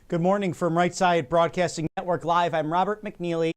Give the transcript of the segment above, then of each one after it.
Good morning from Right Side Broadcasting Network Live. I'm Robert McNeely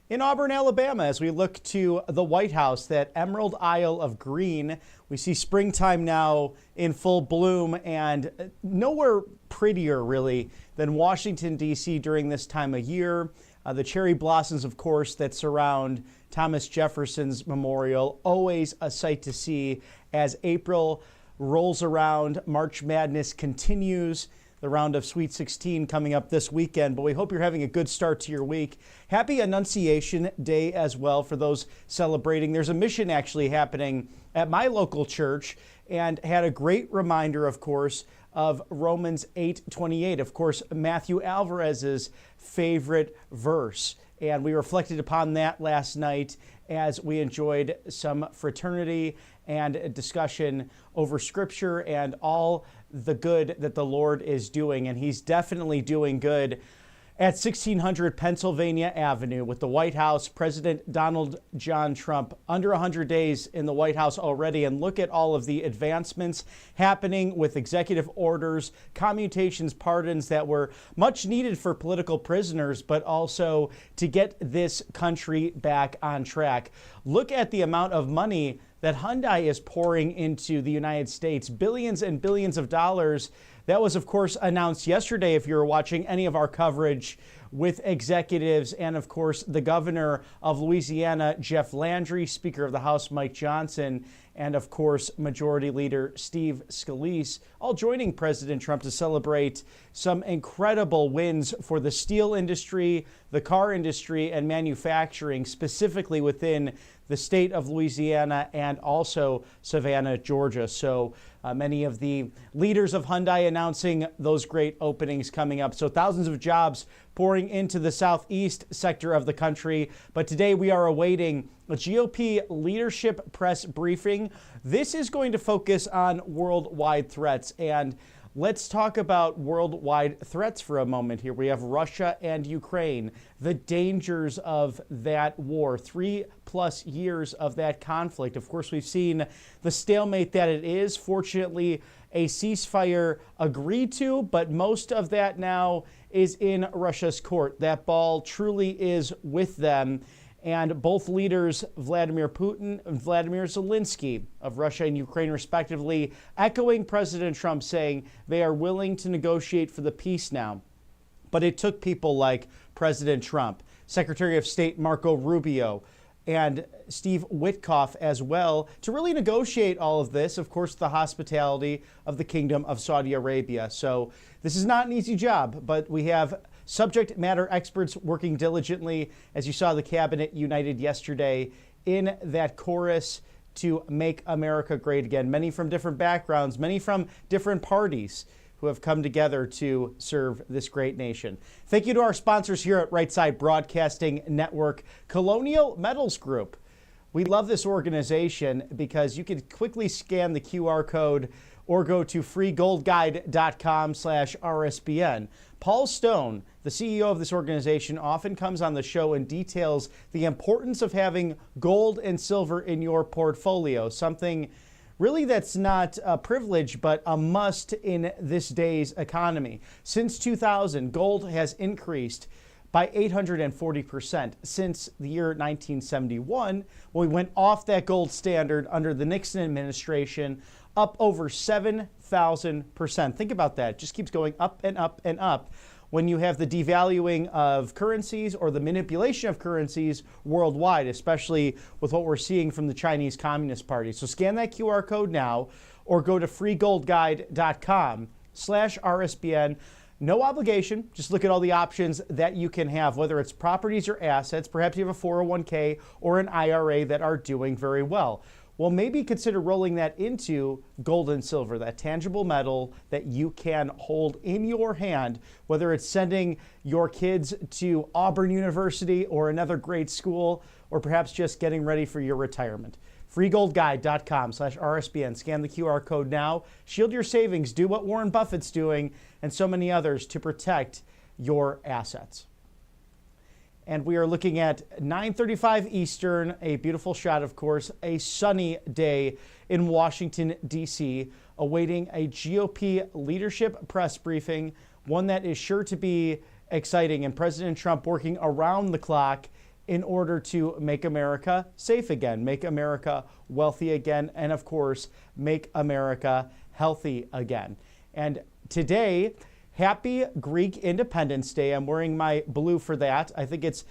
in Auburn, Alabama, as we look to the White House, that emerald isle of green. We see springtime now in full bloom, and nowhere prettier, really, than Washington, D.C. during this time of year. The cherry blossoms, of course, that surround Thomas Jefferson's memorial, always a sight to see as April rolls around. March Madness continues. The round of Sweet 16 coming up this weekend, but we hope you're having a good start to your week. Happy Annunciation Day as well for those celebrating. There's a mission actually happening at my local church, and had a great reminder, of course, of Romans 8:28, of course, Matthew Alvarez's favorite verse. And we reflected upon that last night as we enjoyed some fraternity and discussion over Scripture and all the good that the Lord is doing. And He's definitely doing good at 1600 Pennsylvania Avenue with the White House. President Donald John Trump under 100 days in the White House already. And look at all of the advancements happening with executive orders, commutations, pardons that were much needed for political prisoners, but also to get this country back on track. Look at the amount of money that Hyundai is pouring into the United States, billions and billions of dollars. That was, of course, announced yesterday if you were watching any of our coverage with executives and, of course, the governor of Louisiana, Jeff Landry, Speaker of the House, Mike Johnson, and, of course, Majority Leader Steve Scalise, all joining President Trump to celebrate some incredible wins for the steel industry, the car industry, and manufacturing, specifically within the state of Louisiana and also Savannah, Georgia. So many of the leaders of Hyundai announcing those great openings coming up. So thousands of jobs pouring into the southeast sector of the country. But today we are awaiting a GOP leadership press briefing. This is going to focus on worldwide threats. And let's talk about worldwide threats for a moment here. We have Russia and Ukraine, the dangers of that war, 3+ years of that conflict. Of course, we've seen the stalemate that it is. Fortunately, a ceasefire agreed to, but most of that now is in Russia's court. That ball truly is with them. And both leaders, Vladimir Putin and Vladimir Zelensky of Russia and Ukraine, respectively, echoing President Trump, saying they are willing to negotiate for the peace now. But it took people like President Trump, Secretary of State Marco Rubio, and Steve Witkoff as well to really negotiate all of this. Of course, the hospitality of the Kingdom of Saudi Arabia. So this is not an easy job, but we have subject matter experts working diligently, as you saw the cabinet united yesterday in that chorus to make America great again. Many from different backgrounds, many from different parties who have come together to serve this great nation. Thank you to our sponsors here at Right Side Broadcasting Network, Colonial Metals Group. We love this organization because you can quickly scan the QR code or go to freegoldguide.com/RSBN. Paul Stone, the CEO of this organization, often comes on the show and details the importance of having gold and silver in your portfolio, something really that's not a privilege, but a must in this day's economy. Since 2000, gold has increased by 840%. Since the year 1971, when we went off that gold standard under the Nixon administration, up over 7,000%. Think about that. It just keeps going up and up and up when you have the devaluing of currencies or the manipulation of currencies worldwide, especially with what we're seeing from the Chinese Communist Party. So scan that QR code now or go to freegoldguide.com/RSBN. No obligation. Just look at all the options that you can have, whether it's properties or assets. Perhaps you have a 401k or an IRA that are doing very well. Well, maybe consider rolling that into gold and silver, that tangible metal that you can hold in your hand, whether it's sending your kids to Auburn University or another great school, or perhaps just getting ready for your retirement. freegoldguide.com/RSBN. Scan the QR code now. Shield your savings. Do what Warren Buffett's doing and so many others to protect your assets. And we are looking at 9:35 Eastern, a beautiful shot, of course, a sunny day in Washington, D.C., awaiting a GOP leadership press briefing one that is sure to be exciting, and President Trump working around the clock in order to make America safe again, make America wealthy again, and of course, make America healthy again. And today, happy Greek Independence Day. I'm wearing my blue for that. I think it's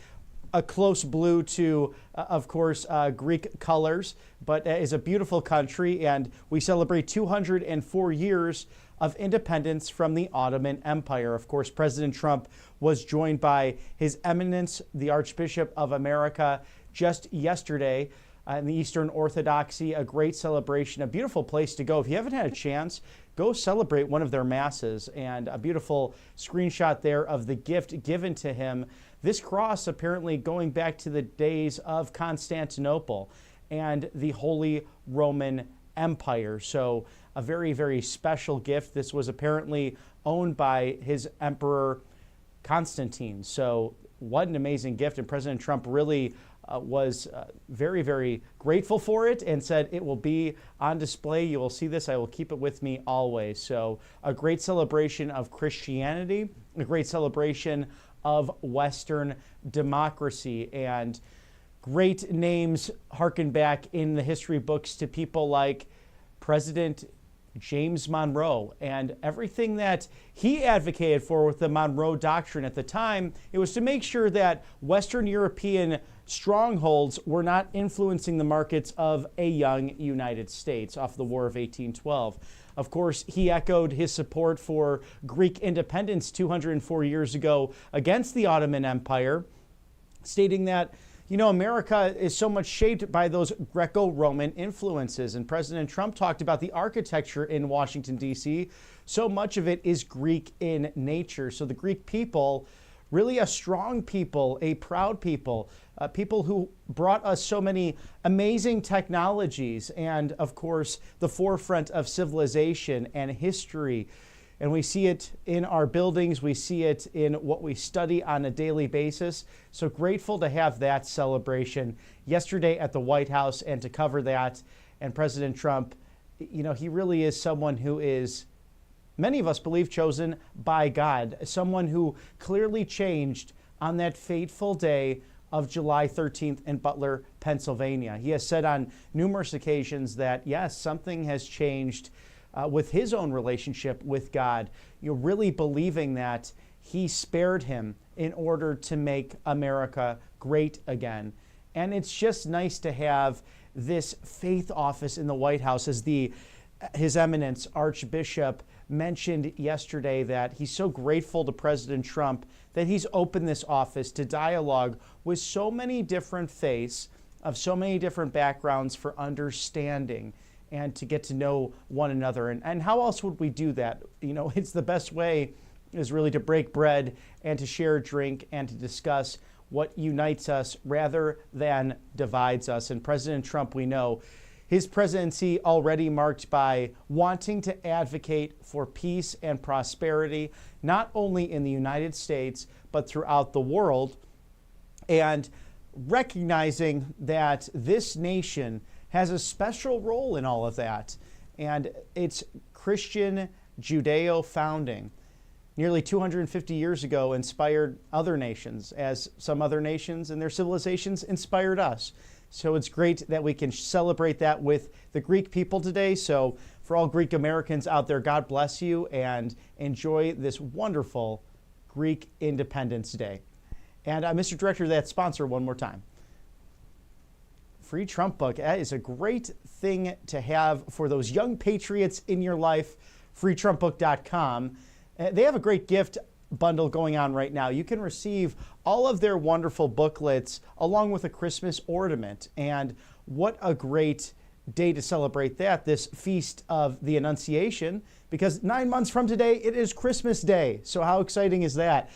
a close blue to, of course, Greek colors, but is a beautiful country, and we celebrate 204 years of independence from the Ottoman Empire. Of course, President Trump was joined by His Eminence, the Archbishop of America, just yesterday in the Eastern Orthodoxy. A great celebration, a beautiful place to go. If you haven't had a chance, go celebrate one of their masses, and a beautiful screenshot there of the gift given to him. This cross apparently going back to the days of Constantinople and the Holy Roman Empire. So a very, very special gift. This was apparently owned by his Emperor Constantine. So what an amazing gift. And President Trump really was very, very grateful for it and said it will be on display. You will see this. I will keep it with me always. So a great celebration of Christianity, a great celebration of Western democracy, and great names harken back in the history books to people like President James Monroe and everything that he advocated for with the Monroe Doctrine at the time. It was to make sure that Western European strongholds were not influencing the markets of a young United States off the War of 1812. Of course, he echoed his support for Greek independence 204 years ago against the Ottoman Empire, stating that, you know, America is so much shaped by those Greco-Roman influences. And President Trump talked about the architecture in Washington, D.C. So much of it is Greek in nature. So the Greek people, really a strong people, a proud people, people who brought us so many amazing technologies and, of course, the forefront of civilization and history. And we see it in our buildings. We see it in what we study on a daily basis. So grateful to have that celebration yesterday at the White House and to cover that. And President Trump, you know, he really is someone who is, many of us believe, chosen by God, someone who clearly changed on that fateful day of July 13th in Butler, Pennsylvania. He has said on numerous occasions that, yes, something has changed with his own relationship with God, you're really believing that he spared him in order to make America great again. And it's just nice to have this faith office in the White House, as His Eminence Archbishop mentioned yesterday that he's so grateful to President Trump that he's opened this office to dialogue with so many different faiths of so many different backgrounds for understanding and to get to know one another. And how else would we do that? You know, it's the best way is really to break bread and to share a drink and to discuss what unites us rather than divides us. And President Trump, we know, his presidency already marked by wanting to advocate for peace and prosperity, not only in the United States, but throughout the world, and recognizing that this nation has a special role in all of that. And its Christian Judeo founding nearly 250 years ago inspired other nations, as some other nations and their civilizations inspired us. So it's great that we can celebrate that with the Greek people today. So for all Greek Americans out there, God bless you and enjoy this wonderful Greek Independence Day. And Mr. Director, that sponsor one more time. Free Trump book. That is a great thing to have for those young patriots in your life. freetrumpbook.com. They have a great gift bundle going on right now. You can receive all of their wonderful booklets along with a Christmas ornament. And what a great day to celebrate that, this Feast of the Annunciation, because 9 months from today, it is Christmas Day. So how exciting is that?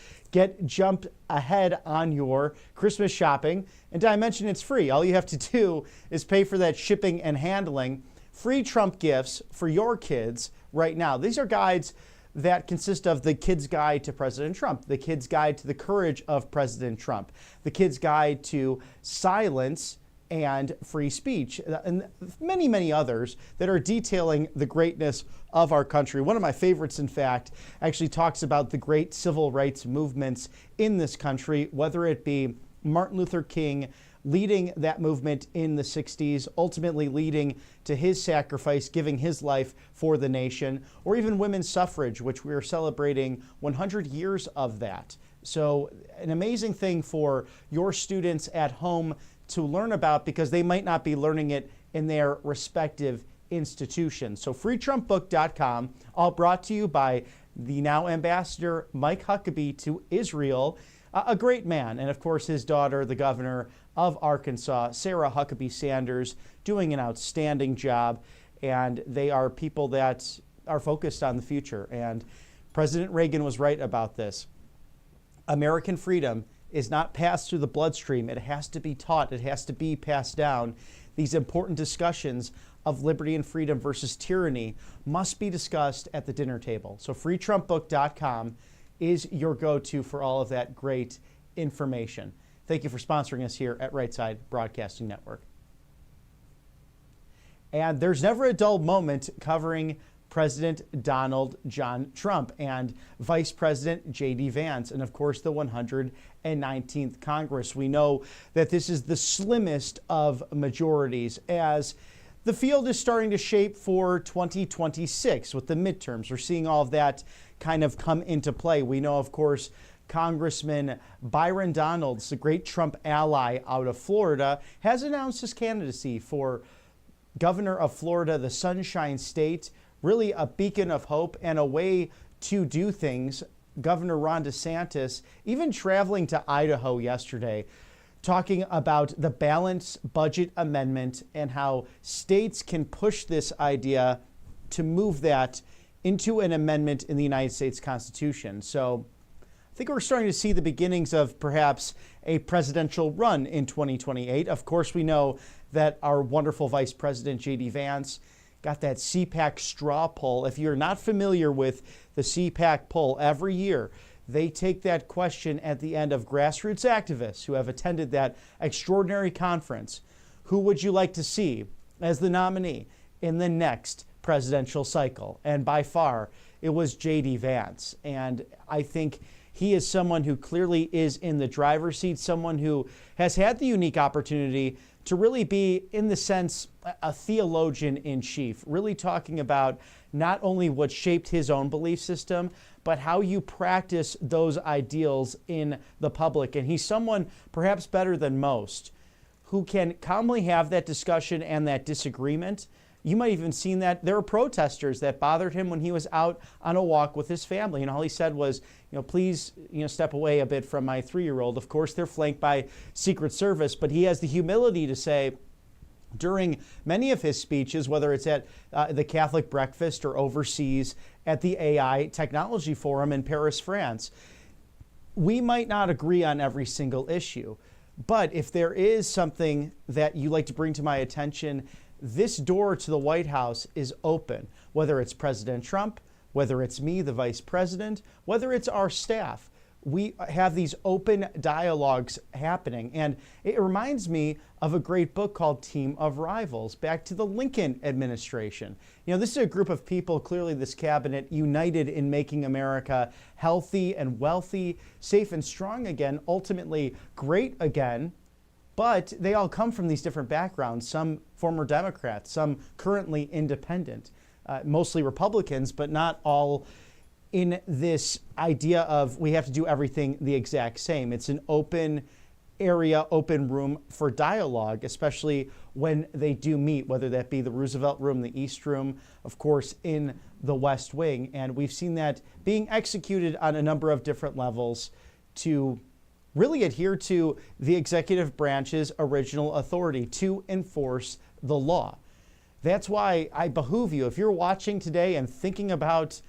Jump ahead on your Christmas shopping. And did I mention it's free? All you have to do is pay for that shipping and handling. Free Trump gifts for your kids right now. These are guides that consist of the Kid's Guide to President Trump, the Kid's Guide to the Courage of President Trump, the Kid's Guide to Silence and free speech, and many, many others that are detailing the greatness of our country. One of my favorites, in fact, actually talks about the great civil rights movements in this country, whether it be Martin Luther King leading that movement in the 60s, ultimately leading to his sacrifice, giving his life for the nation, or even women's suffrage, which we are celebrating 100 years of that. So an amazing thing for your students at home to learn about, because they might not be learning it in their respective institutions. So freetrumpbook.com, all brought to you by the now Ambassador Mike Huckabee to Israel, a great man, and of course his daughter, the governor of Arkansas, Sarah Huckabee Sanders, doing an outstanding job, and they are people that are focused on the future. And President Reagan was right about this. American freedom is not passed through the bloodstream. It has to be taught. It has to be passed down. These important discussions of liberty and freedom versus tyranny must be discussed at the dinner table. So freetrumpbook.com is your go-to for all of that great information. Thank you for sponsoring us here at Right Side Broadcasting Network. And there's never a dull moment covering President Donald John Trump and Vice President J.D. Vance, and of course the 119th Congress. We know that this is the slimmest of majorities as the field is starting to shape for 2026 with the midterms. We're seeing all of that kind of come into play. We know, of course, Congressman Byron Donalds, the great Trump ally out of Florida, has announced his candidacy for governor of Florida, the Sunshine State. Really a beacon of hope and a way to do things. Governor Ron DeSantis even traveling to Idaho yesterday, talking about the balanced budget amendment and how states can push this idea to move that into an amendment in the United States Constitution. So I think we're starting to see the beginnings of perhaps a presidential run in 2028. Of course, we know that our wonderful Vice President J.D. Vance got that CPAC straw poll. If you're not familiar with the CPAC poll, every year they take that question at the end of grassroots activists who have attended that extraordinary conference. Who would you like to see as the nominee in the next presidential cycle? And by far, it was J.D. Vance. And I think he is someone who clearly is in the driver's seat, someone who has had the unique opportunity to really be, in the sense, a theologian in chief, really talking about not only what shaped his own belief system, but how you practice those ideals in the public. And he's someone perhaps better than most who can calmly have that discussion and that disagreement. You might have even seen that there were protesters that bothered him when he was out on a walk with his family. And all he said was, please, step away a bit from my 3-year-old. Of course, they're flanked by Secret Service, but he has the humility to say during many of his speeches, whether it's at the Catholic breakfast or overseas at the AI Technology Forum in Paris, France, we might not agree on every single issue. But if there is something that you like to bring to my attention, this door to the White House is open, whether it's President Trump, whether it's me, the vice president, whether it's our staff. We have these open dialogues happening. And it reminds me of a great book called Team of Rivals, back to the Lincoln administration. This is a group of people, clearly this cabinet, united in making America healthy and wealthy, safe and strong again, ultimately great again. But they all come from these different backgrounds, some former Democrats, some currently independent, mostly Republicans, but not all in this idea of we have to do everything the exact same. It's an open area, open room for dialogue, especially when they do meet, whether that be the Roosevelt Room, the East Room, of course, in the West Wing. And we've seen that being executed on a number of different levels to really adhere to the executive branch's original authority to enforce the law. That's why I behoove you, if you're watching today and thinking about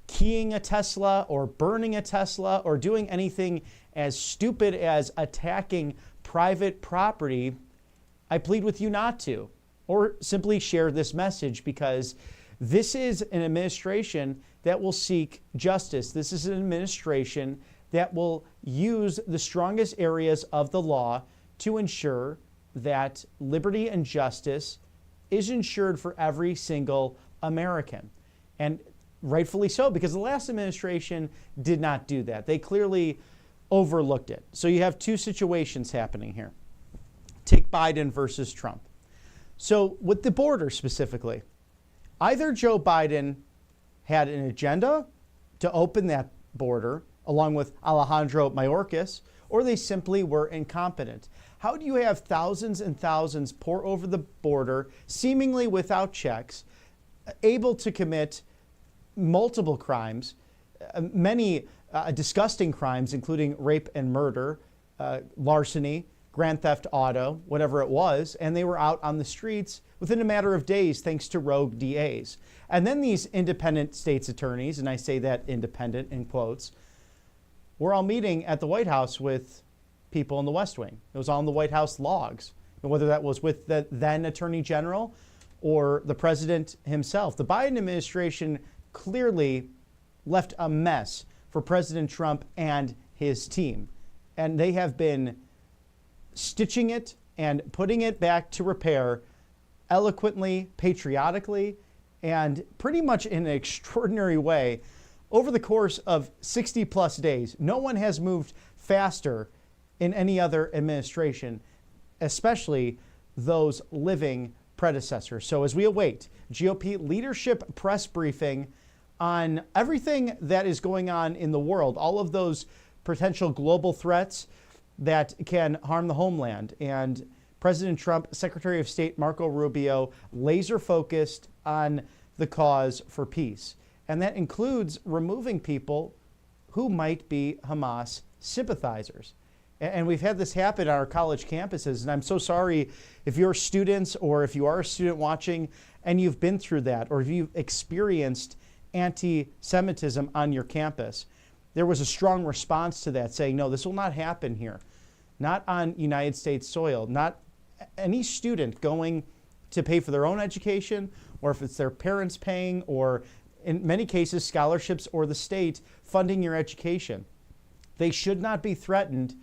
keying a Tesla or burning a Tesla or doing anything as stupid as attacking private property, I plead with you not to, or simply share this message, because this is an administration that will seek justice. This is an administration that will use the strongest areas of the law to ensure that liberty and justice is ensured for every single American. And rightfully so, because the last administration did not do that. They clearly overlooked it. So you have two situations happening here. Take Biden versus Trump. So with the border specifically, either Joe Biden had an agenda to open that border along with Alejandro Mayorkas, or they simply were incompetent. How do you have thousands and thousands pour over the border, seemingly without checks, able to commit multiple crimes, many disgusting crimes, including rape and murder, larceny, grand theft auto, whatever it was, and they were out on the streets within a matter of days thanks to rogue DAs. And then these independent state's attorneys, and I say that independent in quotes, were all meeting at the White House with people in the West Wing. It was on the White House logs, and whether that was with the then Attorney General or the president himself. The Biden administration clearly left a mess for President Trump and his team. And they have been stitching it and putting it back to repair eloquently, patriotically, and pretty much in an extraordinary way over the course of 60 plus days. No one has moved faster in any other administration, especially those living predecessors. So as we await GOP leadership press briefing on everything that is going on in the world, all of those potential global threats that can harm the homeland, and President Trump, Secretary of State Marco Rubio, laser focused on the cause for peace. And that includes removing people who might be Hamas sympathizers. And we've had this happen on our college campuses. And I'm so sorry if you're students or if you are a student watching and you've been through that, or if you've experienced anti-Semitism on your campus. There was a strong response to that, saying, no, this will not happen here. Not on United States soil. Not any student going to pay for their own education, or if it's their parents paying, or in many cases, scholarships or the state funding your education. They should not be threatened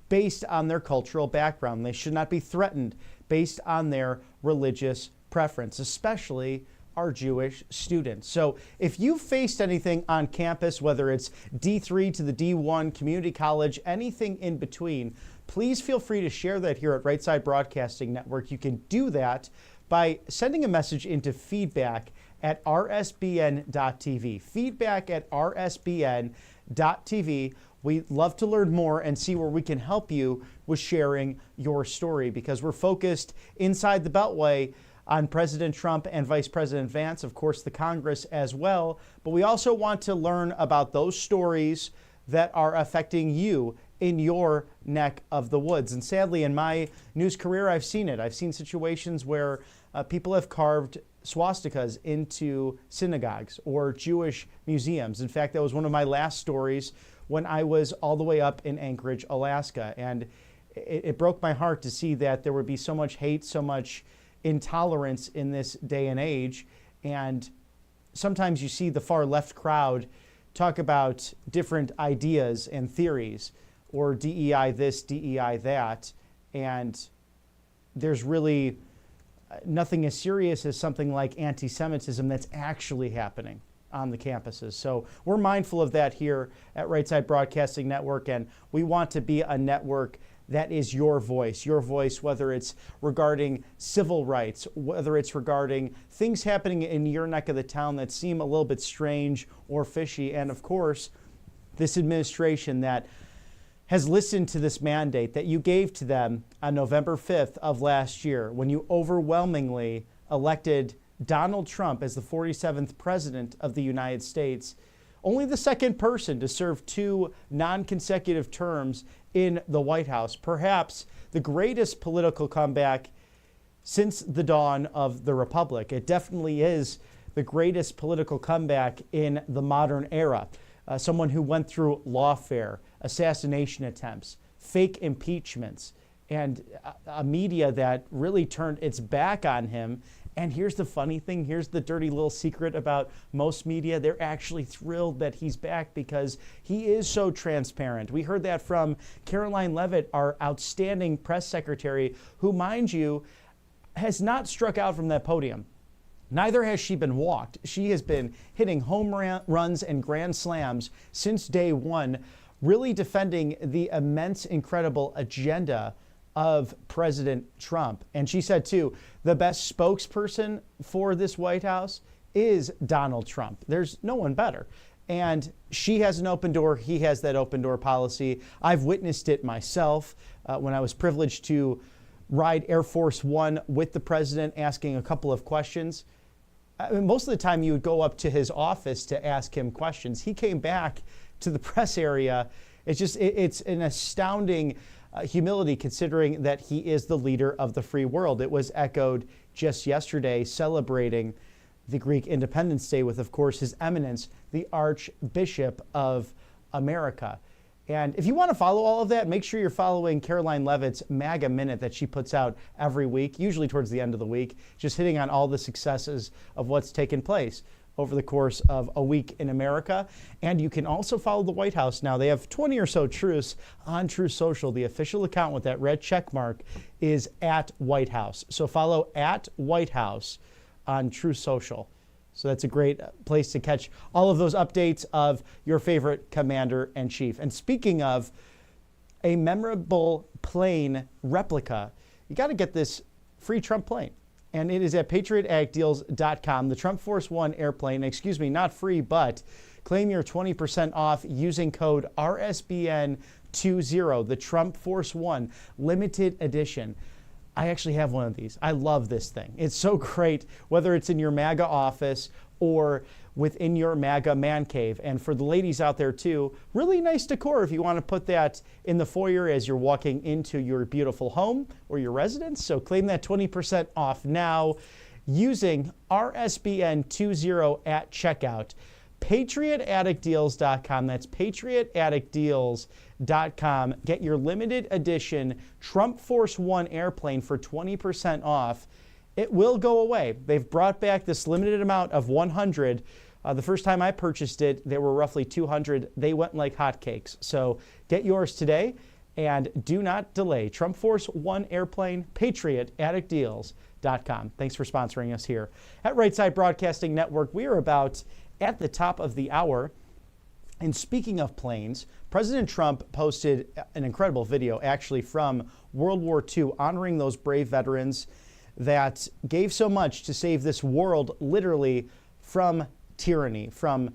based on their cultural background. They should not be threatened based on their religious preference, especially our Jewish students. So if you faced anything on campus, whether it's D3 to the D1, community college, anything in between, please feel free to share that here at Right Side Broadcasting Network. You can do that by sending a message into feedback@rsbn.tv. Feedback@rsbn.tv. We'd love to learn more and see where we can help you with sharing your story, because we're focused inside the Beltway on President Trump and Vice President Vance, of course, the Congress as well. But we also want to learn about those stories that are affecting you in your neck of the woods. And sadly, in my news career, I've seen it. I've seen situations where people have carved swastikas into synagogues or Jewish museums. In fact, that was one of my last stories when I was all the way up in Anchorage, Alaska. And it broke my heart to see that there would be so much hate, so much intolerance in this day and age. And sometimes you see the far left crowd talk about different ideas and theories, or DEI this, DEI that, and there's really nothing as serious as something like anti-Semitism that's actually happening on the campuses. So we're mindful of that here at Right Side Broadcasting Network, and we want to be a network that is your voice, whether it's regarding civil rights, whether it's regarding things happening in your neck of the town that seem a little bit strange or fishy. And of course, this administration that has listened to this mandate that you gave to them on November 5th of last year, when you overwhelmingly elected Donald Trump as the 47th president of the United States, only the second person to serve 2 non-consecutive terms in the White House. Perhaps the greatest political comeback since the dawn of the Republic. It definitely is the greatest political comeback in the modern era. Someone who went through lawfare, assassination attempts, fake impeachments, and a media that really turned its back on him And here's the funny thing, here's the dirty little secret about most media. They're actually thrilled that he's back because he is so transparent. We heard that from Caroline Leavitt, our outstanding press secretary, who, mind you, has not struck out from that podium. Neither has she been walked. She has been hitting home runs and grand slams since day one, really defending the immense, incredible agenda of President Trump. And she said, too, the best spokesperson for this White House is Donald Trump. There's no one better. And she has an open door. He has that open door policy. I've witnessed it myself when I was privileged to ride Air Force One with the president, asking a couple of questions. I mean, most of the time you would go up to his office to ask him questions. He came back to the press area. It's an astounding humility considering that he is the leader of the free world. It was echoed just yesterday celebrating the Greek Independence Day with, of course, His Eminence, the Archbishop of America. And if you want to follow all of that, make sure you're following Caroline Leavitt's MAGA Minute that she puts out every week, usually towards the end of the week, just hitting on all the successes of what's taken place over the course of a week in America. And you can also follow the White House now. They have 20 or so truths on Truth Social. The official account with that red check mark is @White House. So follow @White House on Truth Social. So that's a great place to catch all of those updates of your favorite commander-in-chief. And speaking of a memorable plane replica, you got to get this free Trump plane. And it is at patriotactdeals.com. The Trump Force One airplane, not free, but claim your 20% off using code RSBN20, the Trump Force One limited edition. I actually have one of these. I love this thing. It's so great, whether it's in your MAGA office or within your MAGA man cave. And for the ladies out there too, really nice decor if you want to put that in the foyer as you're walking into your beautiful home or your residence. So claim that 20% off now using RSBN20 at checkout. PatriotAddictDeals.com. That's PatriotAddictDeals.com. Get your limited edition Trump Force One airplane for 20% off. It will go away. They've brought back this limited amount of 100. The first time I purchased it, there were roughly 200. They went like hotcakes. So get yours today and do not delay. Trump Force One airplane, PatriotAddictDeals.com. Thanks for sponsoring us here at Right Side Broadcasting Network. We are about at the top of the hour. And speaking of planes, President Trump posted an incredible video actually from World War II honoring those brave veterans that gave so much to save this world literally from tyranny, from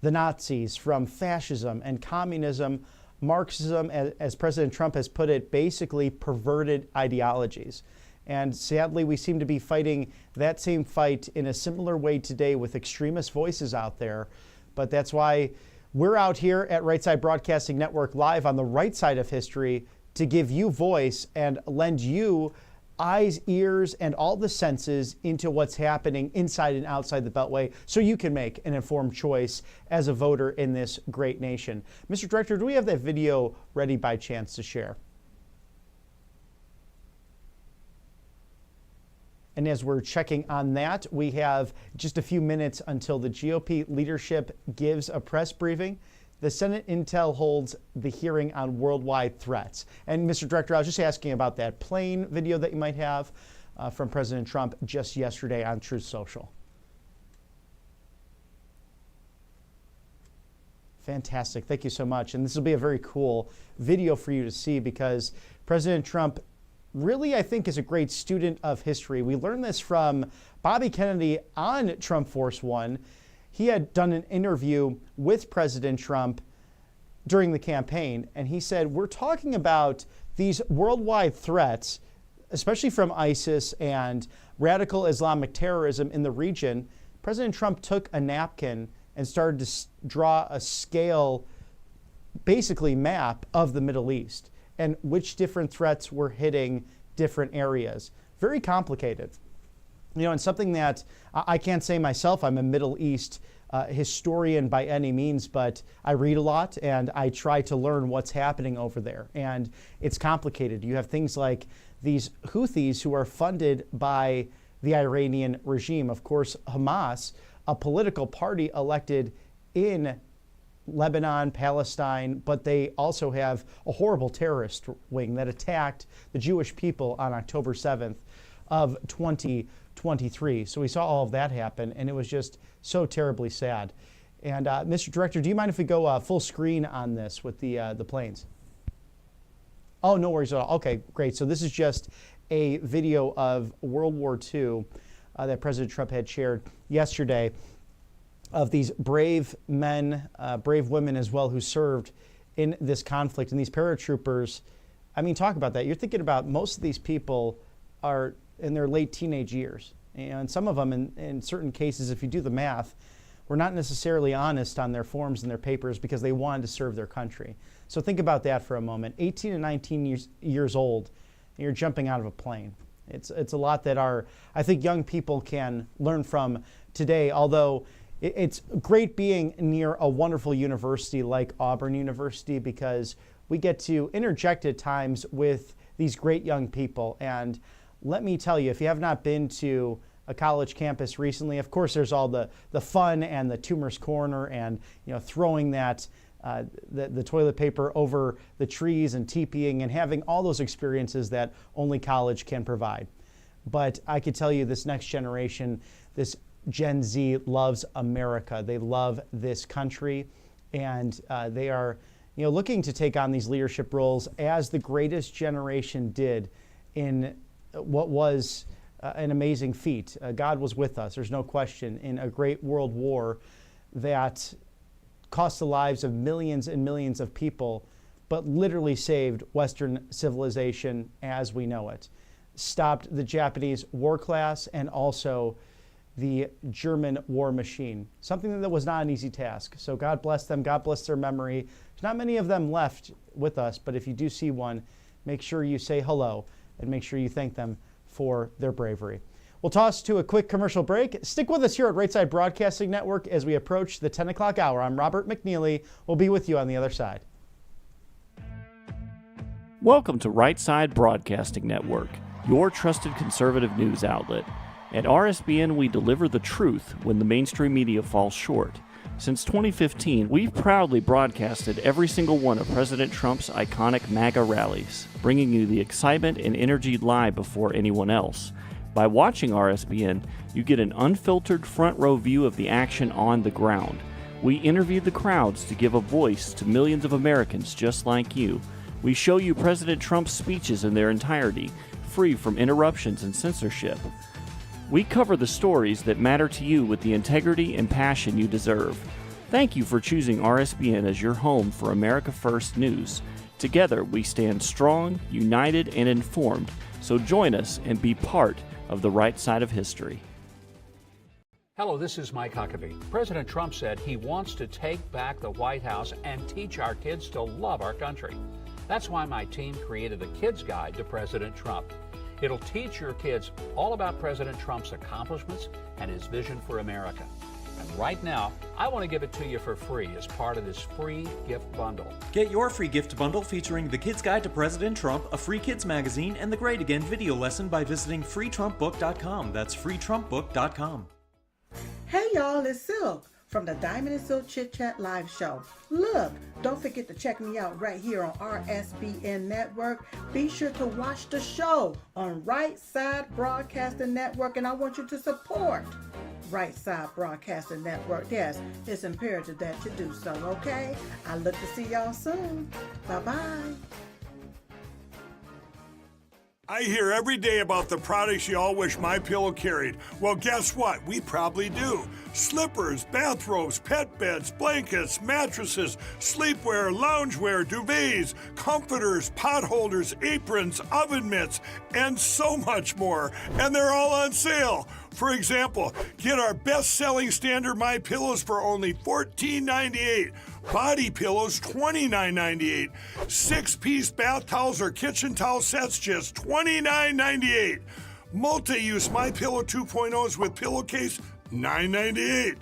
the Nazis, from fascism and communism, Marxism, as President Trump has put it, basically perverted ideologies. And sadly, we seem to be fighting that same fight in a similar way today with extremist voices out there. But that's why we're out here at Right Side Broadcasting Network live on the right side of history to give you voice and lend you eyes, ears, and all the senses into what's happening inside and outside the Beltway so you can make an informed choice as a voter in this great nation. Mr. Director, do we have that video ready by chance to share? And as we're checking on that, we have just a few minutes until the GOP leadership gives a press briefing. The Senate Intel holds the hearing on worldwide threats. And Mr. Director, I was just asking about that plane video that you might have from President Trump just yesterday on Truth Social. Fantastic. Thank you so much. And this will be a very cool video for you to see because President Trump really, I think, is a great student of history. We learned this from Bobby Kennedy on Trump Force One. He had done an interview with President Trump during the campaign, and he said, we're talking about these worldwide threats, especially from ISIS and radical Islamic terrorism in the region. President Trump took a napkin and started to draw a scale, basically map of the Middle East and which different threats were hitting different areas. Very complicated. You know, and something that I can't say myself, I'm a Middle East historian by any means, but I read a lot and I try to learn what's happening over there. And it's complicated. You have things like these Houthis who are funded by the Iranian regime. Of course, Hamas, a political party elected in Lebanon, Palestine, but they also have a horrible terrorist wing that attacked the Jewish people on October 7th of 2023. So we saw all of that happen, and it was just so terribly sad. And Mr. Director, do you mind if we go full screen on this with the planes? Oh, no worries at all. Okay, great. So this is just a video of World War II that President Trump had shared yesterday of these brave men, brave women as well, who served in this conflict. And these paratroopers, I mean, talk about that. You're thinking about most of these people are in their late teenage years. And some of them, in certain cases, if you do the math, were not necessarily honest on their forms and their papers because they wanted to serve their country. So think about that for a moment. 18 and 19 years old, and you're jumping out of a plane. It's a lot that I think young people can learn from today, although it's great being near a wonderful university like Auburn University because we get to interject at times with these great young people. And let me tell you, if you have not been to a college campus recently, of course there's all the fun and the tumor's corner and throwing that the toilet paper over the trees and teepeeing and having all those experiences that only college can provide. But I could tell you this next generation, this Gen Z loves America. They love this country, and they are looking to take on these leadership roles as the greatest generation did in what was an amazing feat. God was with us, there's no question, in a great world war that cost the lives of millions and millions of people, but literally saved Western civilization as we know it. Stopped the Japanese war class and also the German war machine, something that was not an easy task. So God bless them, God bless their memory. There's not many of them left with us, but if you do see one, make sure you say hello and make sure you thank them for their bravery. We'll toss to a quick commercial break. Stick with us here at Right Side Broadcasting Network as we approach the 10 o'clock hour. I'm Robert McNeely. We'll be with you on the other side. Welcome to Right Side Broadcasting Network, your trusted conservative news outlet. At RSBN, we deliver the truth when the mainstream media falls short. Since 2015, we've proudly broadcasted every single one of President Trump's iconic MAGA rallies, bringing you the excitement and energy live before anyone else. By watching RSBN, you get an unfiltered front row view of the action on the ground. We interview the crowds to give a voice to millions of Americans just like you. We show you President Trump's speeches in their entirety, free from interruptions and censorship. We cover the stories that matter to you with the integrity and passion you deserve. Thank you for choosing RSBN as your home for America First News. Together, we stand strong, united, and informed. So join us and be part of the right side of history. Hello, this is Mike Huckabee. President Trump said he wants to take back the White House and teach our kids to love our country. That's why my team created the Kids Guide to President Trump. It'll teach your kids all about President Trump's accomplishments and his vision for America. And right now, I want to give it to you for free as part of this free gift bundle. Get your free gift bundle featuring The Kids Guide to President Trump, a free kids magazine, and the Great Again video lesson by visiting freetrumpbook.com. That's freetrumpbook.com. Hey y'all, it's Silk from the Diamond and Silk Chit Chat live show. Look, don't forget to check me out right here on RSBN Network. Be sure to watch the show on Right Side Broadcasting Network, and I want you to support Right Side Broadcasting Network. Yes, it's imperative that you do so, okay? I look to see y'all soon. Bye-bye. I hear every day about the products you all wish MyPillow carried. Well, guess what? We probably do. Slippers, bathrobes, pet beds, blankets, mattresses, sleepwear, loungewear, duvets, comforters, pot holders, aprons, oven mitts, and so much more. And they're all on sale. For example, get our best-selling standard MyPillows for only $14.98. Body pillows, $29.98. 6-piece bath towels or kitchen towel sets, just $29.98. Multi-use MyPillow 2.0s with pillowcase, $9.98.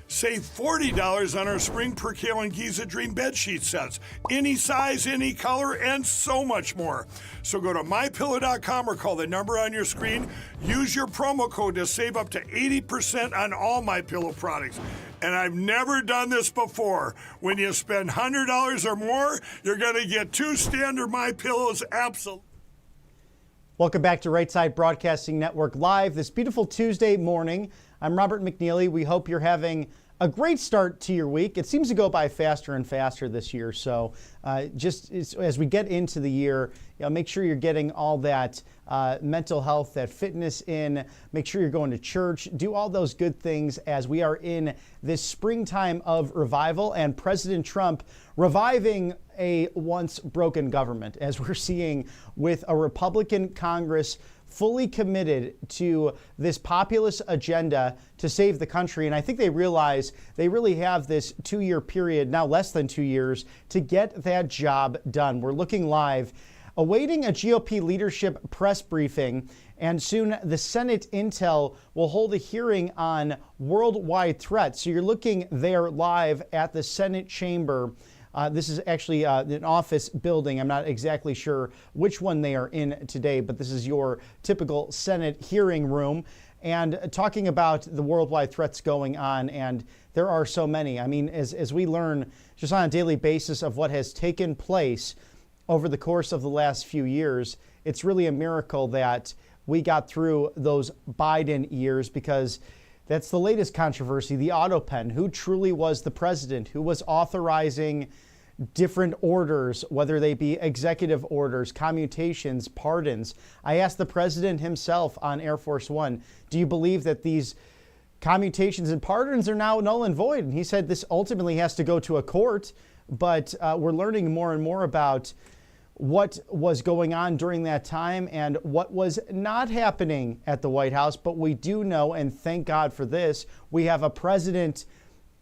Save $40 on our Spring Percale and Giza Dream bedsheet sets. Any size, any color, and so much more. So go to MyPillow.com or call the number on your screen. Use your promo code to save up to 80% on all MyPillow products. And I've never done this before. When you spend $100 or more, you're going to get 2 standard MyPillows absolutely. Welcome back to Right Side Broadcasting Network Live this beautiful Tuesday morning. I'm Robert McNeely. We hope you're having a great start to your week. It seems to go by faster and faster this year. So just as we get into the year, make sure you're getting all that mental health, that fitness in. Make sure you're going to church. Do all those good things as we are in this springtime of revival and President Trump reviving a once broken government, as we're seeing with a Republican Congress fully committed to this populist agenda to save the country. And I think they realize they really have this 2-year period, now less than 2 years, to get that job done. We're looking live, awaiting a GOP leadership press briefing, and soon the Senate Intel will hold a hearing on worldwide threats. So you're looking there live at the Senate chamber. This is actually an office building. I'm not exactly sure which one they are in today, but this is your typical Senate hearing room. And talking about the worldwide threats going on, and there are so many. I mean, as we learn just on a daily basis of what has taken place over the course of the last few years, it's really a miracle that we got through those Biden years, because that's the latest controversy, the auto pen. Who truly was the president? Who was authorizing different orders, whether they be executive orders, commutations, pardons? I asked the president himself on Air Force One, do you believe that these commutations and pardons are now null and void? And he said this ultimately has to go to a court, but we're learning more and more about what was going on during that time and what was not happening at the White House. But we do know, and thank God for this, we have a president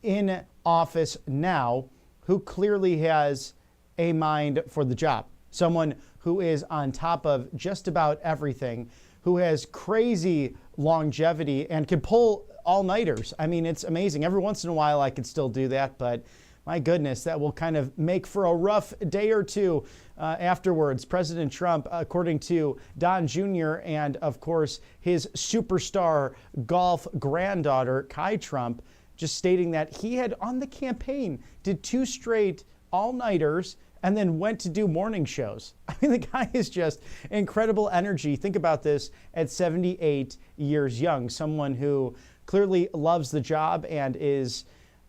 in office now who clearly has a mind for the job. Someone who is on top of just about everything, who has crazy longevity and can pull all-nighters. I mean, it's amazing. Every once in a while I could still do that, but my goodness, that will kind of make for a rough day or two afterwards. President Trump, according to Don Jr. and, of course, his superstar golf granddaughter, Kai Trump, just stating that he had on the campaign did 2 straight all-nighters and then went to do morning shows. I mean, the guy is just incredible energy. Think about this at 78 years young, someone who clearly loves the job and is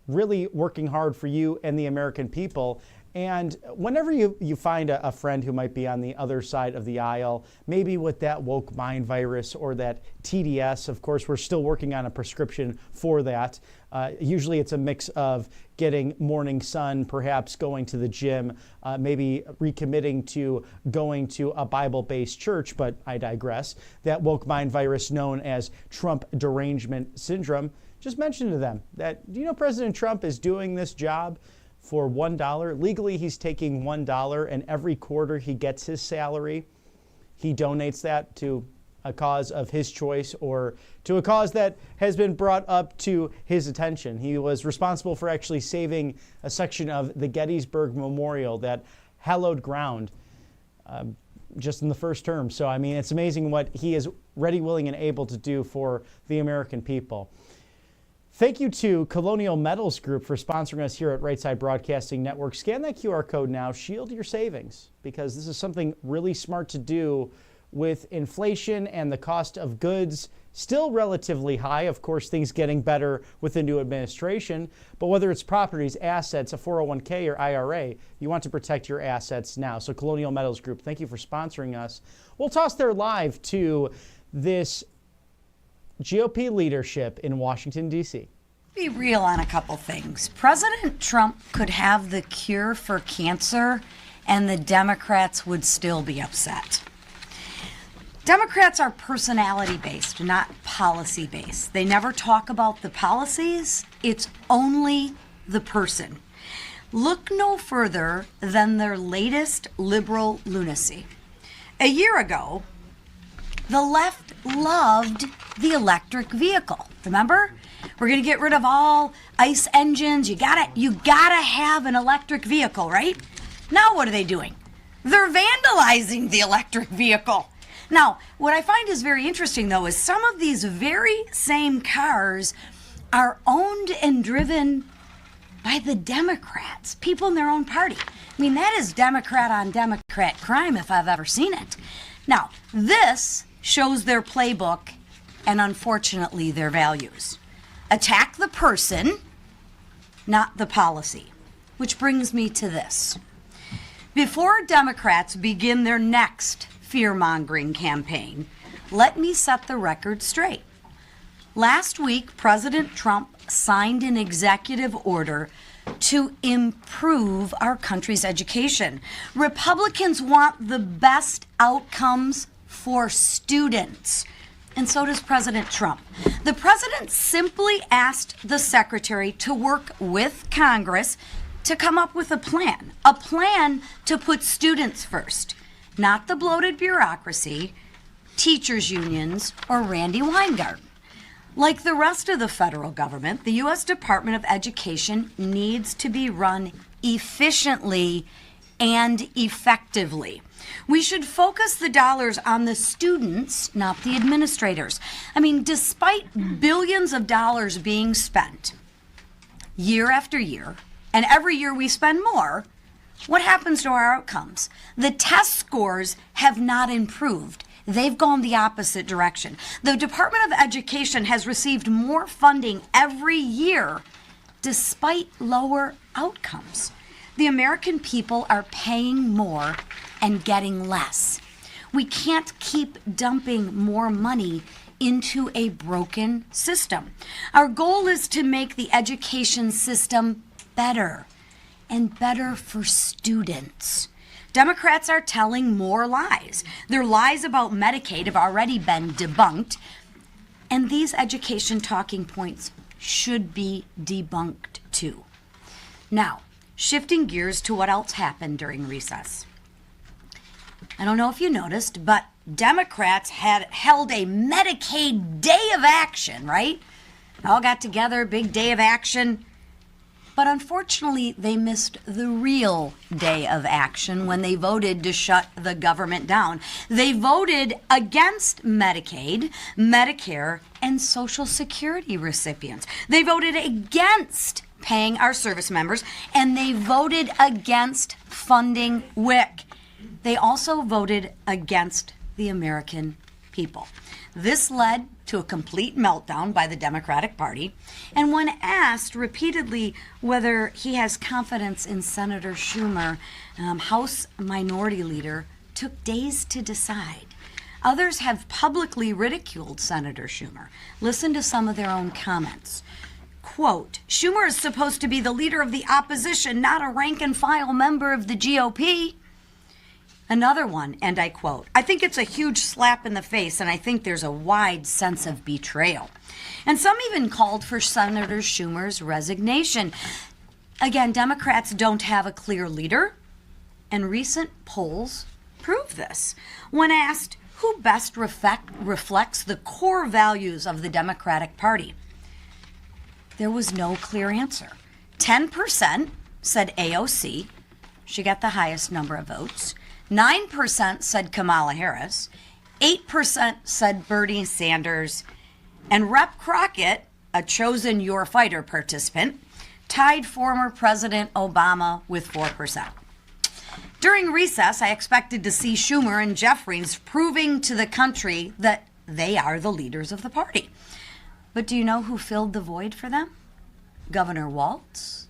really working hard for you and the American people. And whenever you find a friend who might be on the other side of the aisle, maybe with that woke mind virus or that TDS, of course, we're still working on a prescription for that. Usually it's a mix of getting morning sun, perhaps going to the gym, maybe recommitting to going to a Bible-based church, but I digress. That woke mind virus known as Trump derangement syndrome, just mention to them that, do you know President Trump is doing this job for $1? Legally, he's taking $1, and every quarter he gets his salary, he donates that to a cause of his choice or to a cause that has been brought up to his attention. He was responsible for actually saving a section of the Gettysburg Memorial, that hallowed ground, just in the first term. So, I mean, it's amazing what he is ready, willing, and able to do for the American people. Thank you to Colonial Metals Group for sponsoring us here at Right Side Broadcasting Network. Scan that QR code now. Shield your savings, because this is something really smart to do with inflation and the cost of goods still relatively high. Of course, things getting better with the new administration. But whether it's properties, assets, a 401k, or IRA, you want to protect your assets now. So Colonial Metals Group, thank you for sponsoring us. We'll toss their live to this GOP leadership in Washington, D.C. Be real on a couple things. President Trump could have the cure for cancer and the Democrats would still be upset. Democrats are personality-based, not policy-based. They never talk about the policies. It's only the person. Look no further than their latest liberal lunacy. A year ago, the left loved the electric vehicle. Remember? We're going to get rid of all ICE engines. You gotta have an electric vehicle, right? Now what are they doing? They're vandalizing the electric vehicle. Now, what I find is very interesting, though, is some of these very same cars are owned and driven by the Democrats, people in their own party. I mean, that is Democrat on Democrat crime if I've ever seen it. Now, this shows their playbook and, unfortunately, their values. Attack the person, not the policy. Which brings me to this. Before Democrats begin their next fear-mongering campaign, let me set the record straight. Last week, President Trump signed an executive order to improve our country's education. Republicans want the best outcomes for students, and so does President Trump. The president simply asked the secretary to work with Congress to come up with a plan to put students first, not the bloated bureaucracy, teachers' unions, or Randy Weingarten. Like the rest of the federal government, the U.S. Department of Education needs to be run efficiently and effectively. We should focus the dollars on the students, not the administrators. I mean, despite billions of dollars being spent year after year, and every year we spend more, what happens to our outcomes? The test scores have not improved. They've gone the opposite direction. The Department of Education has received more funding every year despite lower outcomes. The American people are paying more and getting less. We can't keep dumping more money into a broken system. Our goal is to make the education system better and better for students. Democrats are telling more lies. Their lies about Medicaid have already been debunked, and these education talking points should be debunked too. Now, shifting gears to what else happened during recess. I don't know if you noticed, but Democrats had held a Medicaid day of action, right? All got together, big day of action. But unfortunately, they missed the real day of action when they voted to shut the government down. They voted against Medicaid, Medicare, and Social Security recipients. They voted against paying our service members, and they voted against funding WIC. They also voted against the American people. This led to a complete meltdown by the Democratic Party. And when asked repeatedly whether he has confidence in Senator Schumer, House Minority Leader, took days to decide. Others have publicly ridiculed Senator Schumer. Listen to some of their own comments. Quote, Schumer is supposed to be the leader of the opposition, not a rank and file member of the GOP. Another one, and I quote, I think it's a huge slap in the face, and I think there's a wide sense of betrayal. And some even called for Senator Schumer's resignation. Again, Democrats don't have a clear leader, and recent polls prove this. When asked who best reflects the core values of the Democratic Party, there was no clear answer. 10% said AOC. She got the highest number of votes. 9% said Kamala Harris, 8% said Bernie Sanders, and Rep. Crockett, a chosen Your Fighter participant, tied former President Obama with 4%. During recess, I expected to see Schumer and Jeffries proving to the country that they are the leaders of the party. But do you know who filled the void for them? Governor Walz,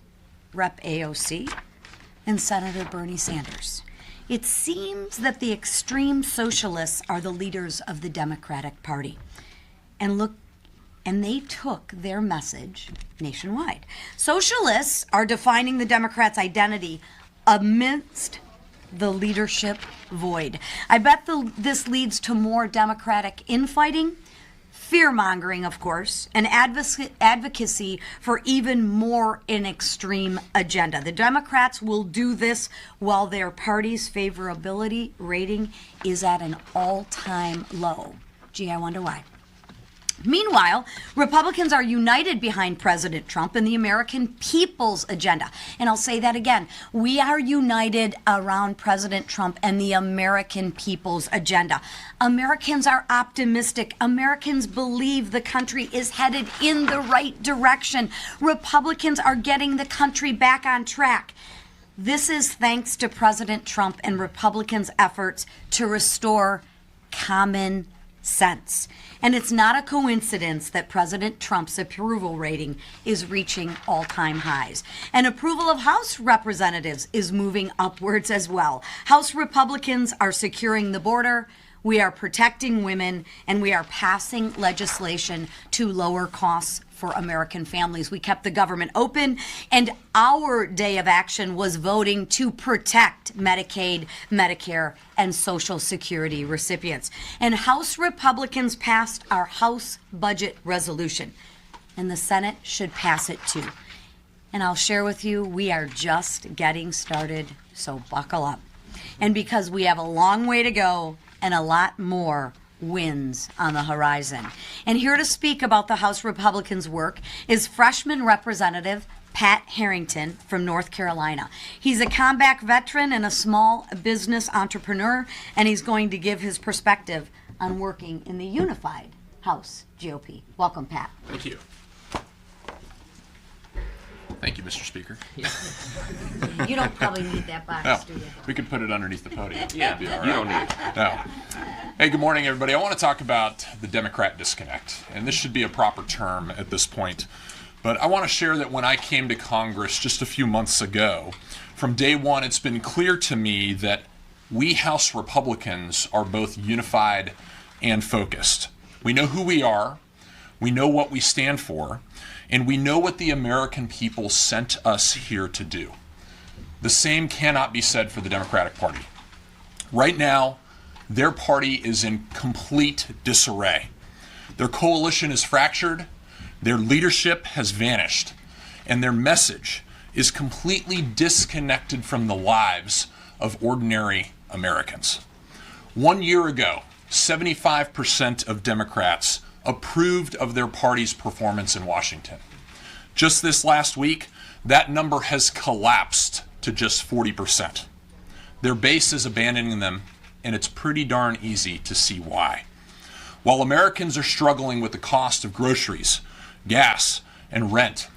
Rep. AOC, and Senator Bernie Sanders. It seems that the extreme socialists are the leaders of the Democratic Party. And they took their message nationwide. Socialists are defining the Democrats' identity amidst the leadership void. I bet this leads to more Democratic infighting, fear-mongering, of course, and advocacy for even more an extreme agenda. The Democrats will do this while their party's favorability rating is at an all-time low. Gee, I wonder why. Meanwhile, Republicans are united behind President Trump and the American people's agenda. And I'll say that again. We are united around President Trump and the American people's agenda. Americans are optimistic. Americans believe the country is headed in the right direction. Republicans are getting the country back on track. This is thanks to President Trump and Republicans' efforts to restore common sense. And it's not a coincidence that President Trump's approval rating is reaching all-time highs. And approval of House representatives is moving upwards as well. House Republicans are securing the border, we are protecting women, and we are passing legislation to lower costs for American families. We kept the government open, and our day of action was voting to protect Medicaid, Medicare, and Social Security recipients. And House Republicans passed our House budget resolution, and the Senate should pass it too. And I'll share with you, we are just getting started, so buckle up. And because we have a long way to go and a lot more wins on the horizon. And here to speak about the House Republicans' work is freshman Representative Pat Harrington from North Carolina. He's a combat veteran and a small business entrepreneur, and he's going to give his perspective on working in the unified House GOP. Welcome, Pat. Thank you. Thank you, Mr. Speaker. You don't probably need that box, No, do you? we could put it underneath the podium. Yeah, It'd be all you right. don't need it. No. Hey, good morning, everybody. I want to talk about the Democrat disconnect, and this should be a proper term at this point. But I want to share that when I came to Congress just a few months ago, from day one, it's been clear to me that we House Republicans are both unified and focused. We know who we are, we know what we stand for, and we know what the American people sent us here to do. The same cannot be said for the Democratic Party. Right now, their party is in complete disarray. Their coalition is fractured, their leadership has vanished, and their message is completely disconnected from the lives of ordinary Americans. 1 year ago, 75% of Democrats approved of their party's performance in Washington. Just this last week, that number has collapsed to just 40%. Their base is abandoning them, and it's pretty darn easy to see why. While Americans are struggling with the cost of groceries, gas, and rent,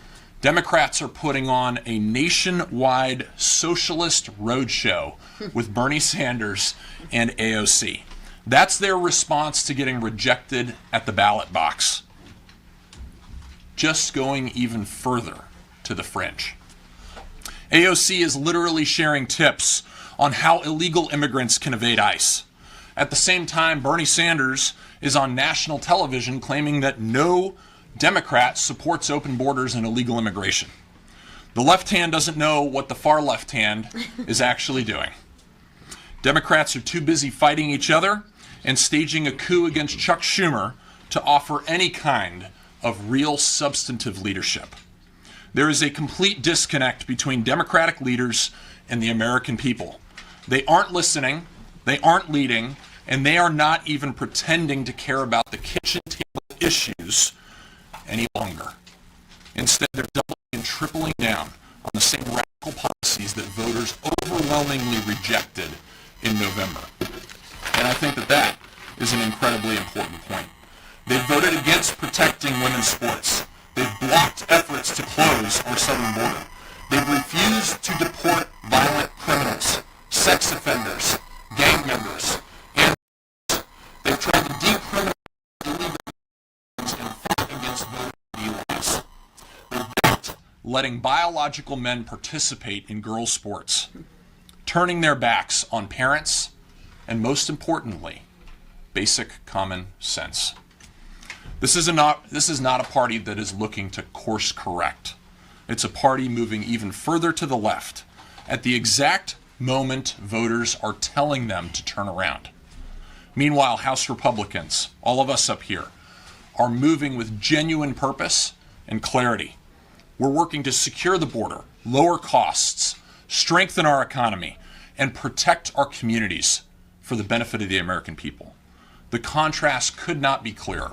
Democrats are putting on a nationwide socialist roadshow with Bernie Sanders and AOC. That's their response to getting rejected at the ballot box. Just going even further to the fringe. AOC is literally sharing tips on how illegal immigrants can evade ICE. At the same time, Bernie Sanders is on national television claiming that no Democrat supports open borders and illegal immigration. The left hand doesn't know what the far left hand is actually doing. Democrats are too busy fighting each other and staging a coup against Chuck Schumer to offer any kind of real substantive leadership. There is a complete disconnect between Democratic leaders and the American people. They aren't listening, they aren't leading, and they are not even pretending to care about the kitchen table issues any longer. Instead, they're doubling and tripling down on the same radical policies that voters overwhelmingly rejected in November. And I think that that is an incredibly important point. They voted against protecting women's sports. They've blocked efforts to close our southern border. They've refused to deport violent criminals, sex offenders, gang members, and they've tried to decriminalize illegal and fought against voter ID laws. They've blocked letting biological men participate in girls' sports, turning their backs on parents, and most importantly, basic common sense. This is not a party that is looking to course correct. It's a party moving even further to the left at the exact moment voters are telling them to turn around. Meanwhile, House Republicans, all of us up here, are moving with genuine purpose and clarity. We're working to secure the border, lower costs, strengthen our economy, and protect our communities for the benefit of the American people. The contrast could not be clearer.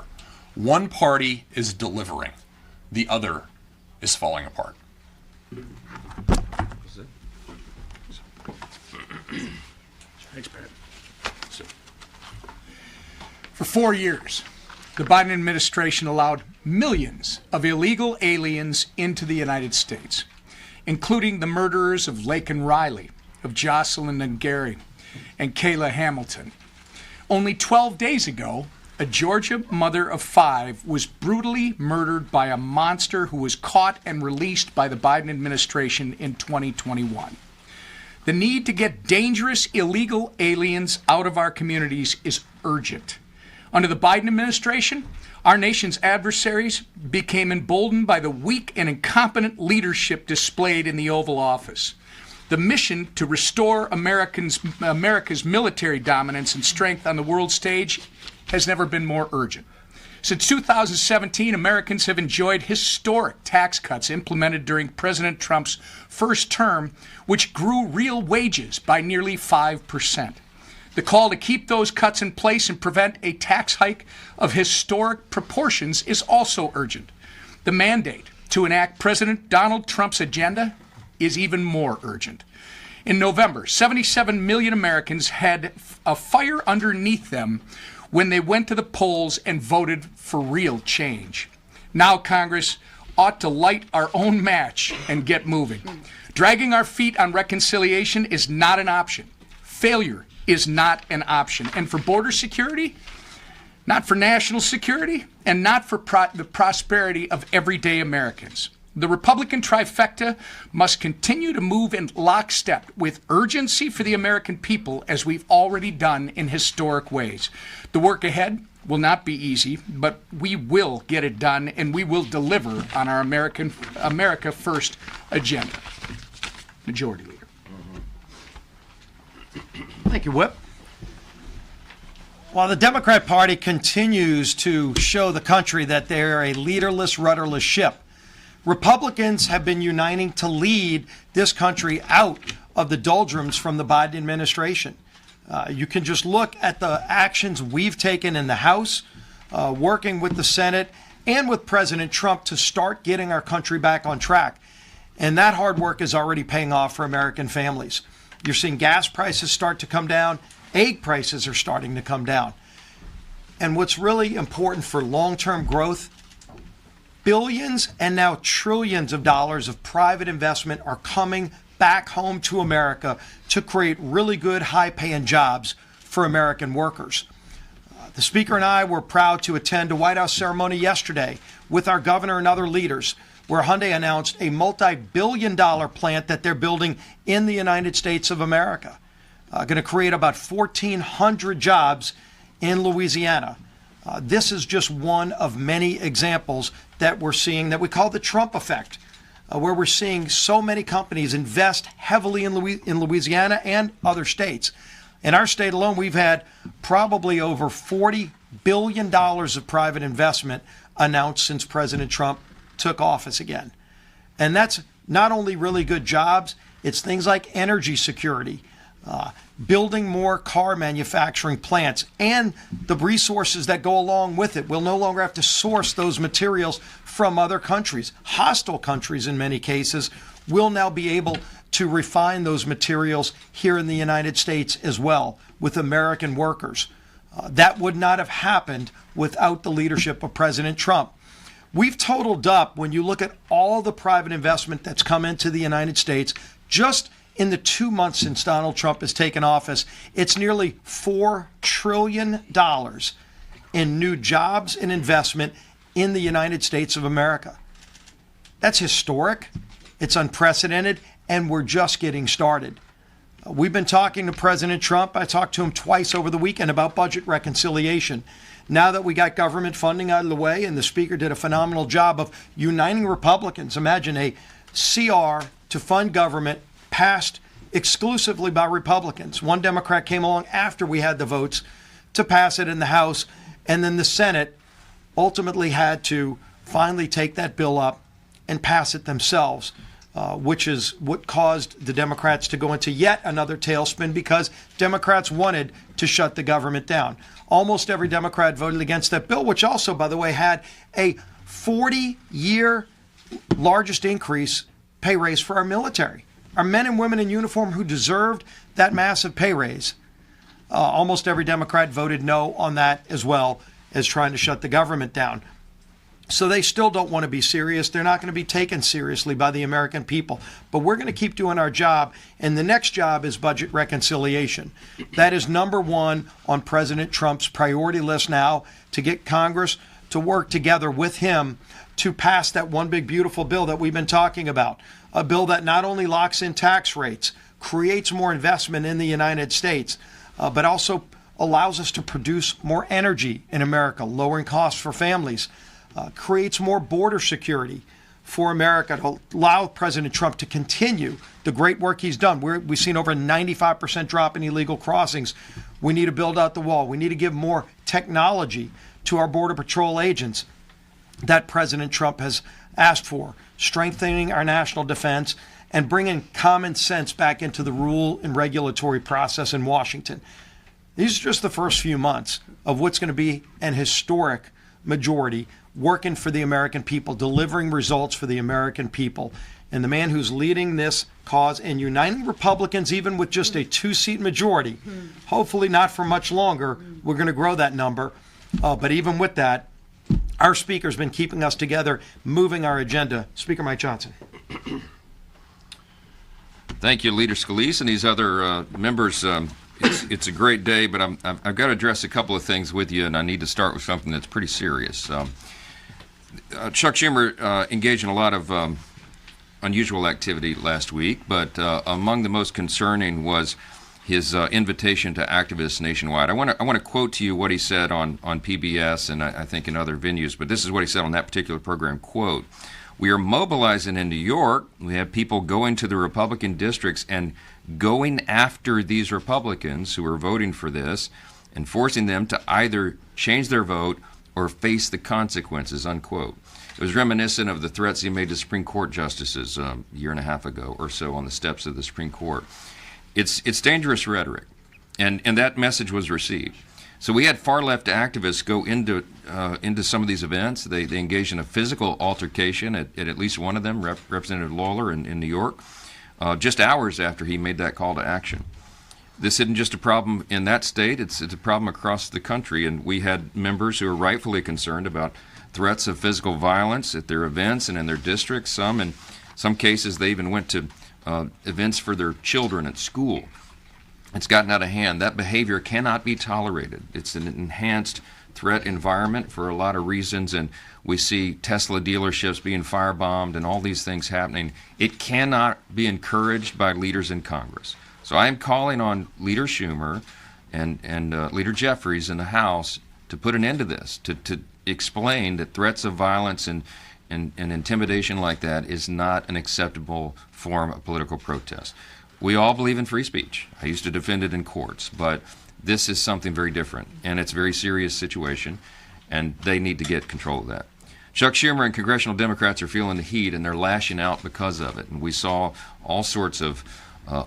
One party is delivering, the other is falling apart. Thanks, Pat. For 4 years, the Biden administration allowed millions of illegal aliens into the United States, including the murderers of Laken Riley, of Jocelyn and Gary, and Kayla Hamilton. Only 12 days ago, a Georgia mother of 5 was brutally murdered by a monster who was caught and released by the Biden administration in 2021. The need to get dangerous illegal aliens out of our communities is urgent. Under the Biden administration, our nation's adversaries became emboldened by the weak and incompetent leadership displayed in the Oval Office. The mission to restore America's military dominance and strength on the world stage has never been more urgent. Since 2017, Americans have enjoyed historic tax cuts implemented during President Trump's first term, which grew real wages by nearly 5%. The call to keep those cuts in place and prevent a tax hike of historic proportions is also urgent. The mandate to enact President Donald Trump's agenda is even more urgent. In November, 77 million Americans had a fire underneath them when they went to the polls and voted for real change. Now Congress ought to light our own match and get moving. Dragging our feet on reconciliation is not an option. Failure is not an option. And for border security, not for national security, and not for the prosperity of everyday Americans. The Republican trifecta must continue to move in lockstep with urgency for the American people, as we've already done in historic ways. The work ahead will not be easy, but we will get it done, and we will deliver on our America First agenda. Majority Leader. Thank you, Whip. While the Democrat Party continues to show the country that they're a leaderless, rudderless ship, Republicans have been uniting to lead this country out of the doldrums from the Biden administration. You can just look at the actions we've taken in the House, working with the Senate and with President Trump to start getting our country back on track. And that hard work is already paying off for American families. You're seeing gas prices start to come down. Egg prices are starting to come down. And what's really important for long-term growth, billions and now trillions of dollars of private investment are coming back home to America to create really good, high-paying jobs for American workers. The Speaker and I were proud to attend a White House ceremony yesterday with our governor and other leaders, where Hyundai announced a multi-billion-dollar plant that they're building in the United States of America. Going to create about 1,400 jobs in Louisiana. This is just one of many examples that we're seeing that we call the Trump effect, where we're seeing so many companies invest heavily in Louisiana and other states. In our state alone, we've had probably over $40 billion of private investment announced since President Trump took office again. And that's not only really good jobs, it's things like energy security, building more car manufacturing plants, and the resources that go along with it. We'll no longer have to source those materials from other countries. Hostile countries, in many cases, will now be able to refine those materials here in the United States as well with American workers. That would not have happened without the leadership of President Trump. We've totaled up, when you look at all the private investment that's come into the United States, just in the 2 months since Donald Trump has taken office, it's nearly $4 trillion in new jobs and investment in the United States of America. That's historic, it's unprecedented, and we're just getting started. We've been talking to President Trump. I talked to him twice over the weekend about budget reconciliation. Now that we got government funding out of the way, and the Speaker did a phenomenal job of uniting Republicans. Imagine a CR to fund government passed exclusively by Republicans. One Democrat came along after we had the votes to pass it in the House, and then the Senate ultimately had to finally take that bill up and pass it themselves. which is what caused the Democrats to go into yet another tailspin because Democrats wanted to shut the government down. Almost every Democrat voted against that bill, which also, by the way, had a 40-year largest increase pay raise for our military, our men and women in uniform who deserved that massive pay raise. Almost every Democrat voted no on that as well as trying to shut the government down. So they still don't want to be serious. They're not going to be taken seriously by the American people. But we're going to keep doing our job. And the next job is budget reconciliation. That is number one on President Trump's priority list now, to get Congress to work together with him to pass that one big beautiful bill that we've been talking about. A bill that not only locks in tax rates, creates more investment in the United States, but also allows us to produce more energy in America, lowering costs for families. Creates more border security for America to allow President Trump to continue the great work he's done. We've seen over a 95% drop in illegal crossings. We need to build out the wall. We need to give more technology to our Border Patrol agents that President Trump has asked for, strengthening our national defense and bringing common sense back into the rule and regulatory process in Washington. These are just the first few months of what's going to be an historic majority working for the American people, delivering results for the American people. And the man who's leading this cause and uniting Republicans, even with just a 2-seat majority, hopefully not for much longer, we're going to grow that number. But even with that, our speaker's been keeping us together, moving our agenda. Speaker Mike Johnson. Thank you, Leader Scalise and these other members. It's a great day, but I've got to address a couple of things with you, and I need to start with something that's pretty serious. Chuck Schumer engaged in a lot of unusual activity last week, but among the most concerning was his invitation to activists nationwide. I want to quote to you what he said on PBS and I think in other venues, but this is what he said on that particular program, quote, "We are mobilizing in New York. We have people going to the Republican districts and going after these Republicans who are voting for this and forcing them to either change their vote or face the consequences," unquote. It was reminiscent of the threats he made to Supreme Court justices a year and a half ago or so on the steps of the Supreme Court. It's dangerous rhetoric, and that message was received. So we had far-left activists go into some of these events. They engaged in a physical altercation at least one of them, Representative Lawler in New York, just hours after he made that call to action. This isn't just a problem in that state, it's a problem across the country, and we had members who are rightfully concerned about threats of physical violence at their events and in their districts. Some, in some cases, they even went to events for their children at school. It's gotten out of hand. That behavior cannot be tolerated. It's an enhanced threat environment for a lot of reasons, and we see Tesla dealerships being firebombed and all these things happening. It cannot be encouraged by leaders in Congress. So I am calling on Leader Schumer and Leader Jeffries in the House to put an end to this, to explain that threats of violence and intimidation like that is not an acceptable form of political protest. We all believe in free speech. I used to defend it in courts, but this is something very different, and it's a very serious situation, and they need to get control of that. Chuck Schumer and congressional Democrats are feeling the heat, and they're lashing out because of it. And we saw all sorts of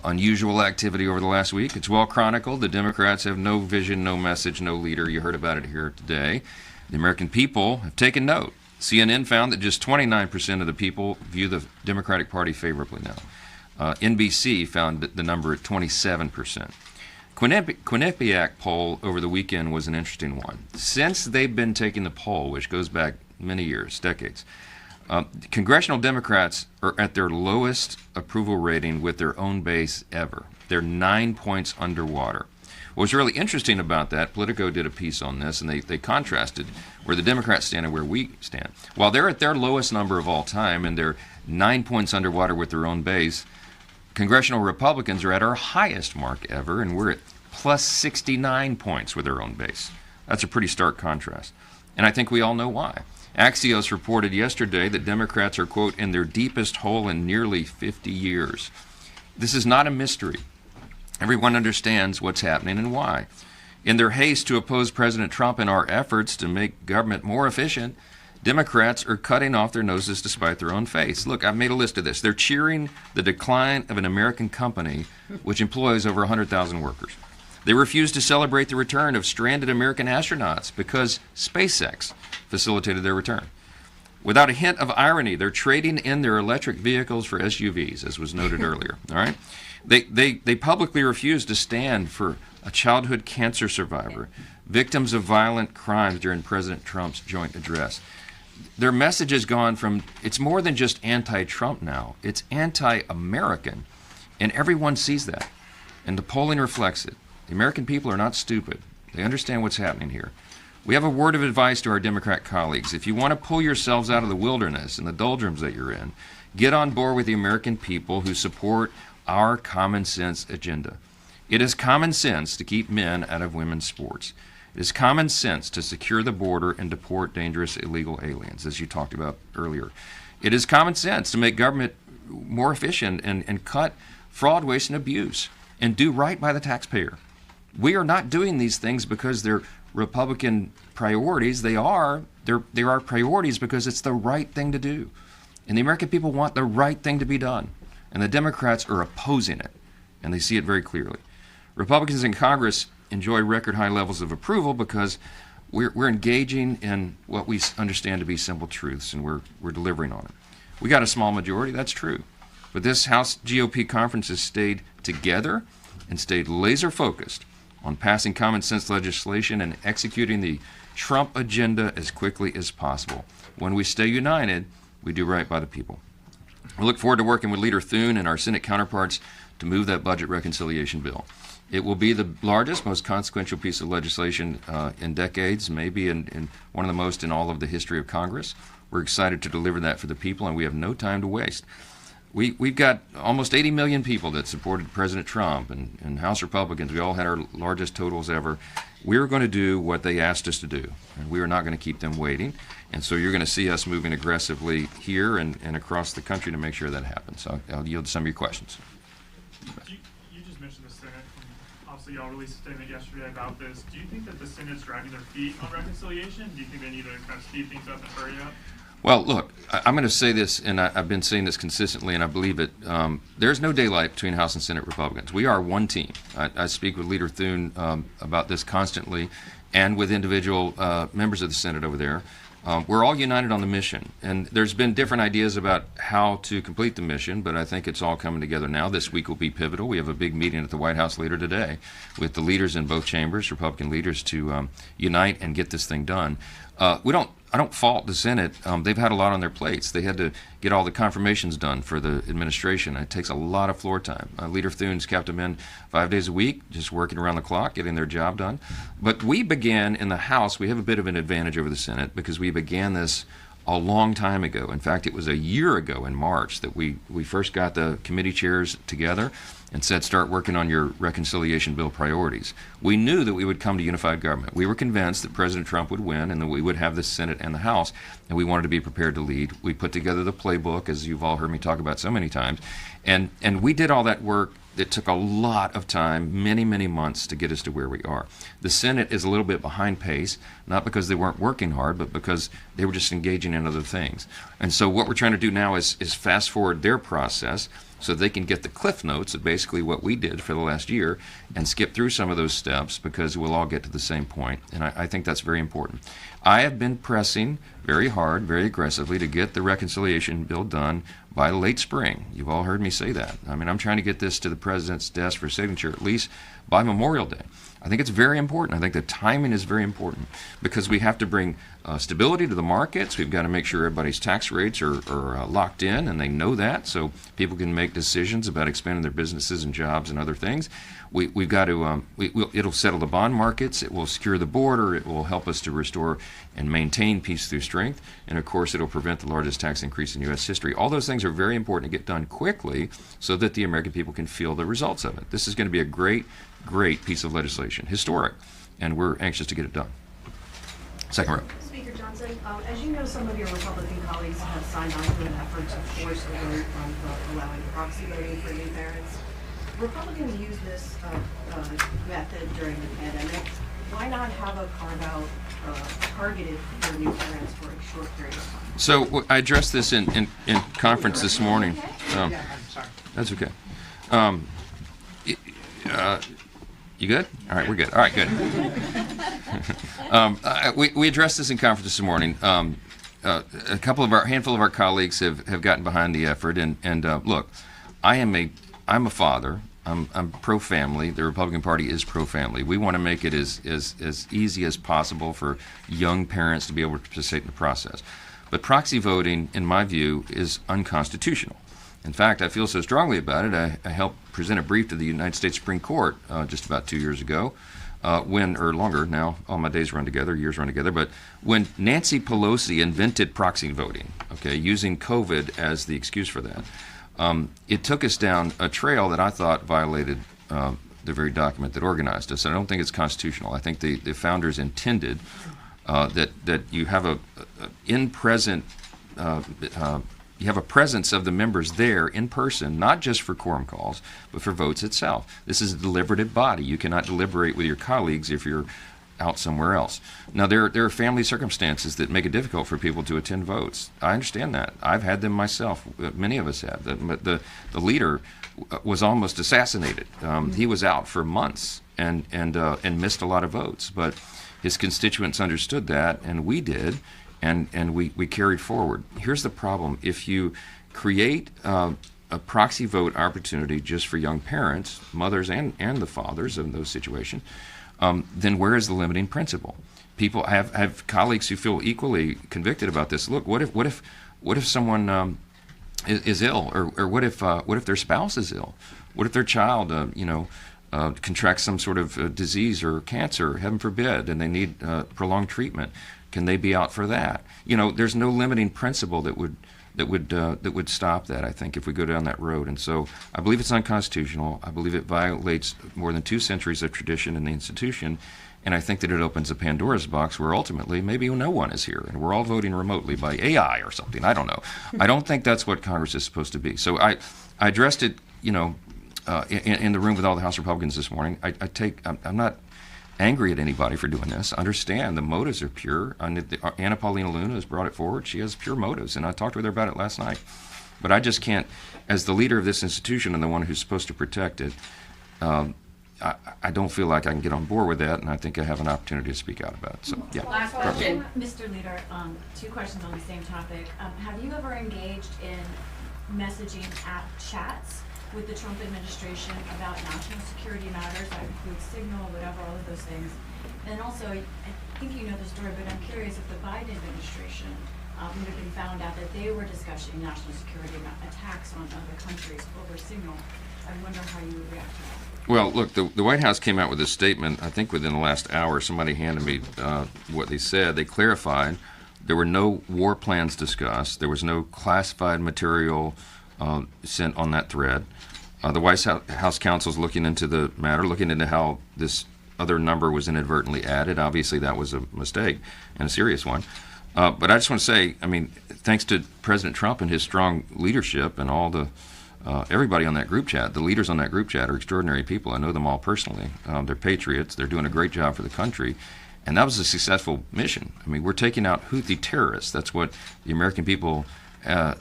unusual activity over the last week. It's well chronicled. The Democrats have no vision, no message, no leader. You heard about it here today. The American people have taken note. CNN found that just 29% of the people view the Democratic Party favorably now. NBC found the number at 27%. Quinnipiac poll over the weekend was an interesting one. Since they've been taking the poll, which goes back many years, decades, congressional Democrats are at their lowest approval rating with their own base ever. They're 9 points underwater. What's really interesting about that, Politico did a piece on this, and they contrasted where the Democrats stand and where we stand. While they're at their lowest number of all time and they're 9 points underwater with their own base, congressional Republicans are at our highest mark ever, and we're at plus 69 points with our own base. That's a pretty stark contrast. And I think we all know why. Axios reported yesterday that Democrats are, quote, in their deepest hole in nearly 50 years. This is not a mystery. Everyone understands what's happening and why. In their haste to oppose President Trump in our efforts to make government more efficient, Democrats are cutting off their noses to spite their own face. Look, I've made a list of this. They're cheering the decline of an American company which employs over 100,000 workers. They refuse to celebrate the return of stranded American astronauts because SpaceX facilitated their return. Without a hint of irony, they're trading in their electric vehicles for SUVs, as was noted earlier. All right, they publicly refuse to stand for a childhood cancer survivor, victims of violent crimes during President Trump's joint address. Their message has gone from, it's more than just anti-Trump now, it's anti-American, and everyone sees that, and the polling reflects it. The American people are not stupid. They understand what's happening here. We have a word of advice to our Democrat colleagues. If you want to pull yourselves out of the wilderness and the doldrums that you're in, get on board with the American people who support our common sense agenda. It is common sense to keep men out of women's sports. It is common sense to secure the border and deport dangerous illegal aliens, as you talked about earlier. It is common sense to make government more efficient and cut fraud, waste, and abuse, and do right by the taxpayer. We are not doing these things because they're Republican priorities. They are priorities because it's the right thing to do. And the American people want the right thing to be done. And the Democrats are opposing it, and they see it very clearly. Republicans in Congress enjoy record high levels of approval because we're engaging in what we understand to be simple truths, and we're delivering on it. We got a small majority, that's true. But this House GOP conference has stayed together and stayed laser focused on passing common sense legislation and executing the Trump agenda as quickly as possible. When we stay united, we do right by the people. We look forward to working with Leader Thune and our Senate counterparts to move that budget reconciliation bill. It will be the largest, most consequential piece of legislation in decades, maybe in one of the most in all of the history of Congress. We're excited to deliver that for the people, and we have no time to waste. We've got almost 80 million people that supported President Trump, and House Republicans. We all had our largest totals ever. We're going to do what they asked us to do, and we are not going to keep them waiting. And so you're going to see us moving aggressively here and across the country to make sure that happens. So I'll yield some of your questions. You just mentioned the Senate. Obviously, y'all released a statement yesterday about this. Do you think that the Senate's dragging their feet on reconciliation? Do you think they need to kind of speed things up and hurry up? Well, look, I'm going to say this, and I've been saying this consistently, and I believe it. There's no daylight between House and Senate Republicans. We are one team. I speak with Leader Thune about this constantly, and with individual members of the Senate over there. We're all united on the mission, and there's been different ideas about how to complete the mission, but I think it's all coming together now. This week will be pivotal. We have a big meeting at the White House later today with the leaders in both chambers, Republican leaders, to unite and get this thing done. I don't fault the Senate. They've had a lot on their plates. They had to get all the confirmations done for the administration. It takes a lot of floor time. Leader Thune's kept them in 5 days a week, just working around the clock, getting their job done. But we began in the House. We have a bit of an advantage over the Senate because we began this a long time ago. In fact, it was a year ago in March that we first got the committee chairs together and said, start working on your reconciliation bill priorities. We knew that we would come to unified government. We were convinced that President Trump would win and that we would have the Senate and the House, and we wanted to be prepared to lead. We put together the playbook, as you've all heard me talk about so many times, and we did all that work. It took a lot of time, many, many months to get us to where we are. The Senate is a little bit behind pace, not because they weren't working hard, but because they were just engaging in other things. And so what we're trying to do now is fast forward their process so they can get the cliff notes of basically what we did for the last year and skip through some of those steps because we'll all get to the same point. And I think that's very important. I have been pressing very hard, very aggressively to get the reconciliation bill done by late spring. You've all heard me say that. I mean, I'm trying to get this to the president's desk for signature at least by Memorial Day. I think it's very important. I think the timing is very important because we have to bring stability to the markets. We've got to make sure everybody's tax rates are locked in and they know that so people can make decisions about expanding their businesses and jobs and other things. We've got to, it'll settle the bond markets, it will secure the border, it will help us to restore and maintain peace through strength, and of course it'll prevent the largest tax increase in U.S. history. All those things are very important to get done quickly so that the American people can feel the results of it. This is going to be a great piece of legislation, historic, and we're anxious to get it done. Second row. Speaker Johnson, as you know, some of your Republican colleagues have signed on to an effort to force a vote on allowing proxy voting for new parents. Republicans used this method during the pandemic. Why not have a carve-out targeted for new parents for a short period of time? So I addressed this in conference this morning. That's okay. You good? All right, we're good. All right, good. We addressed this in conference this morning. A handful of our colleagues have gotten behind the effort, and look, I'm a father. I'm pro-family. The Republican Party is pro-family. We want to make it as easy as possible for young parents to be able to participate in the process. But proxy voting, in my view, is unconstitutional. In fact, I feel so strongly about it, I helped present a brief to the United States Supreme Court just about 2 years ago, or longer now, all my days run together, years run together, but when Nancy Pelosi invented proxy voting, okay, using COVID as the excuse for that, it took us down a trail that I thought violated the very document that organized us. I don't think it's constitutional. I think the founders intended that you have you have a presence of the members there in person, not just for quorum calls, but for votes itself. This is a deliberative body. You cannot deliberate with your colleagues if you're out somewhere else. Now, there are family circumstances that make it difficult for people to attend votes. I understand that. I've had them myself. Many of us have. The leader was almost assassinated. He was out for months and missed a lot of votes. But his constituents understood that, and we did. And we carried forward. Here's the problem. If you create a proxy vote opportunity just for young parents, mothers and the fathers in those situations, then where is the limiting principle? People have colleagues who feel equally convicted about this. Look, what if someone is ill, or what if their spouse is ill? What if their child contracts some sort of disease or cancer, heaven forbid, and they need prolonged treatment? Can they be out for that? There's no limiting principle that would stop that, I think, if we go down that road. And so I believe it's unconstitutional. I believe it violates more than 2 centuries of tradition in the institution. And I think that it opens a Pandora's box where ultimately maybe no one is here and we're all voting remotely by AI or something. I don't know. I don't think that's what Congress is supposed to be. So I addressed it, in the room with all the House Republicans this morning. I'm not angry at anybody for doing this. Understand the motives are pure. Anna Paulina Luna has brought it forward. She has pure motives, and I talked with her about it last night. But I just can't, as the leader of this institution and the one who's supposed to protect it, I don't feel like I can get on board with that, and I think I have an opportunity to speak out about it. So, yeah. Last question, Mr. Leader. 2 questions on the same topic. Have you ever engaged in messaging app chats with the Trump administration about national security matters, that includes Signal, whatever, all of those things? And also, I think you know the story, but I'm curious if the Biden administration would have been found out that they were discussing national security attacks on other countries over Signal. I wonder how you would react to that. Well, look, the White House came out with a statement, I think within the last hour. Somebody handed me what they said. They clarified there were no war plans discussed. There was no classified material sent on that thread. The White House counsel is looking into the matter, looking into how this other number was inadvertently added. Obviously, that was a mistake and a serious one. But I just want to say, thanks to President Trump and his strong leadership and all the everybody on that group chat, the leaders on that group chat are extraordinary people. I know them all personally. They're patriots. They're doing a great job for the country. And that was a successful mission. We're taking out Houthi terrorists. That's what the American people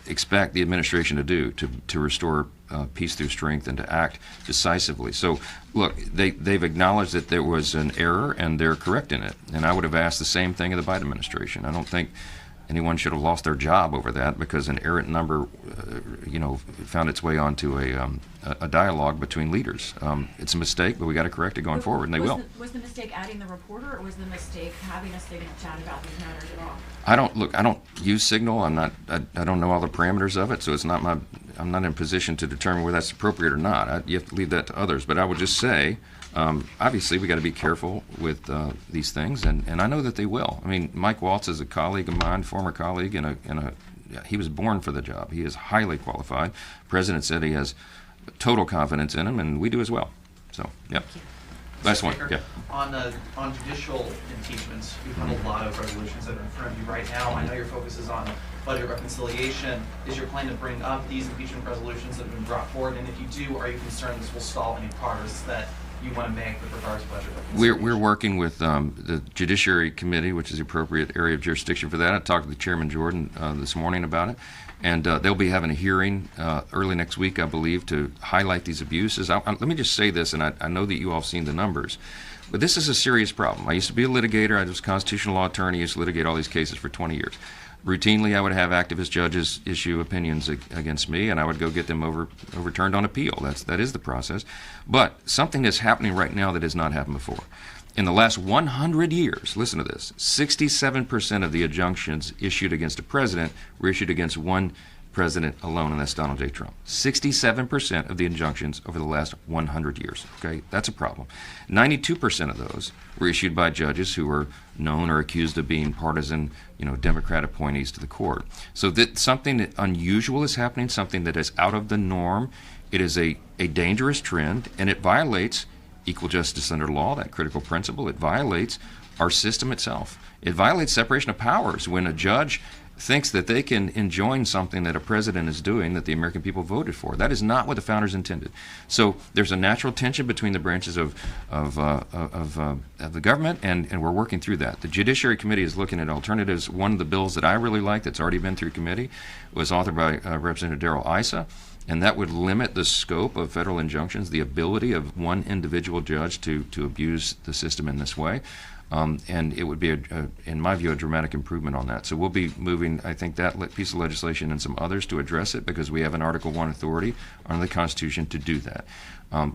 expect the administration to do, to restore peace through strength and to act decisively. So, look, they've acknowledged that there was an error, and they're correct in it. And I would have asked the same thing of the Biden administration. I don't think anyone should have lost their job over that because an errant number, found its way onto a dialogue between leaders. It's a mistake, but we got to correct it going forward, and they will. Was the mistake adding the reporter, or was the mistake having us chat about these matters at all? I don't use Signal. I don't know all the parameters of it, so I'm not in a position to determine whether that's appropriate or not. You have to leave that to others. But I would just say, obviously, we got to be careful with these things, and I know that they will. Mike Waltz is a colleague of mine, former colleague, he was born for the job. He is highly qualified. The president said he has total confidence in him, and we do as well. So, yeah. Last one. Yeah. On judicial impeachments, we've had a lot of resolutions that are in front of you right now. I know your focus is on budget reconciliation. Is your plan to bring up these impeachment resolutions that have been brought forward? And if you do, are you concerned this will stall any progress that you want to make with regards to budget reconciliation? We're working with the Judiciary Committee, which is the appropriate area of jurisdiction for that. I talked to the Chairman Jordan this morning about it, and they'll be having a hearing early next week, I believe, to highlight these abuses. Let me just say this, and I know that you all have seen the numbers, but this is a serious problem. I used to be a litigator. I was a constitutional law attorney. I used to litigate all these cases for 20 years. Routinely, I would have activist judges issue opinions against me, and I would go get them overturned on appeal. That is the process. But something is happening right now that has not happened before. In the last 100 years, listen to this, 67% of the injunctions issued against a president were issued against one president alone, and that's Donald J. Trump. 67% of the injunctions over the last 100 years. Okay, that's a problem. 92% of those were issued by judges who were known or accused of being partisan, Democrat appointees to the court. So that something unusual is happening, something that is out of the norm. It is a dangerous trend, and it violates equal justice under law, that critical principle. It violates our system itself. It violates separation of powers when a judge thinks that they can enjoin something that a president is doing that the American people voted for. That is not what the founders intended. So there's a natural tension between the branches of the government, and we're working through that. The Judiciary Committee is looking at alternatives. One of the bills that I really like that's already been through committee was authored by Representative Darrell Issa, and that would limit the scope of federal injunctions, the ability of one individual judge to abuse the system in this way. And it would be, in my view, a dramatic improvement on that. So we'll be moving, I think, that piece of legislation and some others to address it, because we have an Article I authority under the Constitution to do that.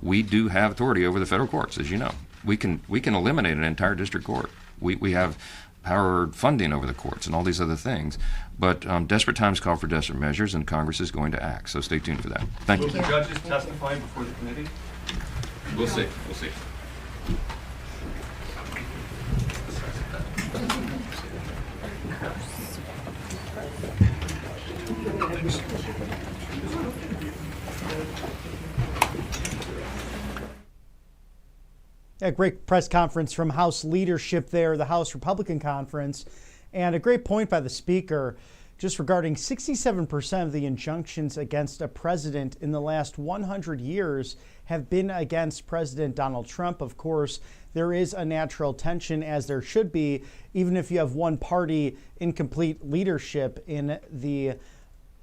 We do have authority over the federal courts, as you know. We can eliminate an entire district court. We have power funding over the courts and all these other things. But desperate times call for desperate measures, and Congress is going to act. So stay tuned for that. Thank you. Will the judges testify before the committee? We'll see. We'll see. A great press conference from House leadership there, the House Republican Conference, and a great point by the Speaker just regarding 67% of the injunctions against a president in the last 100 years have been against President Donald Trump. Of course, there is a natural tension, as there should be, even if you have one party in complete leadership in the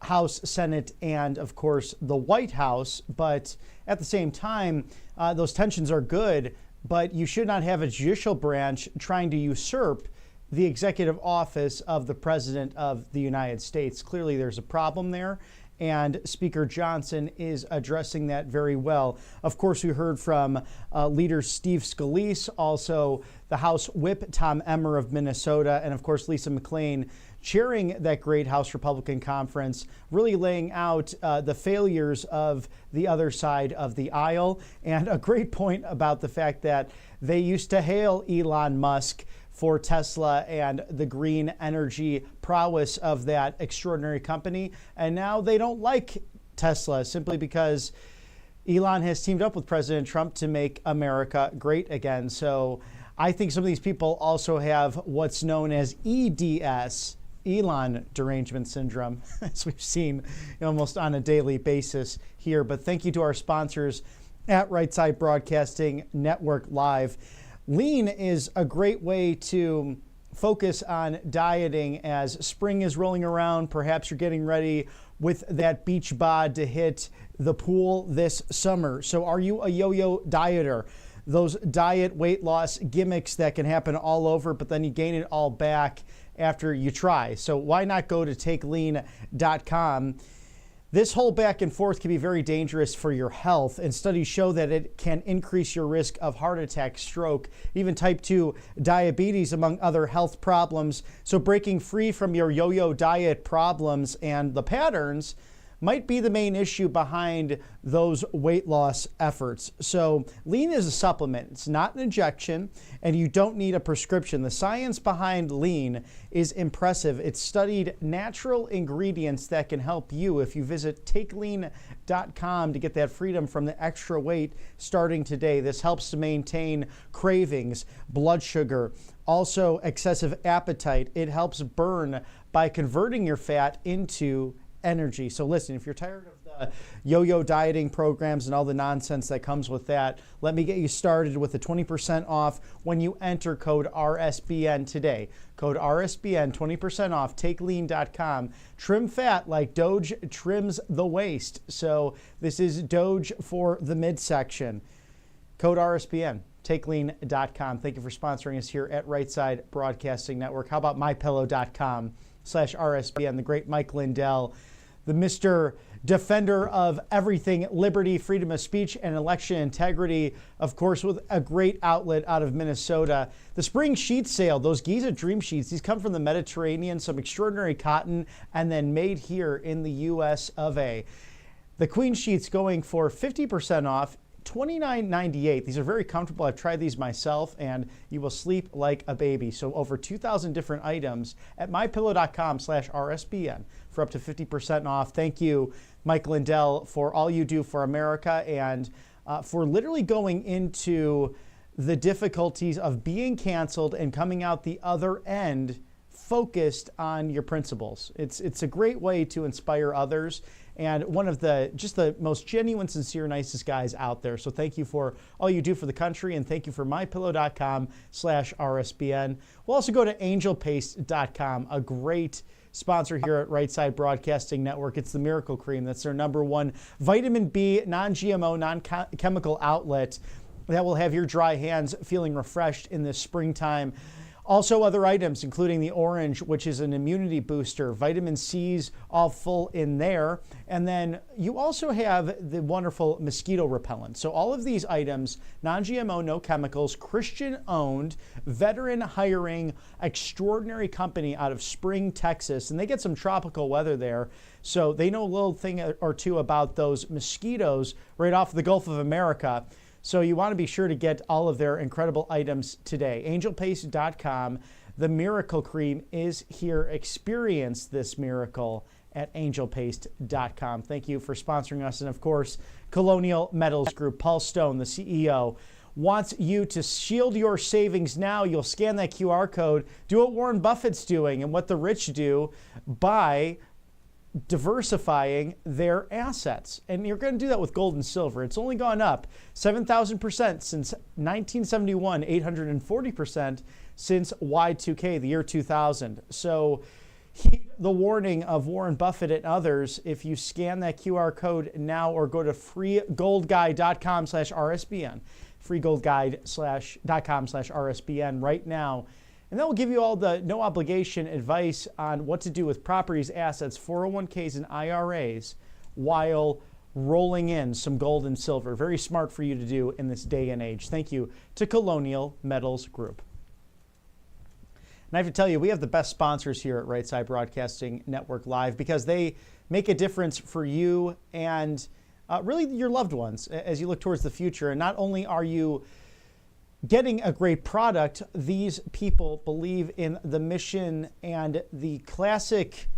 House, Senate, and of course the White House. But at the same time, those tensions are good, but you should not have a judicial branch trying to usurp the executive office of the President of the United States. Clearly there's a problem there, and Speaker Johnson is addressing that very well. Of course, we heard from Leader Steve Scalise, also the House Whip Tom Emmer of Minnesota, and of course Lisa McClain chairing that great House Republican Conference, really laying out the failures of the other side of the aisle, and a great point about the fact that they used to hail Elon Musk for Tesla and the green energy prowess of that extraordinary company. And now they don't like Tesla simply because Elon has teamed up with President Trump to make America great again. So I think some of these people also have what's known as EDS, Elon derangement syndrome, as we've seen almost on a daily basis here. But thank you to our sponsors at Right Side Broadcasting Network Live. Lean is a great way to focus on dieting as spring is rolling around. Perhaps you're getting ready with that beach bod to hit the pool this summer. So are you a yo-yo dieter? Those diet weight loss gimmicks that can happen all over, but then you gain it all back after you try. So why not go to takelean.com? This whole back and forth can be very dangerous for your health, and studies show that it can increase your risk of heart attack, stroke, even type 2 diabetes, among other health problems. So breaking free from your yo-yo diet problems and the patterns might be the main issue behind those weight loss efforts. So Lean is a supplement. It's not an injection, and you don't need a prescription. The science behind Lean is impressive. It's studied natural ingredients that can help you. If you visit takelean.com to get that freedom from the extra weight starting today, this helps to maintain cravings, blood sugar, also excessive appetite. It helps burn by converting your fat into energy. So listen, if you're tired of the the yo-yo dieting programs and all the nonsense that comes with that, let me get you started with a 20% off when you enter code RSBN today. Code RSBN, 20% off, takelean.com. Trim fat like Doge trims the waist. So this is Doge for the midsection. Code RSBN, takelean.com. Thank you for sponsoring us here at Right Side Broadcasting Network. How about mypillow.com/RSBN, the great Mike Lindell, the Mr. Defender of everything liberty, freedom of speech, and election integrity, of course, with a great outlet out of Minnesota. The spring sheet sale, those Giza Dream Sheets, these come from the Mediterranean, some extraordinary cotton, and then made here in the U.S. of A. The Queen Sheets going for 50% off, $29.98. These are very comfortable. I've tried these myself, and you will sleep like a baby. So over 2,000 different items at mypillow.com/RSBN for up to 50% off. Thank you, Mike Lindell, for all you do for America and for literally going into the difficulties of being canceled and coming out the other end focused on your principles. It's a great way to inspire others, and one of the most genuine, sincere, nicest guys out there. So thank you for all you do for the country, and thank you for mypillow.com/RSBN. We'll also go to angelpaste.com, a great sponsor here at Right Side Broadcasting Network. It's the Miracle Cream. That's their #1 vitamin B, non-GMO, non-chemical outlet that will have your dry hands feeling refreshed in this springtime. Also other items, including the orange, which is an immunity booster, vitamin C's all full in there. And then you also have the wonderful mosquito repellent. So all of these items, non-GMO, no chemicals, Christian owned, veteran hiring, extraordinary company out of Spring, Texas. And they get some tropical weather there. So they know a little thing or two about those mosquitoes right off the Gulf of America. So you want to be sure to get all of their incredible items today. Angelpaste.com. The Miracle Cream is here. Experience this miracle at angelpaste.com. Thank you for sponsoring us. And of course, Colonial Metals Group. Paul Stone, the CEO, wants you to shield your savings now. You'll scan that QR code. Do what Warren Buffett's doing and what the rich do by diversifying their assets. And you're going to do that with gold and silver. It's only gone up 7,000% since 1971, 840% since Y2K, the year 2000. So heed the warning of Warren Buffett and others. If you scan that QR code now or go to freegoldguide.com/RSBN, freegoldguide.com/RSBN right now, and that will give you all the no obligation advice on what to do with properties, assets, 401ks, and IRAs while rolling in some gold and silver. Very smart for you to do in this day and age. Thank you to Colonial Metals Group. And I have to tell you, we have the best sponsors here at Right Side Broadcasting Network Live because they make a difference for you and really your loved ones as you look towards the future. And not only are you getting a great product, these people believe in the mission and the classic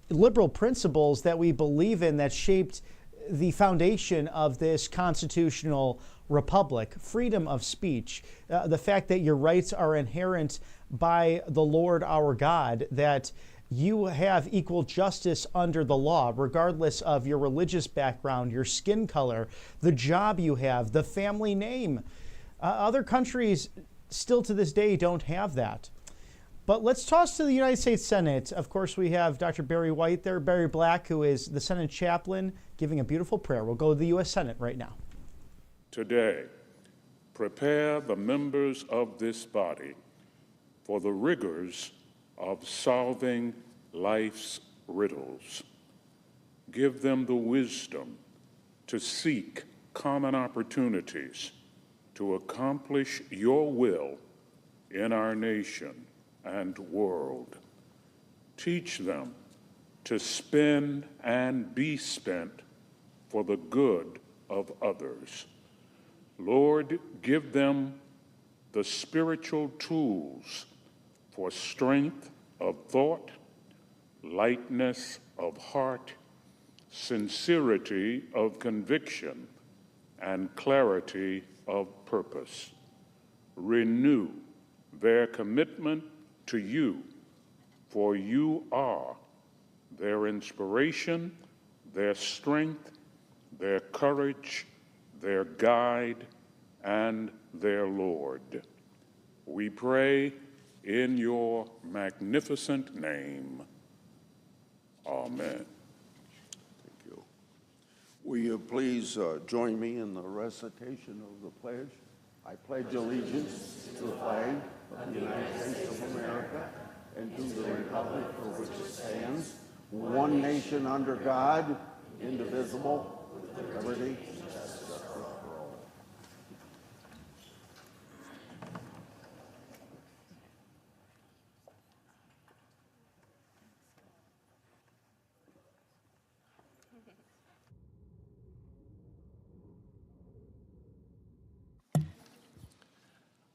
liberal principles that we believe in that shaped the foundation of this constitutional republic. Freedom of speech, the fact that your rights are inherent by the Lord our God, that you have equal justice under the law, regardless of your religious background, your skin color, the job you have, the family name. Other countries still to this day don't have that. But let's toss to the United States Senate. Of course, we have Dr. Barry White there, Barry Black, who is the Senate chaplain, giving a beautiful prayer. We'll go to the U.S. Senate right now. Today, prepare the members of this body for the rigors of solving life's riddles. Give them the wisdom to seek common opportunities to accomplish your will in our nation and world. Teach them to spend and be spent for the good of others. Lord, give them the spiritual tools for strength of thought, lightness of heart, sincerity of conviction, and clarity of purpose. Renew their commitment to you, for you are their inspiration, their strength, their courage, their guide, and their Lord. We pray in your magnificent name. Amen. Thank you. Will you please join me in the recitation of the pledge? I pledge allegiance to the flag of the United States of America and to the republic for which it stands, one nation under God, indivisible, with liberty and justice for all.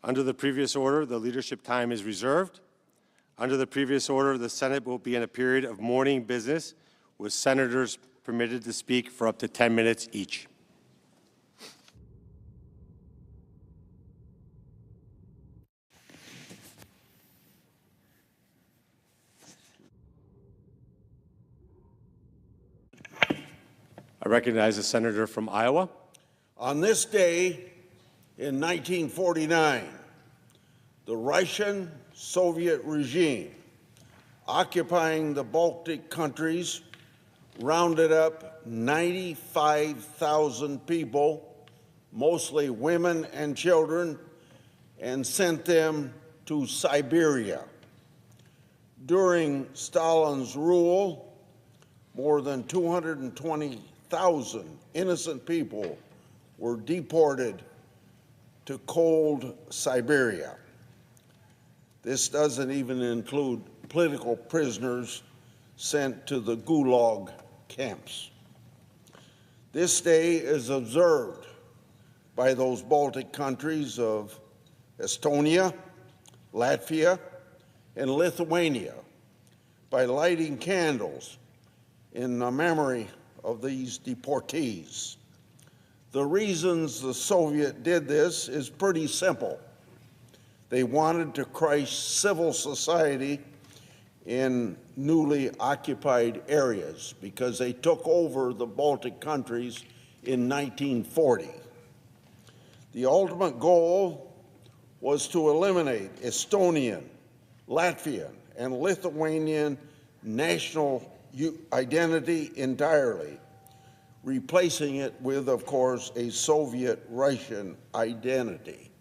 Under the previous order, the leadership time is reserved. Under the previous order, the Senate will be in a period of morning business, with senators permitted to speak for up to 10 minutes each. I recognize the senator from Iowa. On this day in 1949, the Russian-Soviet regime occupying the Baltic countries rounded up 95,000 people, mostly women and children, and sent them to Siberia. During Stalin's rule, more than 220,000 innocent people were deported to cold Siberia. This doesn't even include political prisoners sent to the Gulag camps. This day is observed by those Baltic countries of Estonia, Latvia, and Lithuania by lighting candles in the memory of these deportees. The reasons the Soviet did this is pretty simple. They wanted to crush civil society in newly occupied areas because they took over the Baltic countries in 1940. The ultimate goal was to eliminate Estonian, Latvian, and Lithuanian national identity entirely, replacing it with, of course, a Soviet-Russian identity.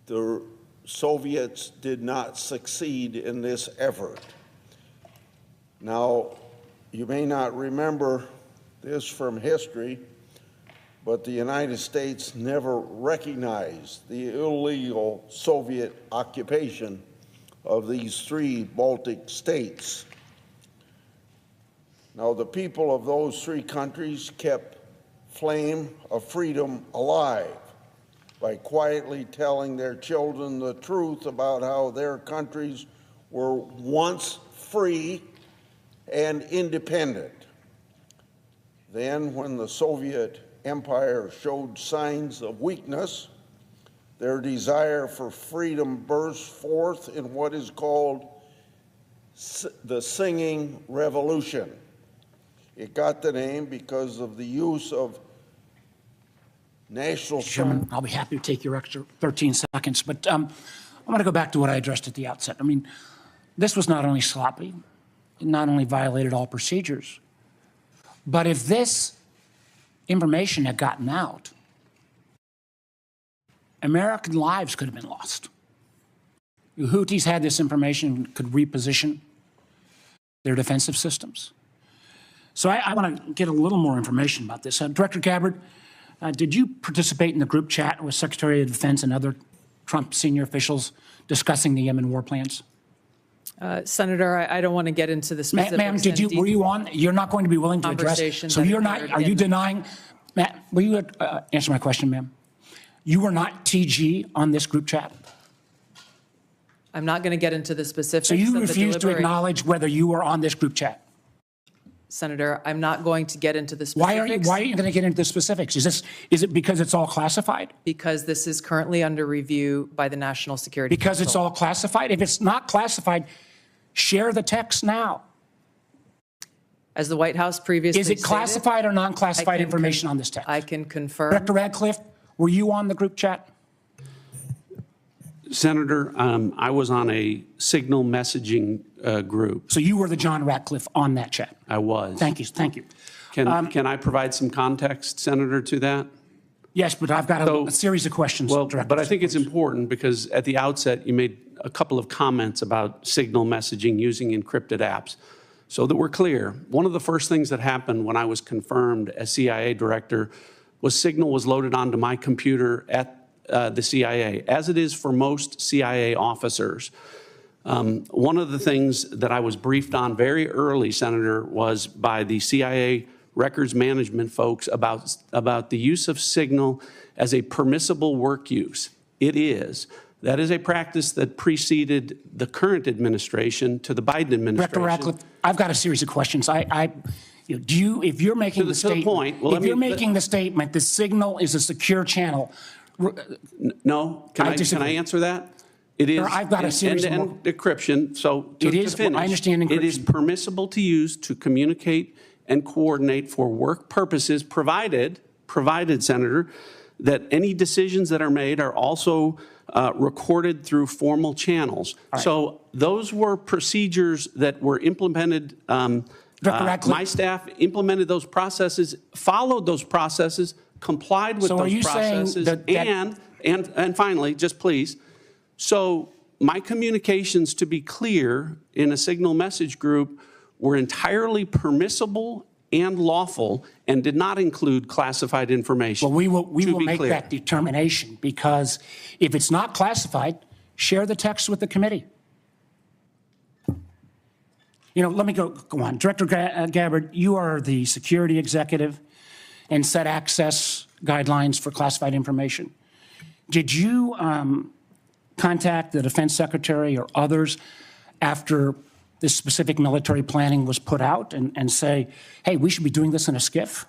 The Soviets did not succeed in this effort. Now, you may not remember this from history, but the United States never recognized the illegal Soviet occupation of these three Baltic states. Now, the people of those three countries kept flame of freedom alive by quietly telling their children the truth about how their countries were once free and independent. Then, when the Soviet Empire showed signs of weakness, their desire for freedom burst forth in what is called the Singing Revolution. It got the name because of the use of national... Chairman, I'll be happy to take your extra 13 seconds, but I want to go back to what I addressed at the outset. I mean, this was not only sloppy, it not only violated all procedures, but if this information had gotten out, American lives could have been lost. The Houthis had this information, could reposition their defensive systems. So I want to get a little more information about this. Director Gabbard, did you participate in the group chat with Secretary of Defense and other Trump senior officials discussing the Yemen war plans? Senator, I don't want to get into the specifics. Ma'am, were you on? You're not going to be willing to address? So you're not, are you denying? Matt, will you answer my question, ma'am? You were not TG on this group chat? I'm not going to get into the specifics. So you refuse to acknowledge whether you were on this group chat? Senator, I'm not going to get into the specifics. Why are you going to get into the specifics? Is it because it's all classified? Because this is currently under review by the National Security Because Council. it's all classified? If it's not classified, share the text now. As the White House previously Is it classified stated, or non-classified information on this text? I can confirm. Director Radcliffe, were you on the group chat? Senator, I was on a signal messaging group. So you were the John Ratcliffe on that chat? I was. Thank you. Thank you. Can I provide some context, Senator, to that? Yes, but I've got a series of questions. Well, but I think it's important because at the outset, you made a couple of comments about signal messaging using encrypted apps. So that we're clear, one of the first things that happened when I was confirmed as CIA director was signal was loaded onto my computer at the CIA, as it is for most CIA officers. One of the things that I was briefed on very early, Senator, was by the CIA records management folks about the use of signal as a permissible work use. It is. That is a practice that preceded the current administration to the Biden administration. Director Ratcliffe, I've got a series of questions. If you're making the statement, the statement, the signal is a secure channel. No, can I answer that? It is. I've got a series end-to-end decryption. So to finish, I understand encryption. It is permissible to use to communicate and coordinate for work purposes, provided, Senator, that any decisions that are made are also recorded through formal channels. Right. So those were procedures that were implemented. My staff implemented those processes, followed those processes, complied with those processes, and finally, just please. So my communications, to be clear, in a signal message group were entirely permissible and lawful and did not include classified information. Well, we will make that determination, because if it's not classified, share the text with the committee. Let me go on. Director Gabbard, you are the security executive and set access guidelines for classified information. Did you contact the defense secretary or others after this specific military planning was put out and say, hey, we should be doing this in a SCIF?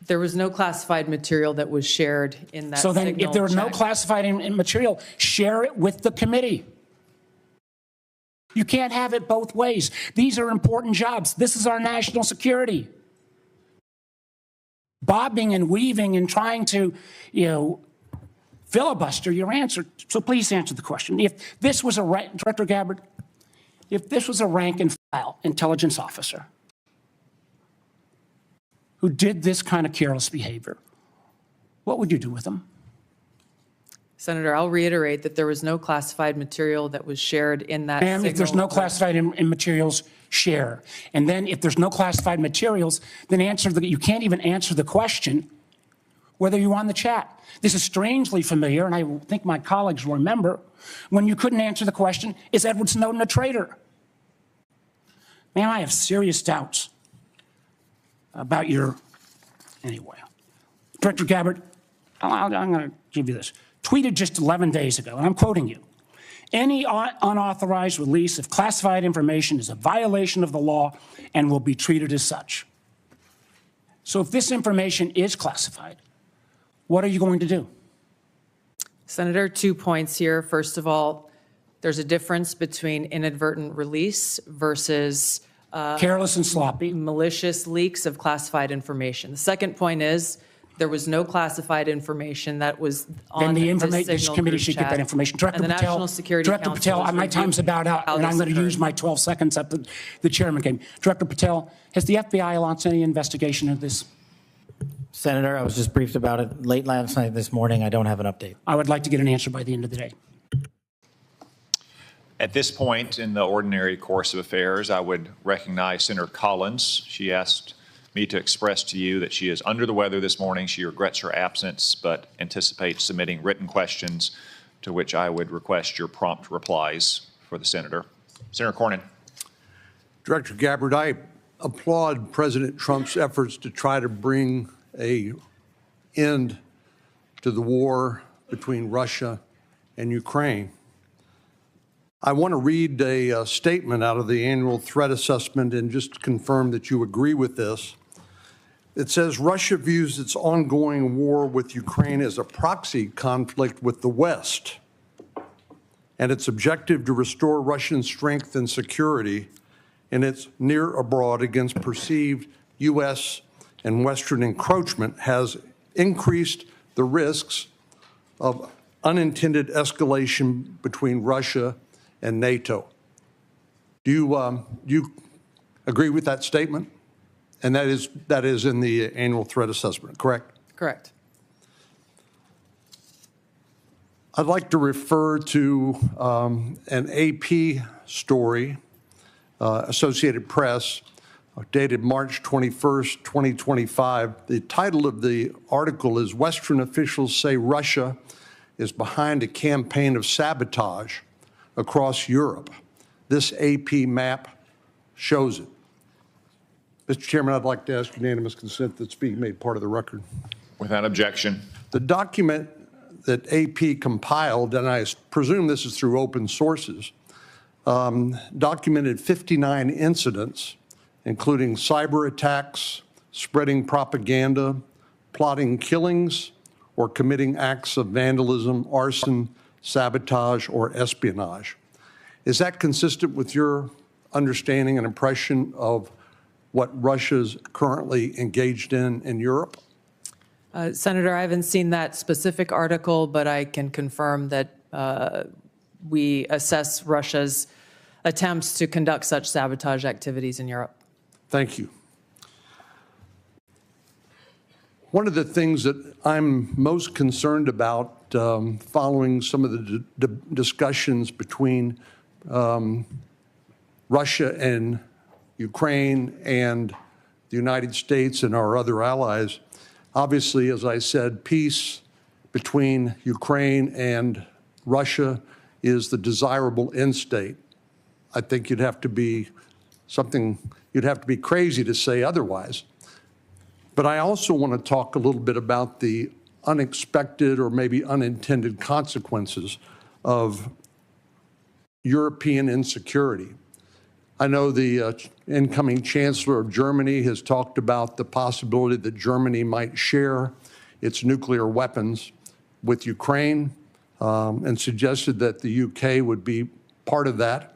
There was no classified material that was shared in that. So then if there was no classified material, share it with the committee. You can't have it both ways. These are important jobs. This is our national security. Bobbing and weaving and trying to, filibuster your answer. So please answer the question. If this was Director Gabbard, if this was a rank and file intelligence officer who did this kind of careless behavior, what would you do with them? Senator, I'll reiterate that there was no classified material that was shared in that. Ma'am, if there's no classified materials, share. And then if there's no classified materials, then you can't even answer the question whether you're on the chat. This is strangely familiar, and I think my colleagues will remember, when you couldn't answer the question, is Edward Snowden a traitor? Ma'am, I have serious doubts about anyway. Director Gabbard, I'm going to give you this. Tweeted just 11 days ago, and I'm quoting you, any unauthorized release of classified information is a violation of the law and will be treated as such. So if this information is classified, what are you going to do? Senator, 2 points here. First of all, there's a difference between inadvertent release versus careless and sloppy, malicious leaks of classified information. The second point is there was no classified information that was on this committee should get that information. Director Patel, National Security Director Patel, my time's about out, and I'm going to use my 12 seconds that the chairman gave me. Director Patel, has the FBI launched any investigation of this? Senator, I was just briefed about it late last night, this morning. I don't have an update. I would like to get an answer by the end of the day. At this point in the ordinary course of affairs, I would recognize Senator Collins. She asked me to express to you that she is under the weather this morning. She regrets her absence, but anticipates submitting written questions to which I would request your prompt replies for the senator. Senator Cornyn. Director Gabbard, I applaud President Trump's efforts to try to bring an end to the war between Russia and Ukraine. I want to read a statement out of the annual threat assessment and just confirm that you agree with this. It says Russia views its ongoing war with Ukraine as a proxy conflict with the West, and its objective to restore Russian strength and security in its near abroad against perceived U.S. and Western encroachment has increased the risks of unintended escalation between Russia and NATO. Do you agree with that statement? And that is in the annual threat assessment, correct? Correct. I'd like to refer to an AP story, Associated Press, dated March 21st, 2025. The title of the article is "Western Officials Say Russia is Behind a Campaign of Sabotage Across Europe." This AP map shows it. Mr. Chairman, I'd like to ask unanimous consent that it's being made part of the record. Without objection. The document that AP compiled, and I presume this is through open sources, documented 59 incidents, including cyber attacks, spreading propaganda, plotting killings, or committing acts of vandalism, arson, sabotage, or espionage. Is that consistent with your understanding and impression of what Russia's currently engaged in Europe? Senator, I haven't seen that specific article, but I can confirm that we assess Russia's attempts to conduct such sabotage activities in Europe. Thank you. One of the things that I'm most concerned about following some of the discussions between Russia and Ukraine and the United States and our other allies, obviously, as I said, peace between Ukraine and Russia is the desirable end state. I think you'd have to be crazy to say otherwise. But I also want to talk a little bit about the unexpected or maybe unintended consequences of European insecurity. I know the incoming Chancellor of Germany has talked about the possibility that Germany might share its nuclear weapons with Ukraine and suggested that the UK would be part of that.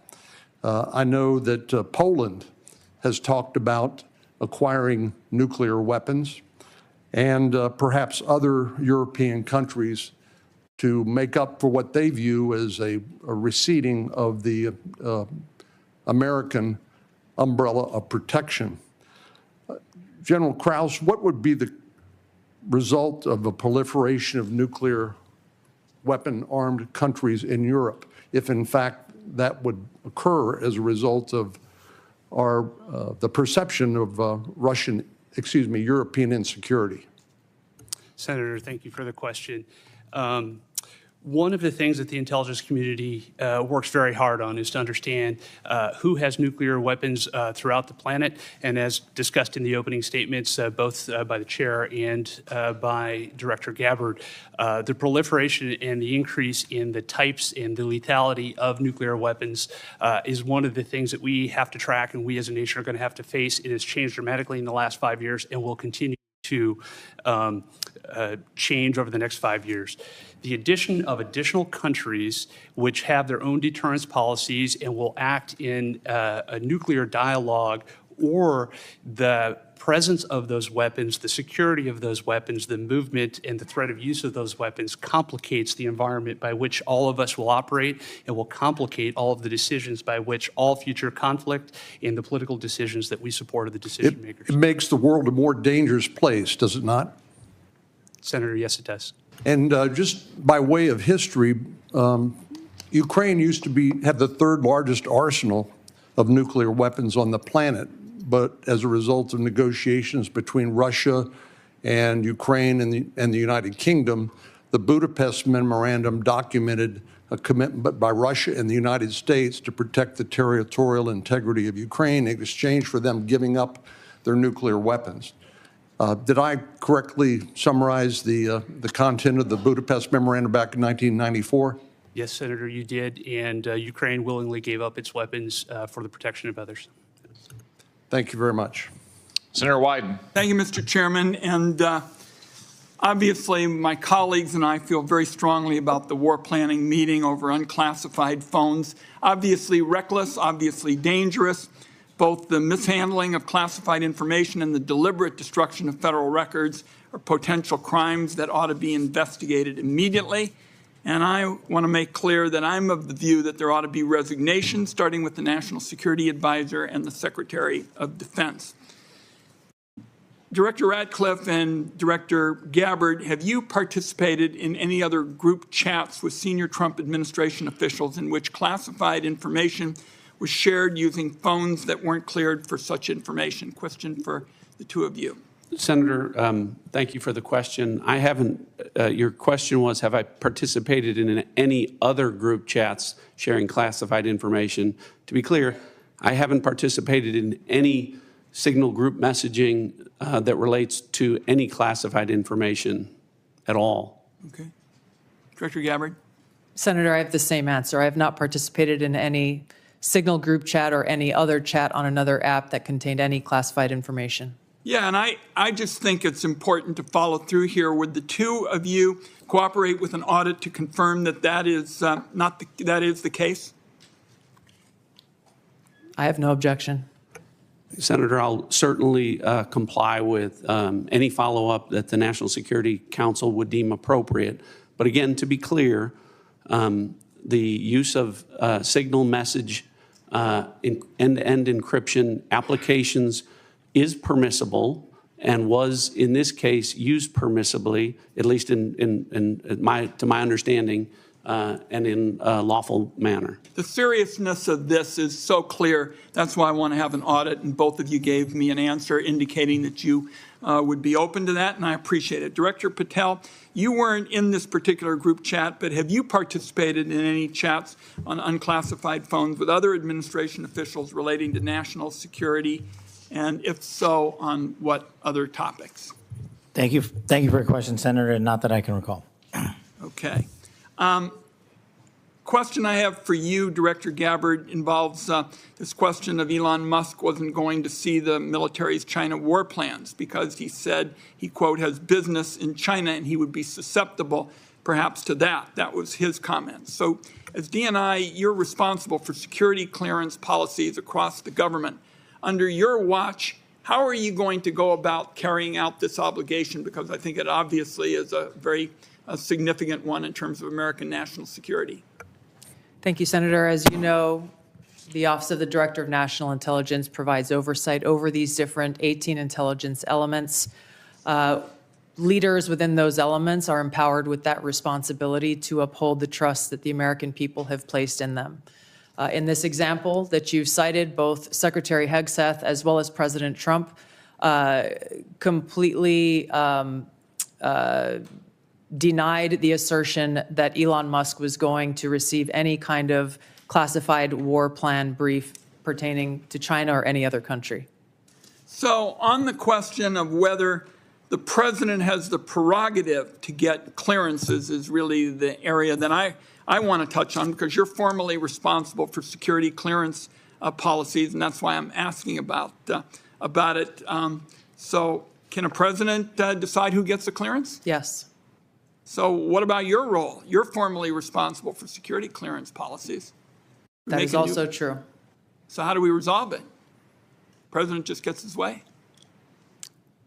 I know that Poland has talked about acquiring nuclear weapons, and perhaps other European countries to make up for what they view as a receding of the American umbrella of protection. General Krause, what would be the result of a proliferation of nuclear weapon-armed countries in Europe if, in fact, that would occur as a result of the perception of European insecurity? Senator, thank you for the question. One of the things that the intelligence community works very hard on is to understand who has nuclear weapons throughout the planet. And as discussed in the opening statements, both by the chair and by Director Gabbard, the proliferation and the increase in the types and the lethality of nuclear weapons is one of the things that we have to track and we as a nation are going to have to face. It has changed dramatically in the last 5 years and will continue to change over the next 5 years. The addition of additional countries which have their own deterrence policies and will act in a nuclear dialogue, or the presence of those weapons, the security of those weapons, the movement and the threat of use of those weapons complicates the environment by which all of us will operate and will complicate all of the decisions by which all future conflict and the political decisions that we support of the decision makers. It makes the world a more dangerous place, does it not? Senator, yes, it does. And just by way of history, Ukraine used to have the third largest arsenal of nuclear weapons on the planet. But as a result of negotiations between Russia and Ukraine and the United Kingdom, the Budapest Memorandum documented a commitment by Russia and the United States to protect the territorial integrity of Ukraine in exchange for them giving up their nuclear weapons. Did I correctly summarize the content of the Budapest Memorandum back in 1994? Yes, Senator, you did, and Ukraine willingly gave up its weapons for the protection of others. Thank you very much. Senator Wyden. Thank you, Mr. Chairman. And obviously, my colleagues and I feel very strongly about the war planning meeting over unclassified phones. Obviously reckless, obviously dangerous. Both the mishandling of classified information and the deliberate destruction of federal records are potential crimes that ought to be investigated immediately. And I want to make clear that I'm of the view that there ought to be resignation, starting with the National Security Advisor and the Secretary of Defense. Director Ratcliffe and Director Gabbard, have you participated in any other group chats with senior Trump administration officials in which classified information was shared using phones that weren't cleared for such information? Question for the two of you. Senator, thank you for the question. I haven't, your question was, have I participated in any other group chats sharing classified information? To be clear, I haven't participated in any signal group messaging that relates to any classified information at all. Okay. Director Gabbard? Senator, I have the same answer. I have not participated in any signal group chat or any other chat on another app that contained any classified information. Yeah, and I just think it's important to follow through here. Would the two of you cooperate with an audit to confirm that that is that is the case? I have no objection. Senator, I'll certainly comply with any follow-up that the National Security Council would deem appropriate. But again, to be clear, the use of signal message end-to-end encryption applications is permissible and was, in this case, used permissibly, at least to my understanding, and in a lawful manner. The seriousness of this is so clear. That's why I want to have an audit, and both of you gave me an answer indicating that you would be open to that, and I appreciate it. Director Patel, you weren't in this particular group chat, but have you participated in any chats on unclassified phones with other administration officials relating to national security? And if so, on what other topics? Thank you for your question, Senator, and not that I can recall. Okay. Question I have for you, Director Gabbard, involves this question of Elon Musk wasn't going to see the military's China war plans because he said he, quote, has business in China and he would be susceptible perhaps to that. That was his comment. So as DNI, you're responsible for security clearance policies across the government. Under your watch, how are you going to go about carrying out this obligation? Because I think it obviously is a very significant one in terms of American national security. Thank you, Senator. As you know, the Office of the Director of National Intelligence provides oversight over these different 18 intelligence elements. Leaders within those elements are empowered with that responsibility to uphold the trust that the American people have placed in them. In this example that you've cited, both Secretary Hegseth as well as President Trump completely denied the assertion that Elon Musk was going to receive any kind of classified war plan brief pertaining to China or any other country. So on the question of whether the president has the prerogative to get clearances is really the area that I want to touch on, because you're formally responsible for security clearance policies, and that's why I'm asking about it. So can a president decide who gets the clearance? Yes. So what about your role? You're formally responsible for security clearance policies. That is also true. So how do we resolve it? The president just gets his way.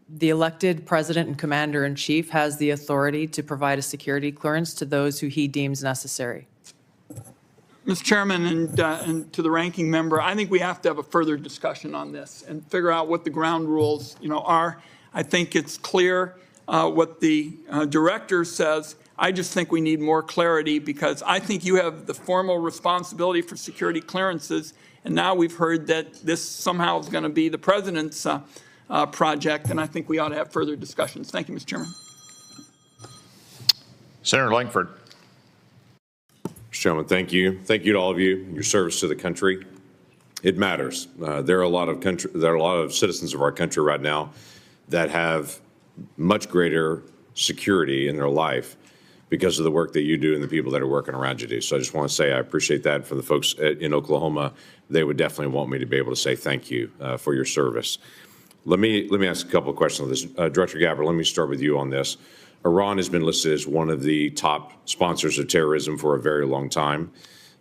The elected president and commander-in-chief has the authority to provide a security clearance to those who he deems necessary. Mr. Chairman, and to the ranking member, I think we have to have a further discussion on this and figure out what the ground rules, are. I think it's clear what the director says. I just think we need more clarity, because I think you have the formal responsibility for security clearances, and now we've heard that this somehow is going to be the president's project, and I think we ought to have further discussions. Thank you, Mr. Chairman. Senator Langford. Mr. Chairman, thank you. Thank you to all of you, your service to the country. It matters. There are a lot of citizens of our country right now that have much greater security in their life because of the work that you do and the people that are working around you do. So I just want to say I appreciate that. For the folks in Oklahoma, they would definitely want me to be able to say thank you for your service. Let me ask a couple of questions on this. Director Gabbard, let me start with you on this. Iran has been listed as one of the top sponsors of terrorism for a very long time.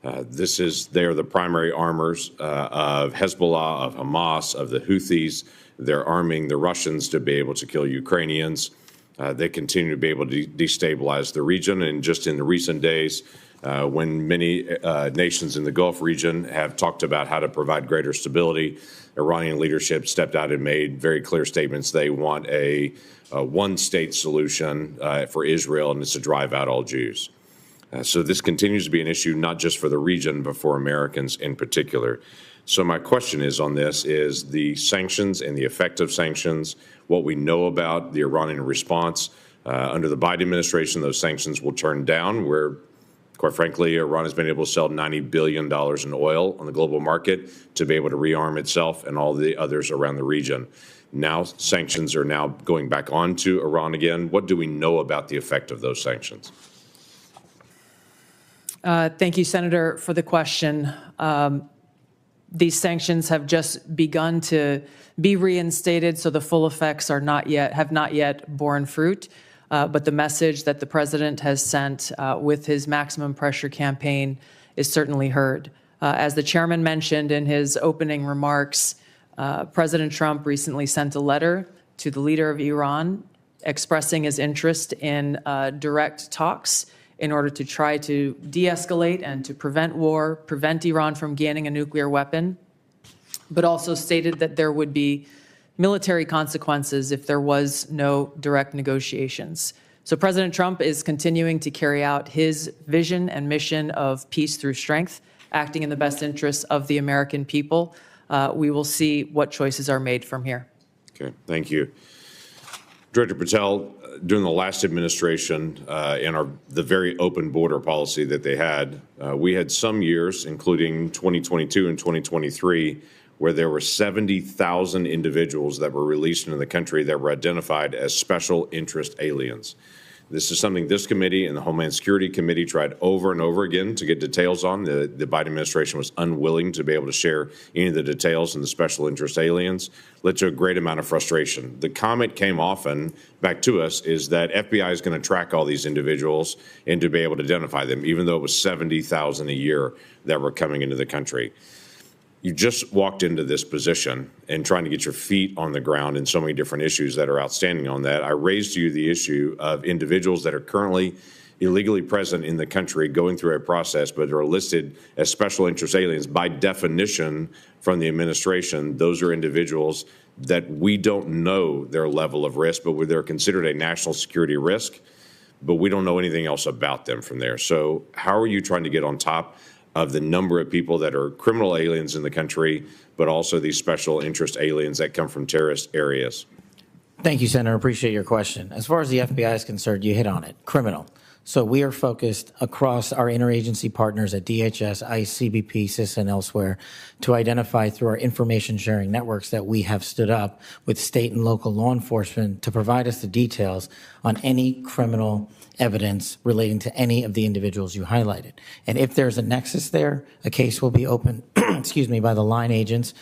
They are the primary armors of Hezbollah, of Hamas, of the Houthis. They're arming the Russians to be able to kill Ukrainians. They continue to be able to destabilize the region. And just in the recent days, when many nations in the Gulf region have talked about how to provide greater stability, Iranian leadership stepped out and made very clear statements. They want a one-state solution for Israel, and it's to drive out all Jews. So this continues to be an issue not just for the region, but for Americans in particular. So my question is on this is the sanctions and the effect of sanctions, what we know about the Iranian response. Under the Biden administration, those sanctions will turn down, where, quite frankly, Iran has been able to sell $90 billion in oil on the global market to be able to rearm itself and all the others around the region. Now sanctions are now going back on to Iran again. What do we know about the effect of those sanctions? Thank you, Senator, for the question. These sanctions have just begun to be reinstated, so the full effects have not yet borne fruit. But the message that the president has sent with his maximum pressure campaign is certainly heard. As the chairman mentioned in his opening remarks, President Trump recently sent a letter to the leader of Iran expressing his interest in direct talks in order to try to de-escalate and to prevent war, prevent Iran from gaining a nuclear weapon, but also stated that there would be military consequences if there was no direct negotiations. So President Trump is continuing to carry out his vision and mission of peace through strength, acting in the best interests of the American people. We will see what choices are made from here. Okay, thank you. Director Patel, during the last administration and the very open border policy that they had, we had some years, including 2022 and 2023, where there were 70,000 individuals that were released into the country that were identified as special interest aliens. This is something this committee and the Homeland Security Committee tried over and over again to get details on. The Biden administration was unwilling to be able to share any of the details on the special interest aliens, led to a great amount of frustration. The comment came often back to us is that FBI is going to track all these individuals and to be able to identify them, even though it was 70,000 a year that were coming into the country. You just walked into this position and trying to get your feet on the ground in so many different issues that are outstanding on that. I raised to you the issue of individuals that are currently illegally present in the country going through a process, but are listed as special interest aliens. By definition from the administration, those are individuals that we don't know their level of risk, but they're considered a national security risk, but we don't know anything else about them from there. So how are you trying to get on top of the number of people that are criminal aliens in the country, but also these special interest aliens that come from terrorist areas? Thank you, Senator. Appreciate your question. As far as the FBI is concerned, you hit on it. Criminal. So we are focused across our interagency partners at DHS, ICE, CBP, CIS, and elsewhere to identify through our information sharing networks that we have stood up with state and local law enforcement to provide us the details on any criminal evidence relating to any of the individuals you highlighted. And if there's a nexus there, a case will be opened, by the line agents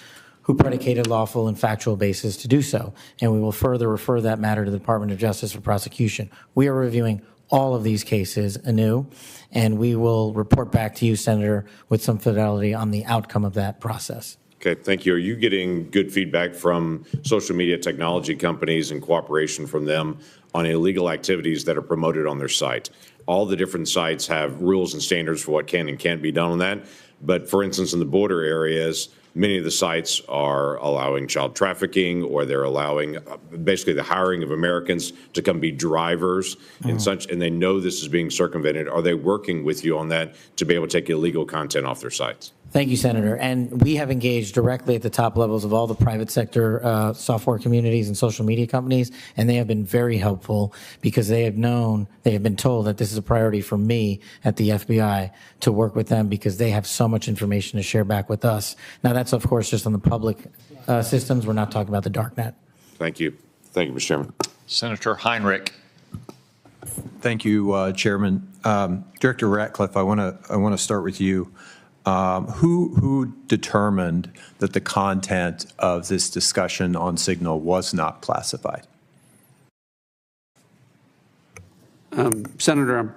who predicated lawful and factual basis to do so. And we will further refer that matter to the Department of Justice for prosecution. We are reviewing all of these cases anew, and we will report back to you, Senator, with some fidelity on the outcome of that process. Okay, thank you. Are you getting good feedback from social media technology companies and cooperation from them on illegal activities that are promoted on their site? All the different sites have rules and standards for what can and can't be done on that. But for instance, in the border areas, many of the sites are allowing child trafficking, or they're allowing basically the hiring of Americans to come be drivers and such, and they know this is being circumvented. Are they working with you on that to be able to take illegal content off their sites? Thank you, Senator. And we have engaged directly at the top levels of all the private sector software communities and social media companies, and they have been very helpful because they have been told that this is a priority for me at the FBI to work with them because they have so much information to share back with us. Now, that's, of course, just on the public systems. We're not talking about the dark net. Thank you. Thank you, Mr. Chairman. Senator Heinrich. Thank you, Chairman. Director Ratcliffe, I want to start with you. Who determined that the content of this discussion on Signal was not classified? Senator,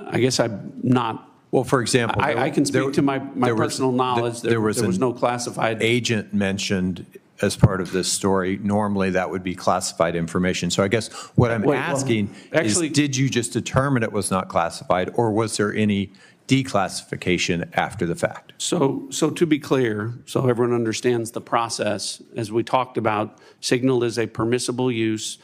I guess I'm not. Well, for example, I can speak to my personal knowledge. There was no classified agent mentioned as part of this story. Normally, that would be classified information. So I guess what I'm asking is, did you just determine it was not classified, or was there any declassification after the fact? So to be clear, so everyone understands the process, as we talked about, Signal is a permissible use.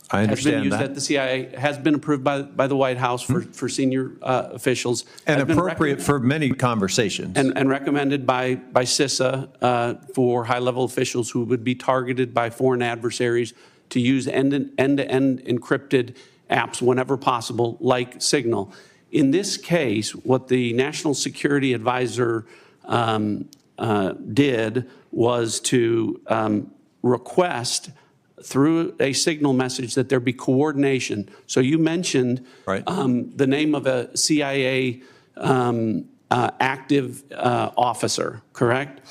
I understand has been used that. at the CIA, has been approved by the White House for senior officials. And has been appropriate for many conversations. And recommended by CISA for high-level officials who would be targeted by foreign adversaries to use end-to-end encrypted apps whenever possible, like Signal. In this case, what the National Security Advisor did was to request through a Signal message that there be coordination. So you mentioned the name of a CIA active officer, correct?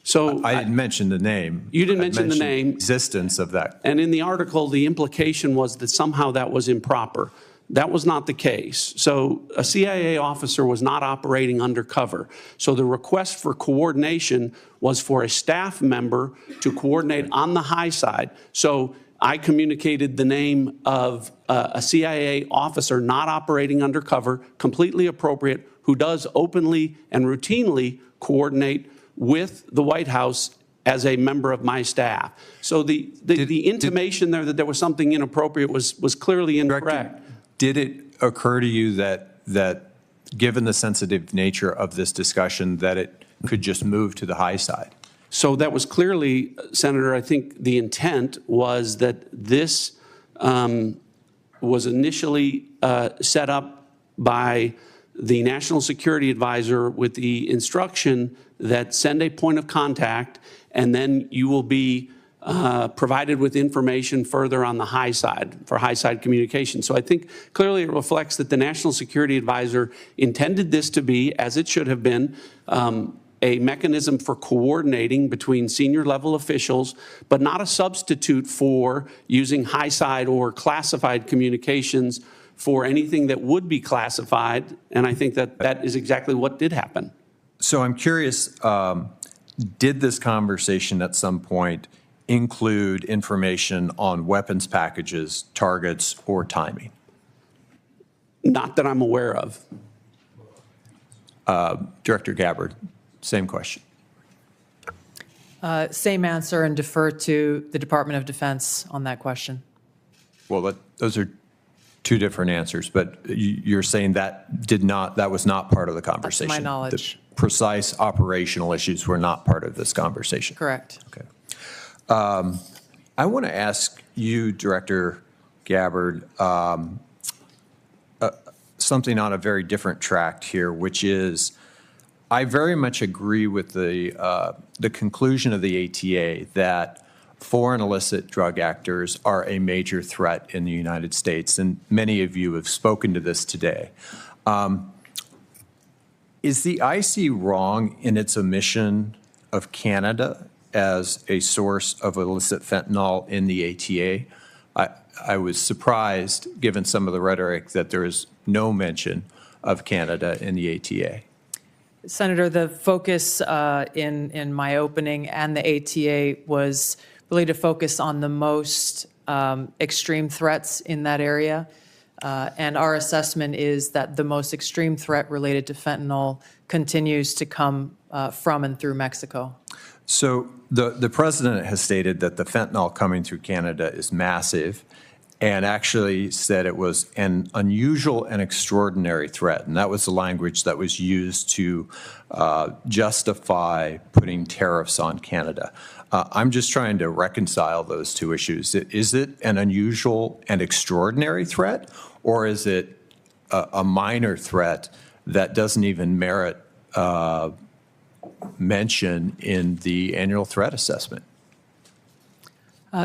So I didn't mention the name. You didn't mention the name. Existence of that. And in the article, the implication was that somehow that was improper. That was not the case. So a CIA officer was not operating undercover. So the request for coordination was for a staff member to coordinate on the high side. So I communicated the name of a CIA officer not operating undercover, completely appropriate, who does openly and routinely coordinate with the White House as a member of my staff. So the intimation there that there was something inappropriate was clearly incorrect. Did it occur to you that given the sensitive nature of this discussion, that it could just move to the high side? So that was clearly, Senator, I think the intent was that this was initially set up by the National Security Advisor with the instruction that send a point of contact, and then you will be provided with information further on the high side for high side communication. So I think clearly it reflects that the National Security Advisor intended this to be, as it should have been, a mechanism for coordinating between senior level officials, but not a substitute for using high side or classified communications for anything that would be classified. And I think that that is exactly what did happen. So I'm curious, did this conversation at some point include information on weapons packages, targets, or timing? Not that I'm aware of. Director Gabbard, same question. Same answer, and defer to the Department of Defense on that question. Well, those are two different answers, but you're saying that was not part of the conversation. That's my knowledge. The precise operational issues were not part of this conversation. Correct. Okay. I want to ask you, Director Gabbard, something on a very different track here, which is I very much agree with the conclusion of the ATA that foreign illicit drug actors are a major threat in the United States, and many of you have spoken to this today. Is the IC wrong in its omission of Canada as a source of illicit fentanyl in the ATA? I was surprised, given some of the rhetoric, that there is no mention of Canada in the ATA. Senator, the focus in my opening and the ATA was really to focus on the most extreme threats in that area. And our assessment is that the most extreme threat related to fentanyl continues to come from and through Mexico. So the president has stated that the fentanyl coming through Canada is massive, and actually said it was an unusual and extraordinary threat. And that was the language that was used to justify putting tariffs on Canada. I'm just trying to reconcile those two issues. Is it an unusual and extraordinary threat, or is it a minor threat that doesn't even merit mention in the annual threat assessment?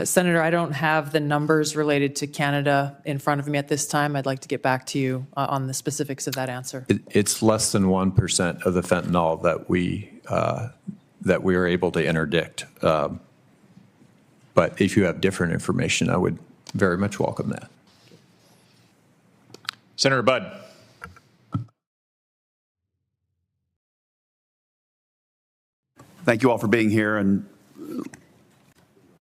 Senator, I don't have the numbers related to Canada in front of me at this time. I'd like to get back to you on the specifics of that answer. It's less than 1% of the fentanyl that we are able to interdict. But if you have different information, I would very much welcome that. Senator Budd. Thank you all for being here. And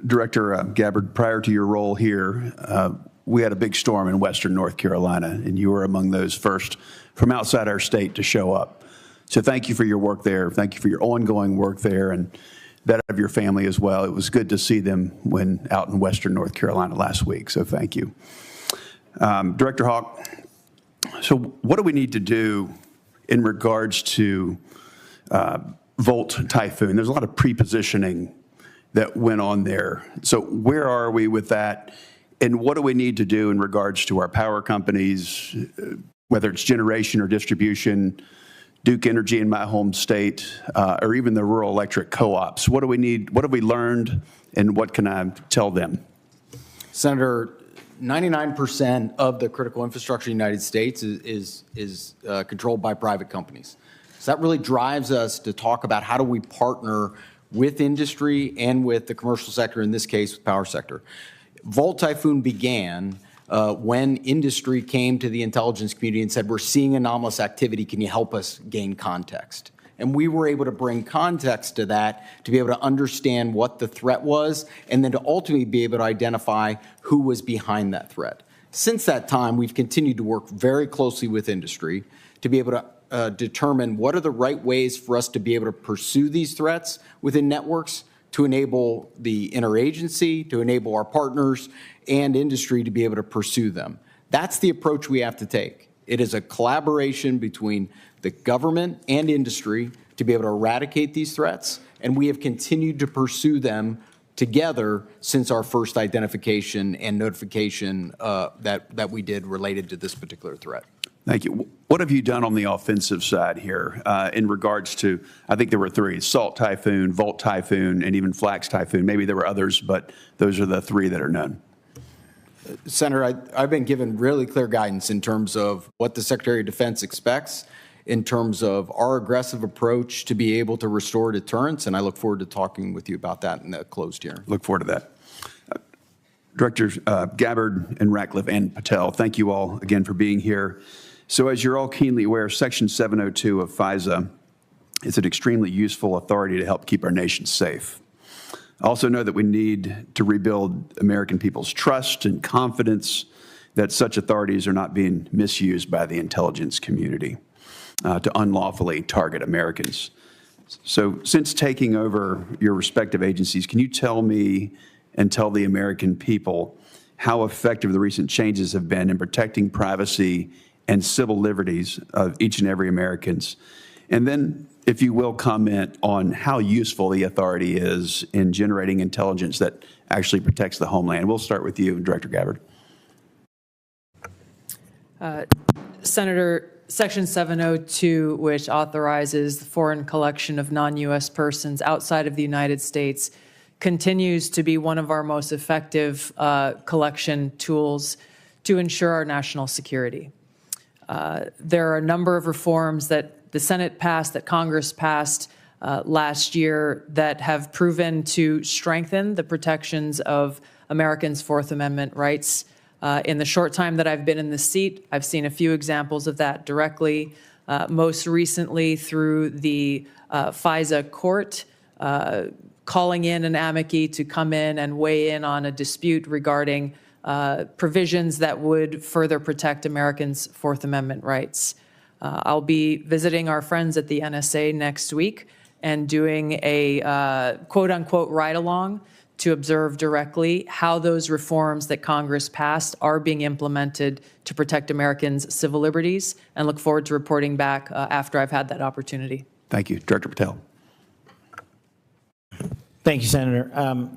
Director Gabbard, prior to your role here, we had a big storm in western North Carolina, and you were among those first from outside our state to show up. So thank you for your work there. Thank you for your ongoing work there and that of your family as well. It was good to see them when out in western North Carolina last week, so thank you. Director Hawk, so what do we need to do in regards to Volt Typhoon? There's a lot of pre-positioning that went on there. So where are we with that? And what do we need to do in regards to our power companies, whether it's generation or distribution, Duke Energy in my home state, or even the rural electric co-ops? What do we need? What have we learned? And what can I tell them? Senator, 99% of the critical infrastructure in the United States is controlled by private companies. So that really drives us to talk about how do we partner with industry and with the commercial sector, in this case, with power sector. Volt Typhoon began when industry came to the intelligence community and said, we're seeing anomalous activity, can you help us gain context? And we were able to bring context to that to be able to understand what the threat was and then to ultimately be able to identify who was behind that threat. Since that time, we've continued to work very closely with industry to be able to determine what are the right ways for us to be able to pursue these threats within networks to enable the interagency, to enable our partners and industry to be able to pursue them. That's the approach we have to take. It is a collaboration between the government and industry to be able to eradicate these threats, and we have continued to pursue them together since our first identification and notification that we did related to this particular threat. Thank you. What have you done on the offensive side here in regards to, I think there were three, Salt Typhoon, Volt Typhoon, and even Flax Typhoon. Maybe there were others, but those are the three that are known. Senator, I've been given really clear guidance in terms of what the Secretary of Defense expects in terms of our aggressive approach to be able to restore deterrence, and I look forward to talking with you about that in the closed hearing. Look forward to that. Directors Gabbard and Ratcliffe and Patel, thank you all again for being here. So as you're all keenly aware, Section 702 of FISA is an extremely useful authority to help keep our nation safe. I also know that we need to rebuild American people's trust and confidence that such authorities are not being misused by the intelligence community to unlawfully target Americans. So since taking over your respective agencies, can you tell me and tell the American people how effective the recent changes have been in protecting privacy and civil liberties of each and every Americans? And then, if you will, comment on how useful the authority is in generating intelligence that actually protects the homeland. We'll start with you, Director Gabbard. Senator, Section 702, which authorizes the foreign collection of non-U.S. persons outside of the United States, continues to be one of our most effective collection tools to ensure our national security. There are a number of reforms that the Senate passed, that Congress passed last year that have proven to strengthen the protections of Americans' Fourth Amendment rights. In the short time that I've been in the seat, I've seen a few examples of that directly, most recently through the FISA court, calling in an amici to come in and weigh in on a dispute regarding provisions that would further protect Americans' Fourth Amendment rights. I'll be visiting our friends at the NSA next week and doing a quote-unquote ride-along to observe directly how those reforms that Congress passed are being implemented to protect Americans' civil liberties, and look forward to reporting back after I've had that opportunity. Thank you. Director Patel. Thank you, Senator.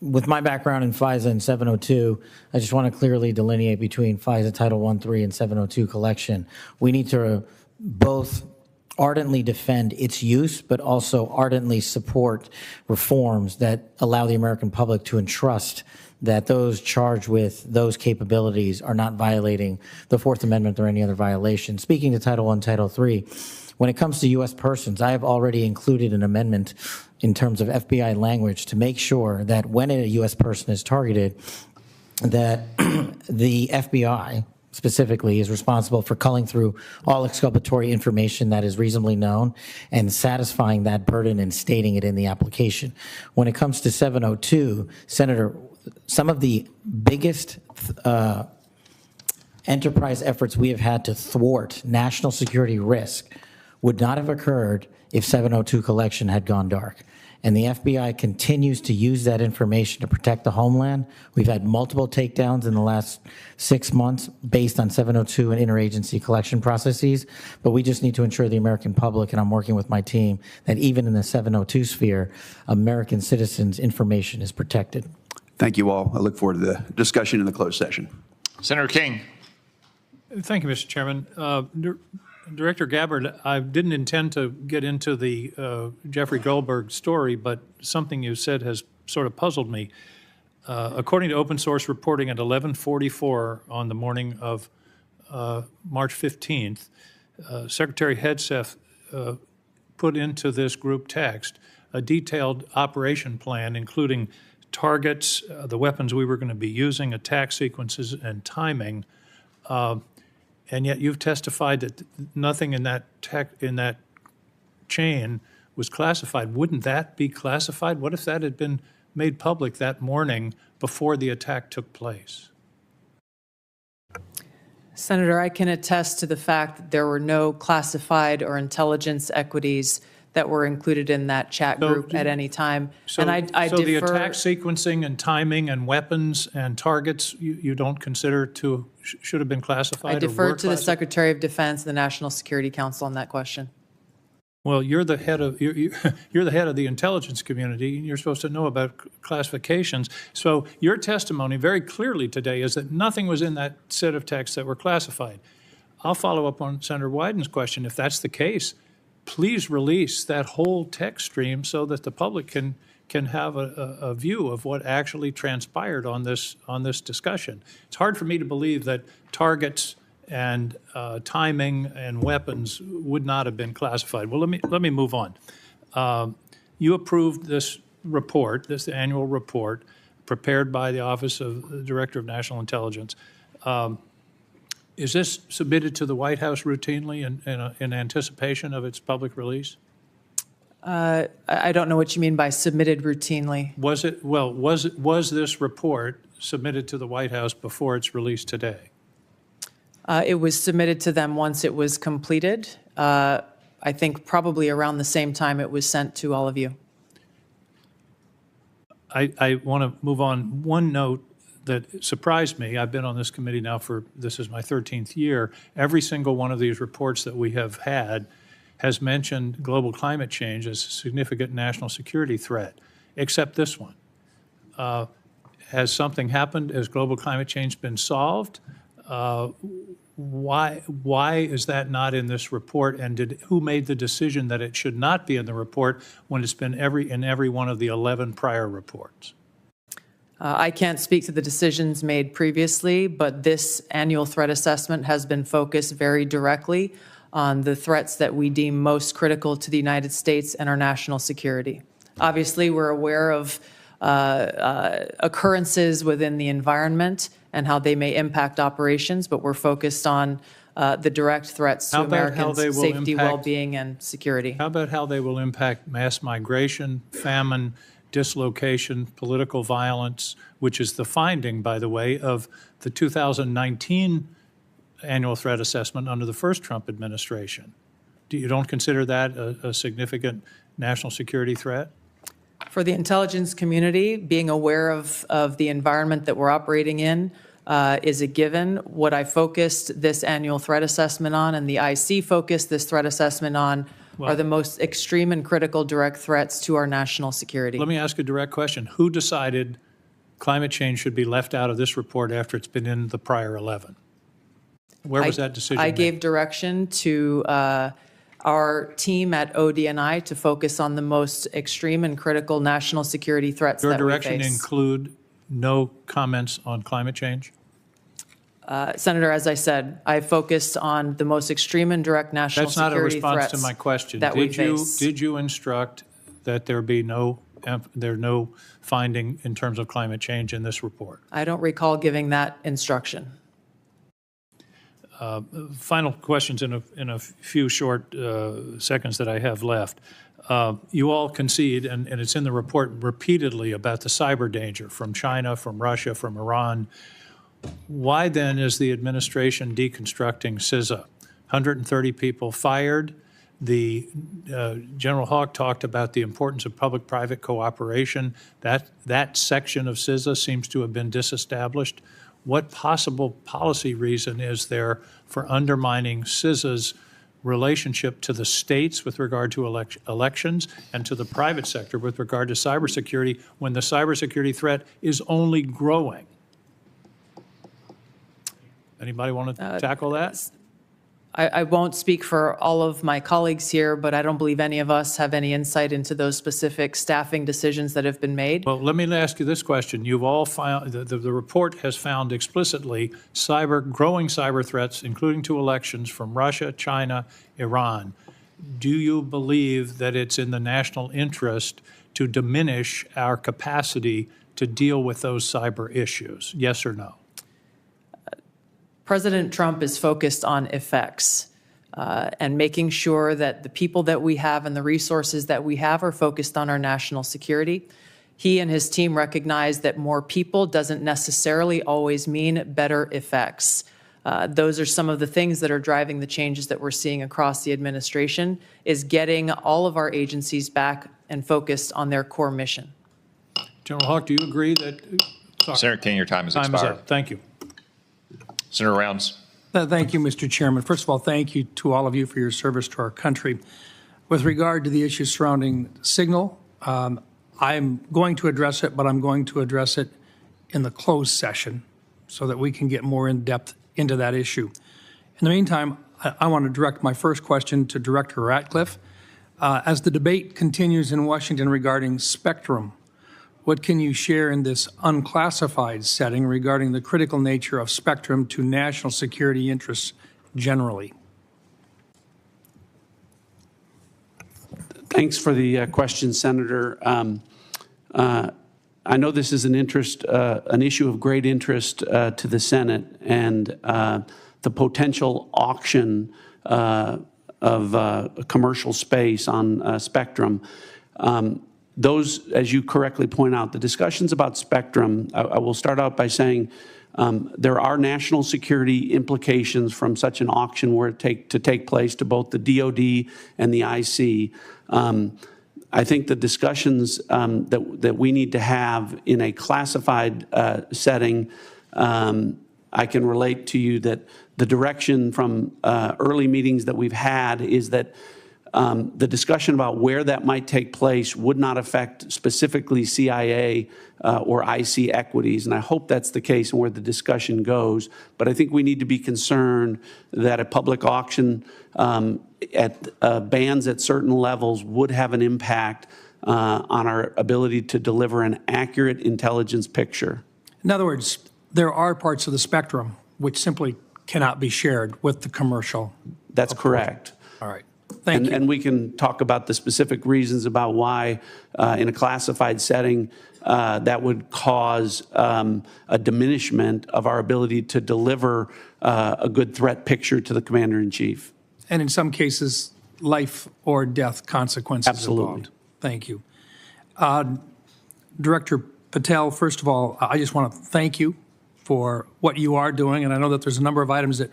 With my background in FISA and 702, I just want to clearly delineate between FISA Title 1.3 and 702 collection. We need to both ardently defend its use, but also ardently support reforms that allow the American public to entrust that those charged with those capabilities are not violating the Fourth Amendment or any other violation. Speaking to Title 1, Title 3, when it comes to U.S. persons, I have already included an amendment in terms of FBI language to make sure that when a U.S. person is targeted, that the FBI specifically is responsible for culling through all exculpatory information that is reasonably known and satisfying that burden and stating it in the application. When it comes to 702, Senator, some of the biggest enterprise efforts we have had to thwart national security risk would not have occurred if 702 collection had gone dark. And the FBI continues to use that information to protect the homeland. We've had multiple takedowns in the last 6 months based on 702 and interagency collection processes, but we just need to ensure the American public, and I'm working with my team, that even in the 702 sphere, American citizens' information is protected. Thank you all. I look forward to the discussion in the closed session. Senator King. Thank you, Mr. Chairman. Director Gabbard, I didn't intend to get into the Jeffrey Goldberg story, but something you said has sort of puzzled me. According to open source reporting at 11:44 on the morning of March 15th, Secretary Hegseth put into this group text a detailed operation plan, including targets, the weapons we were going to be using, attack sequences, and timing. And yet you've testified that nothing in that chain was classified. Wouldn't that be classified? What if that had been made public that morning before the attack took place? Senator, I can attest to the fact that there were no classified or intelligence equities that were included in that chat group at any time. And I so defer, the attack sequencing and timing and weapons and targets you don't consider should have been classified? I defer to the Secretary of Defense, the National Security Council on that question. Well, you're the head of you're the head of the intelligence community. You're supposed to know about classifications. So your testimony very clearly today is that nothing was in that set of texts that were classified. I'll follow up on Senator Wyden's question. If that's the case, please release that whole text stream so that the public can have a view of what actually transpired on this discussion. It's hard for me to believe that targets and timing and weapons would not have been classified. Well, let me move on. You approved this report, this annual report, prepared by the Office of the Director of National Intelligence. Is this submitted to the White House routinely in anticipation of its public release? I don't know what you mean by submitted routinely. Was this report submitted to the White House before its release today? It was submitted to them once it was completed. I think probably around the same time it was sent to all of you. I want to move on. One note that surprised me, I've been on this committee now this is my 13th year. Every single one of these reports that we have had has mentioned global climate change as a significant national security threat, except this one. Has something happened? Has global climate change been solved? Why is that not in this report? And who made the decision that it should not be in the report when it's been in every one of the 11 prior reports? I can't speak to the decisions made previously, but this annual threat assessment has been focused very directly on the threats that we deem most critical to the United States and our national security. Obviously, we're aware of occurrences within the environment and how they may impact operations, but we're focused on the direct threats to Americans' safety, well-being, and security. How about how they will impact mass migration, famine, dislocation, political violence, which is the finding, by the way, of the 2019 annual threat assessment under the first Trump administration? You don't consider that a significant national security threat? For the intelligence community, being aware of the environment that we're operating in is a given. What I focused this annual threat assessment on, and the IC focused this threat assessment on, are the most extreme and critical direct threats to our national security. Let me ask a direct question. Who decided climate change should be left out of this report after it's been in the prior 11? Where was that decision I made? gave direction to our team at ODNI to focus on the most extreme and critical national security threats that we face. Your direction include no comments on climate change? Senator, as I said, I focused on the most extreme and direct national security threats. That's not a response to my question. That we face. Did you instruct that there be no finding in terms of climate change in this report? I don't recall giving that instruction. Final questions in a few short seconds that I have left. You all concede, and it's in the report repeatedly, about the cyber danger from China, from Russia, from Iran. Why then is the administration deconstructing CISA? 130 people fired. The General Hawk talked about the importance of public-private cooperation. That section of CISA seems to have been disestablished. What possible policy reason is there for undermining CISA's relationship to the states with regard to elections and to the private sector with regard to cybersecurity when the cybersecurity threat is only growing? Anybody want to tackle that? I won't speak for all of my colleagues here, but I don't believe any of us have any insight into those specific staffing decisions that have been made. Well, let me ask you this question. You've all found, the report has found explicitly growing cyber threats, including to elections from Russia, China, Iran. Do you believe that it's in the national interest to diminish our capacity to deal with those cyber issues? Yes or no? President Trump is focused on effects and making sure that the people that we have and the resources that we have are focused on our national security. He and his team recognize that more people doesn't necessarily always mean better effects. Those are some of the things that are driving the changes that we're seeing across the administration, is getting all of our agencies back and focused on their core mission. General Hawk, do you agree that? Sorry. Senator King, your time has expired. Time is up. Thank you. Senator Rounds. Thank you, Mr. Chairman. First of all, thank you to all of you for your service to our country. With regard to the issue surrounding Signal, I'm going to address it, but I'm going to address it in the closed session so that we can get more in depth into that issue. In the meantime, I want to direct my first question to Director Ratcliffe. As the debate continues in Washington regarding spectrum, what can you share in this unclassified setting regarding the critical nature of spectrum to national security interests generally? Thanks for the question, Senator. I know this is an issue of great interest to the Senate, and the potential auction of commercial space on spectrum. Those, as you correctly point out, the discussions about spectrum, I will start out by saying there are national security implications from such an auction were to take place to both the DOD and the IC. I think the discussions that we need to have in a classified setting, I can relate to you that the direction from early meetings that we've had is that the discussion about where that might take place would not affect specifically CIA or IC equities, and I hope that's the case and where the discussion goes. But I think we need to be concerned that a public auction at bands at certain levels would have an impact on our ability to deliver an accurate intelligence picture. In other words, there are parts of the spectrum which simply cannot be shared with the commercial. That's correct. All right. Thank you. And we can talk about the specific reasons about why in a classified setting that would cause a diminishment of our ability to deliver a good threat picture to the Commander-in-Chief. And in some cases, life or death consequences Absolutely. Involved. Thank you. Director Patel, first of all, I just want to thank you for what you are doing. And I know that there's a number of items that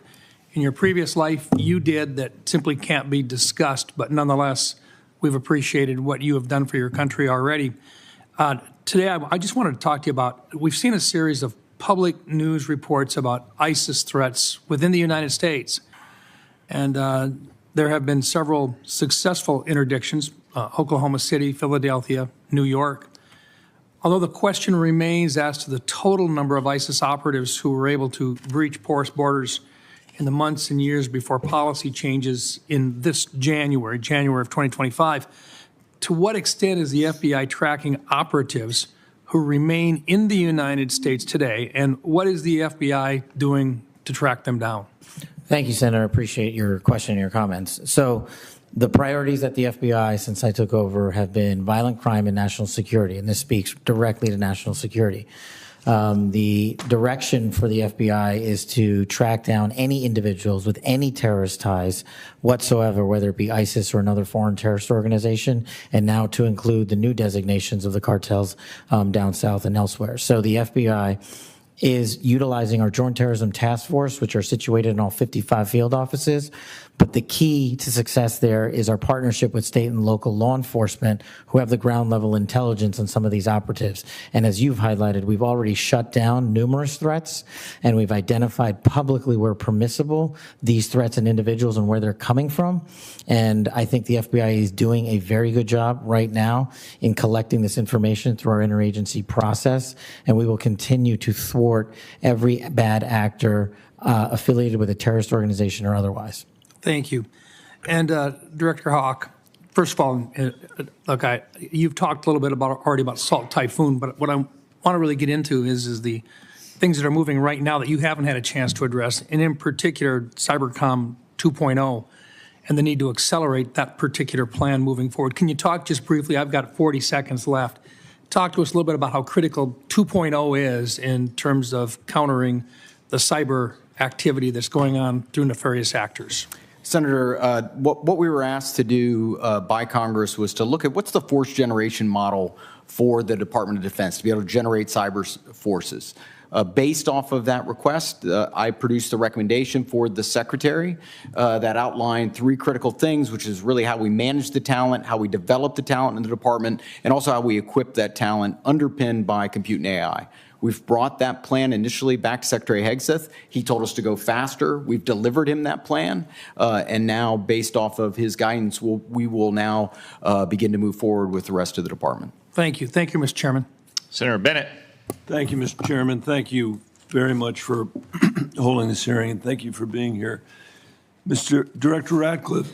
in your previous life you did that simply can't be discussed, but nonetheless, we've appreciated what you have done for your country already. Today, I just wanted to talk to you about, we've seen a series of public news reports about ISIS threats within the United States. And there have been several successful interdictions, Oklahoma City, Philadelphia, New York. Although the question remains as to the total number of ISIS operatives who were able to breach porous borders in the months and years before policy changes in this January of 2025, to what extent is the FBI tracking operatives who remain in the United States today, and what is the FBI doing to track them down? Thank you, Senator. I appreciate your question and your comments. So the priorities at the FBI since I took over have been violent crime and national security, and this speaks directly to national security. The direction for the FBI is to track down any individuals with any terrorist ties whatsoever, whether it be ISIS or another foreign terrorist organization, and now to include the new designations of the cartels down south and elsewhere. So the FBI is utilizing our Joint Terrorism Task Force, which are situated in all 55 field offices. But the key to success there is our partnership with state and local law enforcement who have the ground level intelligence on some of these operatives. And as you've highlighted, we've already shut down numerous threats, and we've identified publicly where permissible these threats and individuals and where they're coming from. And I think the FBI is doing a very good job right now in collecting this information through our interagency process, and we will continue to thwart every bad actor affiliated with a terrorist organization or otherwise. Thank you. And Director Hawk, first of all, look, you've talked a little bit already about Salt Typhoon, but what I want to really get into is the things that are moving right now that you haven't had a chance to address, and in particular, Cybercom 2.0 and the need to accelerate that particular plan moving forward. Can you talk just briefly? I've got 40 seconds left. Talk to us a little bit about how critical 2.0 is in terms of countering the cyber activity that's going on through nefarious actors. Senator, what we were asked to do by Congress was to look at what's the force generation model for the Department of Defense to be able to generate cyber forces. Based off of that request, I produced the recommendation for the Secretary that outlined 3 critical things, which is really how we manage the talent, how we develop the talent in the department, and also how we equip that talent underpinned by compute and AI. We've brought that plan initially back to Secretary Hegseth. He told us to go faster. We've delivered him that plan. And now, based off of his guidance, we will now begin to move forward with the rest of the department. Thank you. Thank you, Mr. Chairman. Senator Bennett. Thank you, Mr. Chairman. Thank you very much for holding this hearing, and thank you for being here. Mr. Director Ratcliffe,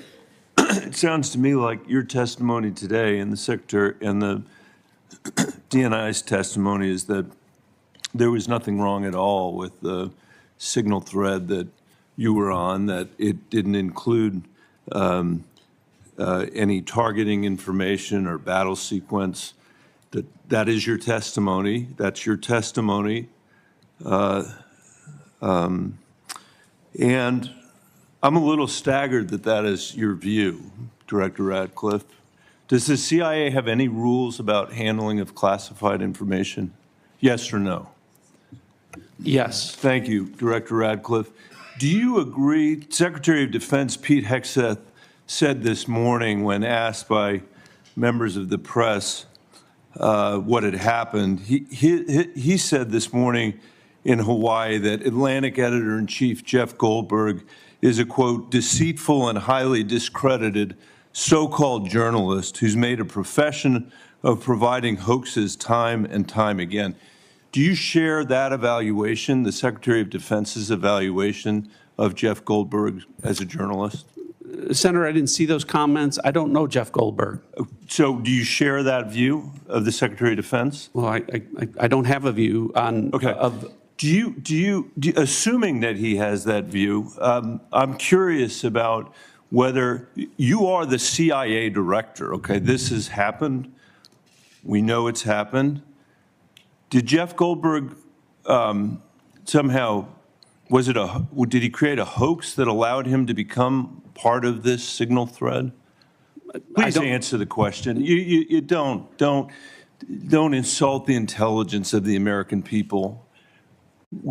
it sounds to me like your testimony today and the Secretary and the DNI's testimony is that there was nothing wrong at all with the signal thread that you were on, that it didn't include any targeting information or battle sequence. That is your testimony. That's your testimony. And I'm a little staggered that that is your view, Director Ratcliffe. Does the CIA have any rules about handling of classified information? Yes or no? Yes. Thank you, Director Ratcliffe. Do you agree, Secretary of Defense Pete Hegseth said this morning when asked by members of the press what had happened, he said this morning in Hawaii that Atlantic Editor-in-Chief Jeff Goldberg is a, quote, deceitful and highly discredited so-called journalist who's made a profession of providing hoaxes time and time again. Do you share that evaluation, the Secretary of Defense's evaluation of Jeff Goldberg as a journalist? Senator, I didn't see those comments. I don't know Jeff Goldberg. So do you share that view of the Secretary of Defense? Well, I don't have a view on. Okay. Do you, assuming that he has that view, I'm curious about whether you are the CIA director. Okay, this has happened. We know it's happened. Did Jeff Goldberg somehow, did he create a hoax that allowed him to become part of this signal thread? Please answer the question. You don't insult the intelligence of the American people.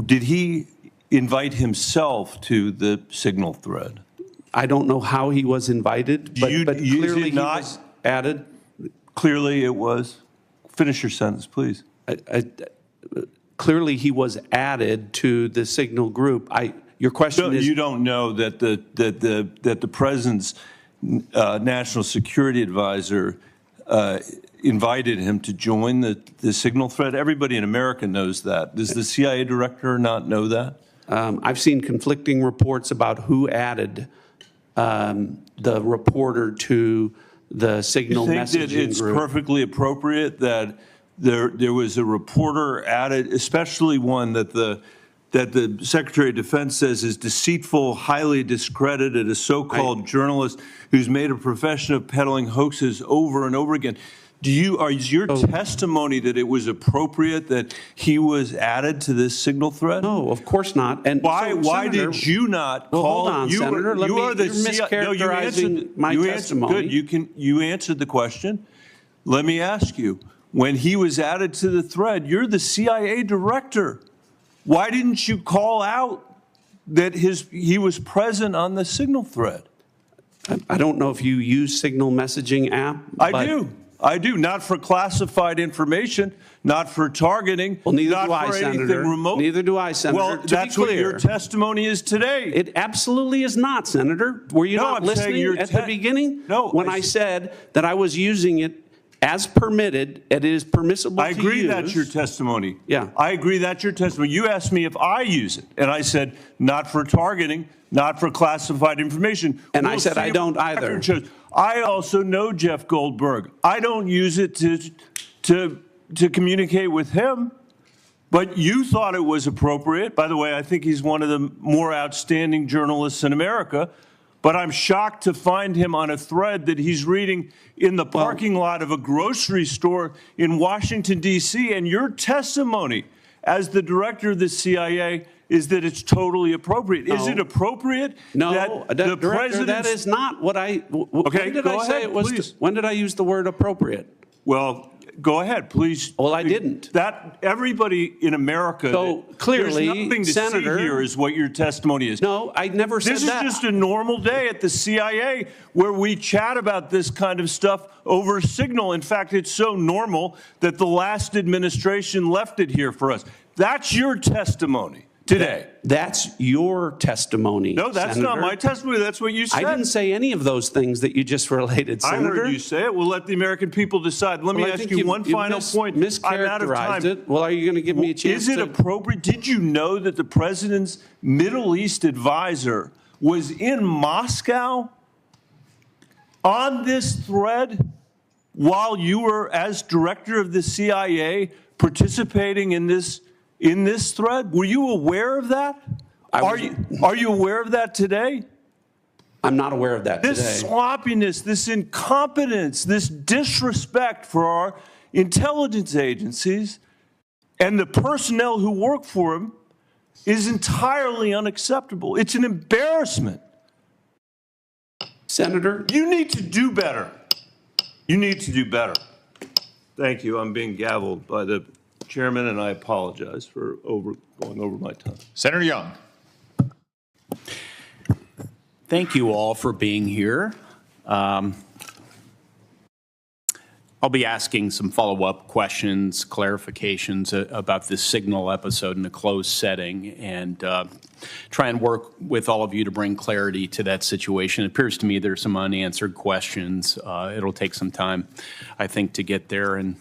Did he invite himself to the signal thread? I don't know how he was invited, but clearly he was added. Clearly it was. Finish your sentence, please. Clearly he was added to the signal group. Your question is, you don't know that the president's national security advisor invited him to join the signal thread? Everybody in America knows that. Does the CIA director not know that? I've seen conflicting reports about who added the reporter to the signal messaging group. You think that it's perfectly appropriate that there was a reporter added, especially one that the Secretary of Defense says is deceitful, highly discredited, a so-called journalist who's made a profession of peddling hoaxes over and over again. Is your testimony that it was appropriate that he was added to this signal thread? No, of course not. And why Senator, did you not well, call? Hold on, Senator. You're mischaracterizing my testimony. Good. You answered the question. Let me ask you. When he was added to the thread, you're the CIA director. Why didn't you call out that he was present on the signal thread? I don't know if you use Signal messaging app. I do. Not for classified information, not for targeting, well, neither not do I, for Senator. anything remote. Neither do I, Senator. Well, that's what your testimony is today. It absolutely is not, Senator. Were you not listening at the beginning? No. When I said that I was using it as permitted, it is permissible I agree that's your testimony. Yeah. I agree that's your testimony. You asked me if I use it, and I said not for targeting, not for classified information. And I said I don't either. I also know Jeff Goldberg. I don't use it to communicate with him, but you thought it was appropriate. By the way, I think he's one of the more outstanding journalists in America. But I'm shocked to find him on a thread that he's reading in the parking lot of a grocery store in Washington, D.C. And your testimony as the director of the CIA is that it's totally appropriate. No. Is it appropriate? No, that the Director, that is not what I. Okay, when did go I say ahead, it was? please. When did I use the word appropriate? Well, go ahead, please. Well, I didn't. That everybody in America. So clearly, there's nothing to Senator, see here is what your testimony is. No, I never said that. This is just a normal day at the CIA where we chat about this kind of stuff over Signal. In fact, it's so normal that the last administration left it here for us. That's your testimony today. That's your testimony. No, that's Senator. not my testimony. That's what you said. I didn't say any of those things that you just related, Senator. I heard you say it. We'll let the American people decide. Let me ask you one final point. I'm out of time. It. Well, are you going to give me a chance? Is it appropriate? Did you know that the president's Middle East advisor was in Moscow on this thread while you were, as director of the CIA, participating in this thread? Were you aware of that? Are you aware of that today? I'm not aware of that today. This sloppiness, this incompetence, this disrespect for our intelligence agencies and the personnel who work for them is entirely unacceptable. It's an embarrassment. Senator? You need to do better. You need to do better. Thank you. I'm being gavelled by the chairman, and I apologize for going over my time. Senator Young. Thank you all for being here. I'll be asking some follow-up questions, clarifications about this Signal episode in a closed setting, and try and work with all of you to bring clarity to that situation. It appears to me there's some unanswered questions. It'll take some time, I think, to get there in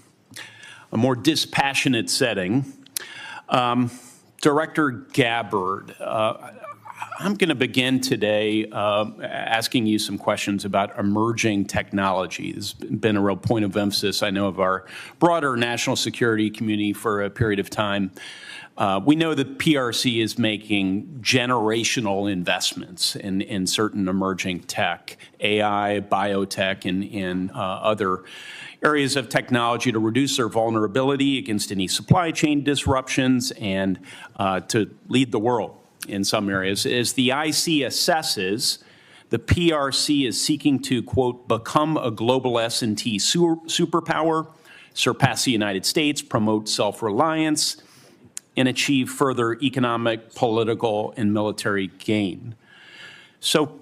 a more dispassionate setting. Director Gabbard, I'm going to begin today asking you some questions about emerging technology. This has been a real point of emphasis, I know, of our broader national security community for a period of time. We know that PRC is making generational investments in certain emerging tech, AI, biotech, and other areas of technology to reduce their vulnerability against any supply chain disruptions and to lead the world in some areas. As the IC assesses, the PRC is seeking to, quote, become a global S&T superpower, surpass the United States, promote self-reliance, and achieve further economic, political, and military gain. So,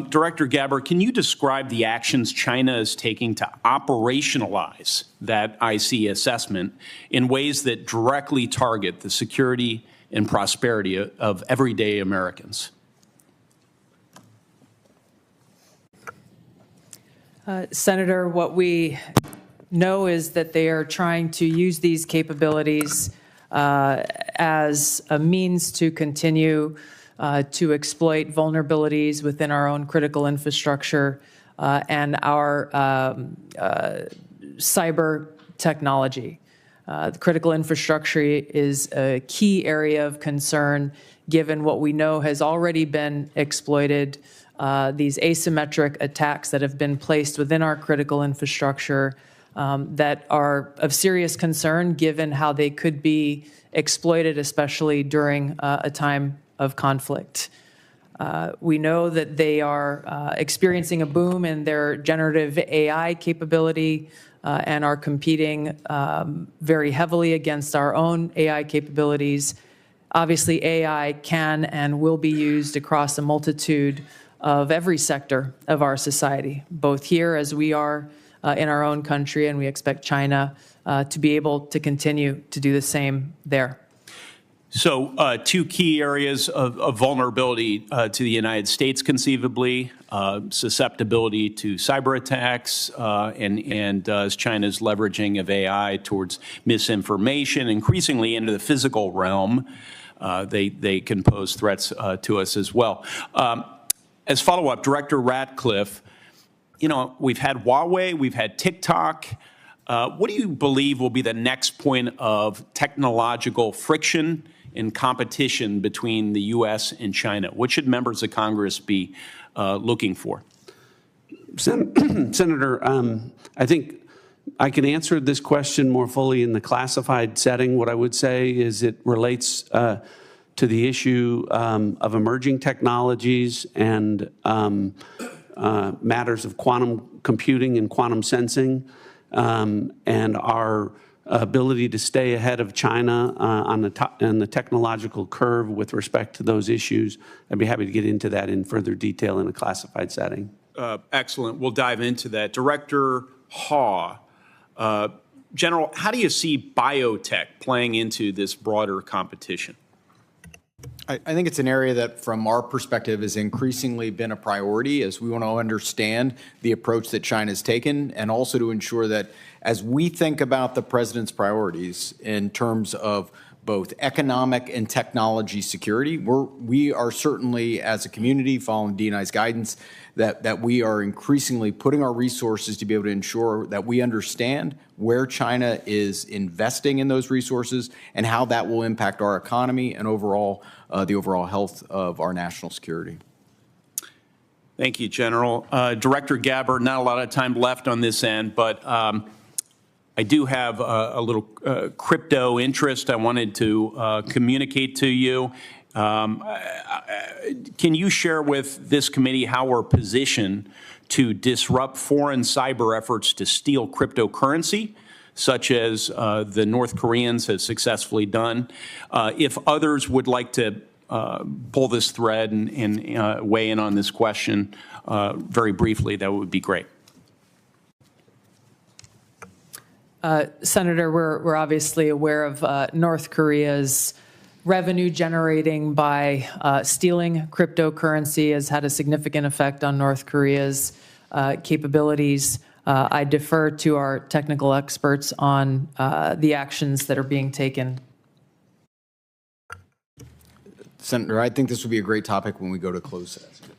Director Gabbard, can you describe the actions China is taking to operationalize that IC assessment in ways that directly target the security and prosperity of everyday Americans? Senator, what we know is that they are trying to use these capabilities as a means to continue to exploit vulnerabilities within our own critical infrastructure and our cyber technology. The critical infrastructure is a key area of concern given what we know has already been exploited, these asymmetric attacks that have been placed within our critical infrastructure that are of serious concern given how they could be exploited, especially during a time of conflict. We know that they are experiencing a boom in their generative AI capability and are competing very heavily against our own AI capabilities. Obviously, AI can and will be used across a multitude of every sector of our society, both here as we are in our own country, and we expect China to be able to continue to do the same there. So two key areas of vulnerability to the United States, conceivably, susceptibility to cyber attacks, and as China's leveraging of AI towards misinformation, increasingly into the physical realm, they can pose threats to us as well. As follow-up, Director Ratcliffe, we've had Huawei, we've had TikTok. What do you believe will be the next point of technological friction and competition between the U.S. and China? What should members of Congress be looking for? Senator, I think I can answer this question more fully in the classified setting. What I would say is it relates to the issue of emerging technologies and matters of quantum computing and quantum sensing, and our ability to stay ahead of China on the technological curve with respect to those issues. I'd be happy to get into that in further detail in a classified setting. Excellent. We'll dive into that. Director Haw, General, how do you see biotech playing into this broader competition? I think it's an area that, from our perspective, has increasingly been a priority as we want to understand the approach that China's taken, and also to ensure that as we think about the president's priorities in terms of both economic and technology security, we are certainly, as a community, following DNI's guidance, that we are increasingly putting our resources to be able to ensure that we understand where China is investing in those resources and how that will impact our economy and overall the overall health of our national security. Thank you, General. Director Gabbard, not a lot of time left on this end, but I do have a little crypto interest I wanted to communicate to you. Can you share with this committee how we're positioned to disrupt foreign cyber efforts to steal cryptocurrency, such as the North Koreans have successfully done? If others would like to pull this thread and weigh in on this question very briefly, that would be great. Senator, we're obviously aware of North Korea's revenue generating by stealing cryptocurrency has had a significant effect on North Korea's capabilities. I defer to our technical experts on the actions that are being taken. Senator, I think this would be a great topic when we go to closed session.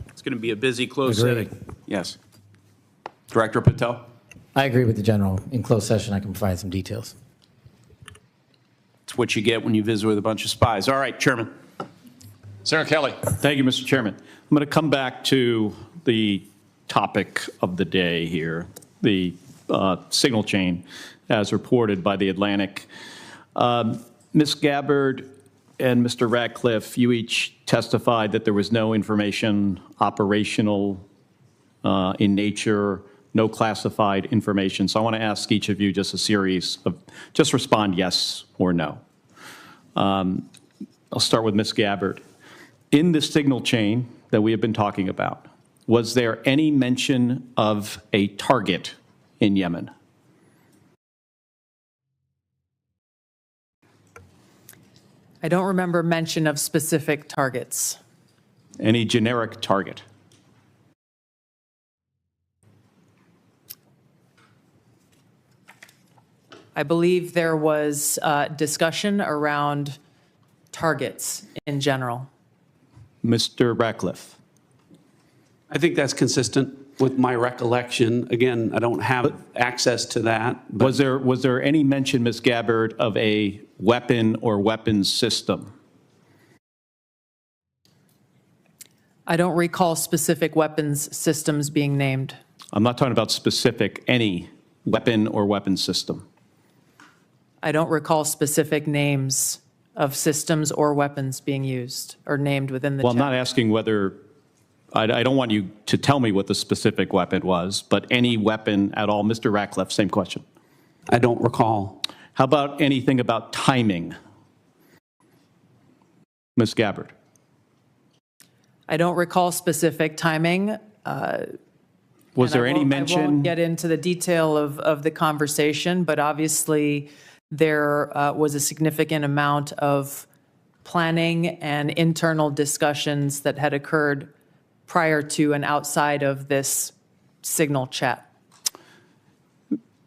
It's going to be a busy closed setting. Yes. Director Patel? I agree with the general. In closed session, I can provide some details. It's what you get when you visit with a bunch of spies. All right, Chairman. Senator Kelly. Thank you, Mr. Chairman. I'm going to come back to the topic of the day here, the signal chain as reported by The Atlantic. Ms. Gabbard and Mr. Ratcliffe, you each testified that there was no information operational in nature, no classified information. So I want to ask each of you just a series of, just respond yes or no. I'll start with Ms. Gabbard. In the signal chain that we have been talking about, was there any mention of a target in Yemen? I don't remember mention of specific targets. Any generic target? I believe there was discussion around targets in general. Mr. Ratcliffe. I think that's consistent with my recollection. Again, I don't have access to that. Was there any mention, Ms. Gabbard, of a weapon or weapons system? I don't recall specific weapons systems being named. I'm not talking about specific, any weapon or weapon system? I don't recall specific names of systems or weapons being used or named within the Well, I'm chat. not asking whether, I don't want you to tell me what the specific weapon was, but any weapon at all. Mr. Ratcliffe, same question. I don't recall. How about anything about timing? Ms. Gabbard. I don't recall specific timing. Was there any I mention? won't get into the detail of the conversation, but obviously there was a significant amount of planning and internal discussions that had occurred prior to and outside of this signal chat.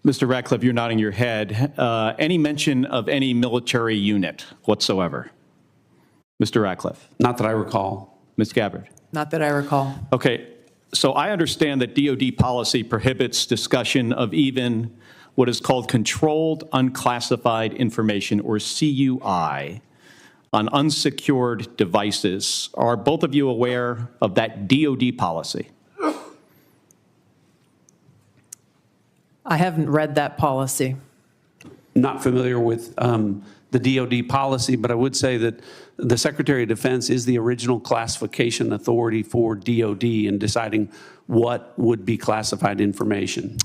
Mr. Ratcliffe, you're nodding your head. Any mention of any military unit whatsoever? Mr. Ratcliffe. Not that I recall. Ms. Gabbard. Not that I recall. Okay, so I understand that DoD policy prohibits discussion of even what is called controlled unclassified information, or CUI, on unsecured devices. Are both of you aware of that DoD policy? I haven't read that policy. Not familiar with the DoD policy, but I would say that the Secretary of Defense is the original classification authority for DoD in deciding what would be classified information.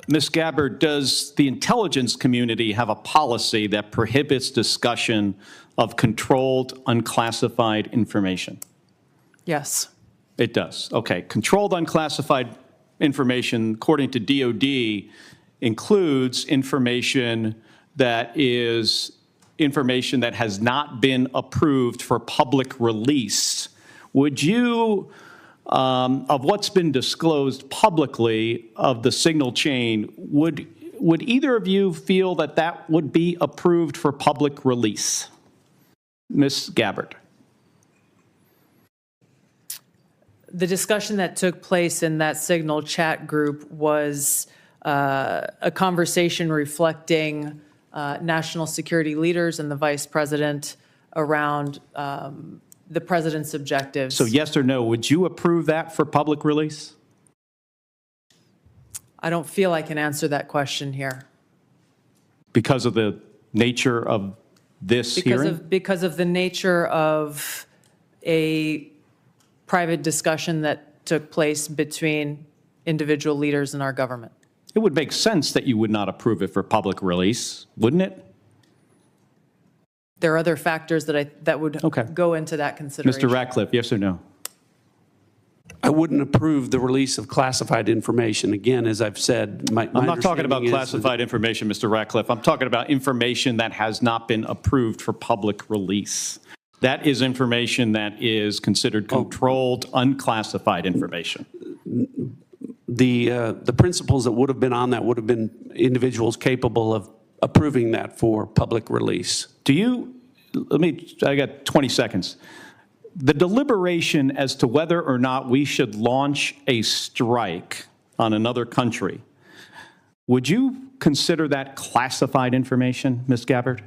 Ms. Gabbard, does the intelligence community have a policy that prohibits discussion of controlled unclassified information? Yes. It does. Okay. Controlled unclassified information, according to DoD, includes information that is information that has not been approved for public release. Would you, of what's been disclosed publicly of the signal chain, would either of you feel that that would be approved for public release? Ms. Gabbard. The discussion that took place in that signal chat group was a conversation reflecting national security leaders and the vice president around the president's objectives. So yes or no, would you approve that for public release? I don't feel I can answer that question here. Because of the nature of this hearing? Because of the nature of a private discussion that took place between individual leaders in our government. It would make sense that you would not approve it for public release, wouldn't it? There are other factors that would go into that consideration. Mr. Ratcliffe, yes or no? I wouldn't approve the release of classified information. Again, as I've said, my I'm not talking about understanding is classified information, Mr. Ratcliffe. I'm talking about information that has not been approved for public release. That is information that is considered controlled, unclassified information. The principles that would have been on that would have been individuals capable of approving that for public release. Do you, I got 20 seconds. The deliberation as to whether or not we should launch a strike on another country, would you consider that classified information, Ms. Gabbard?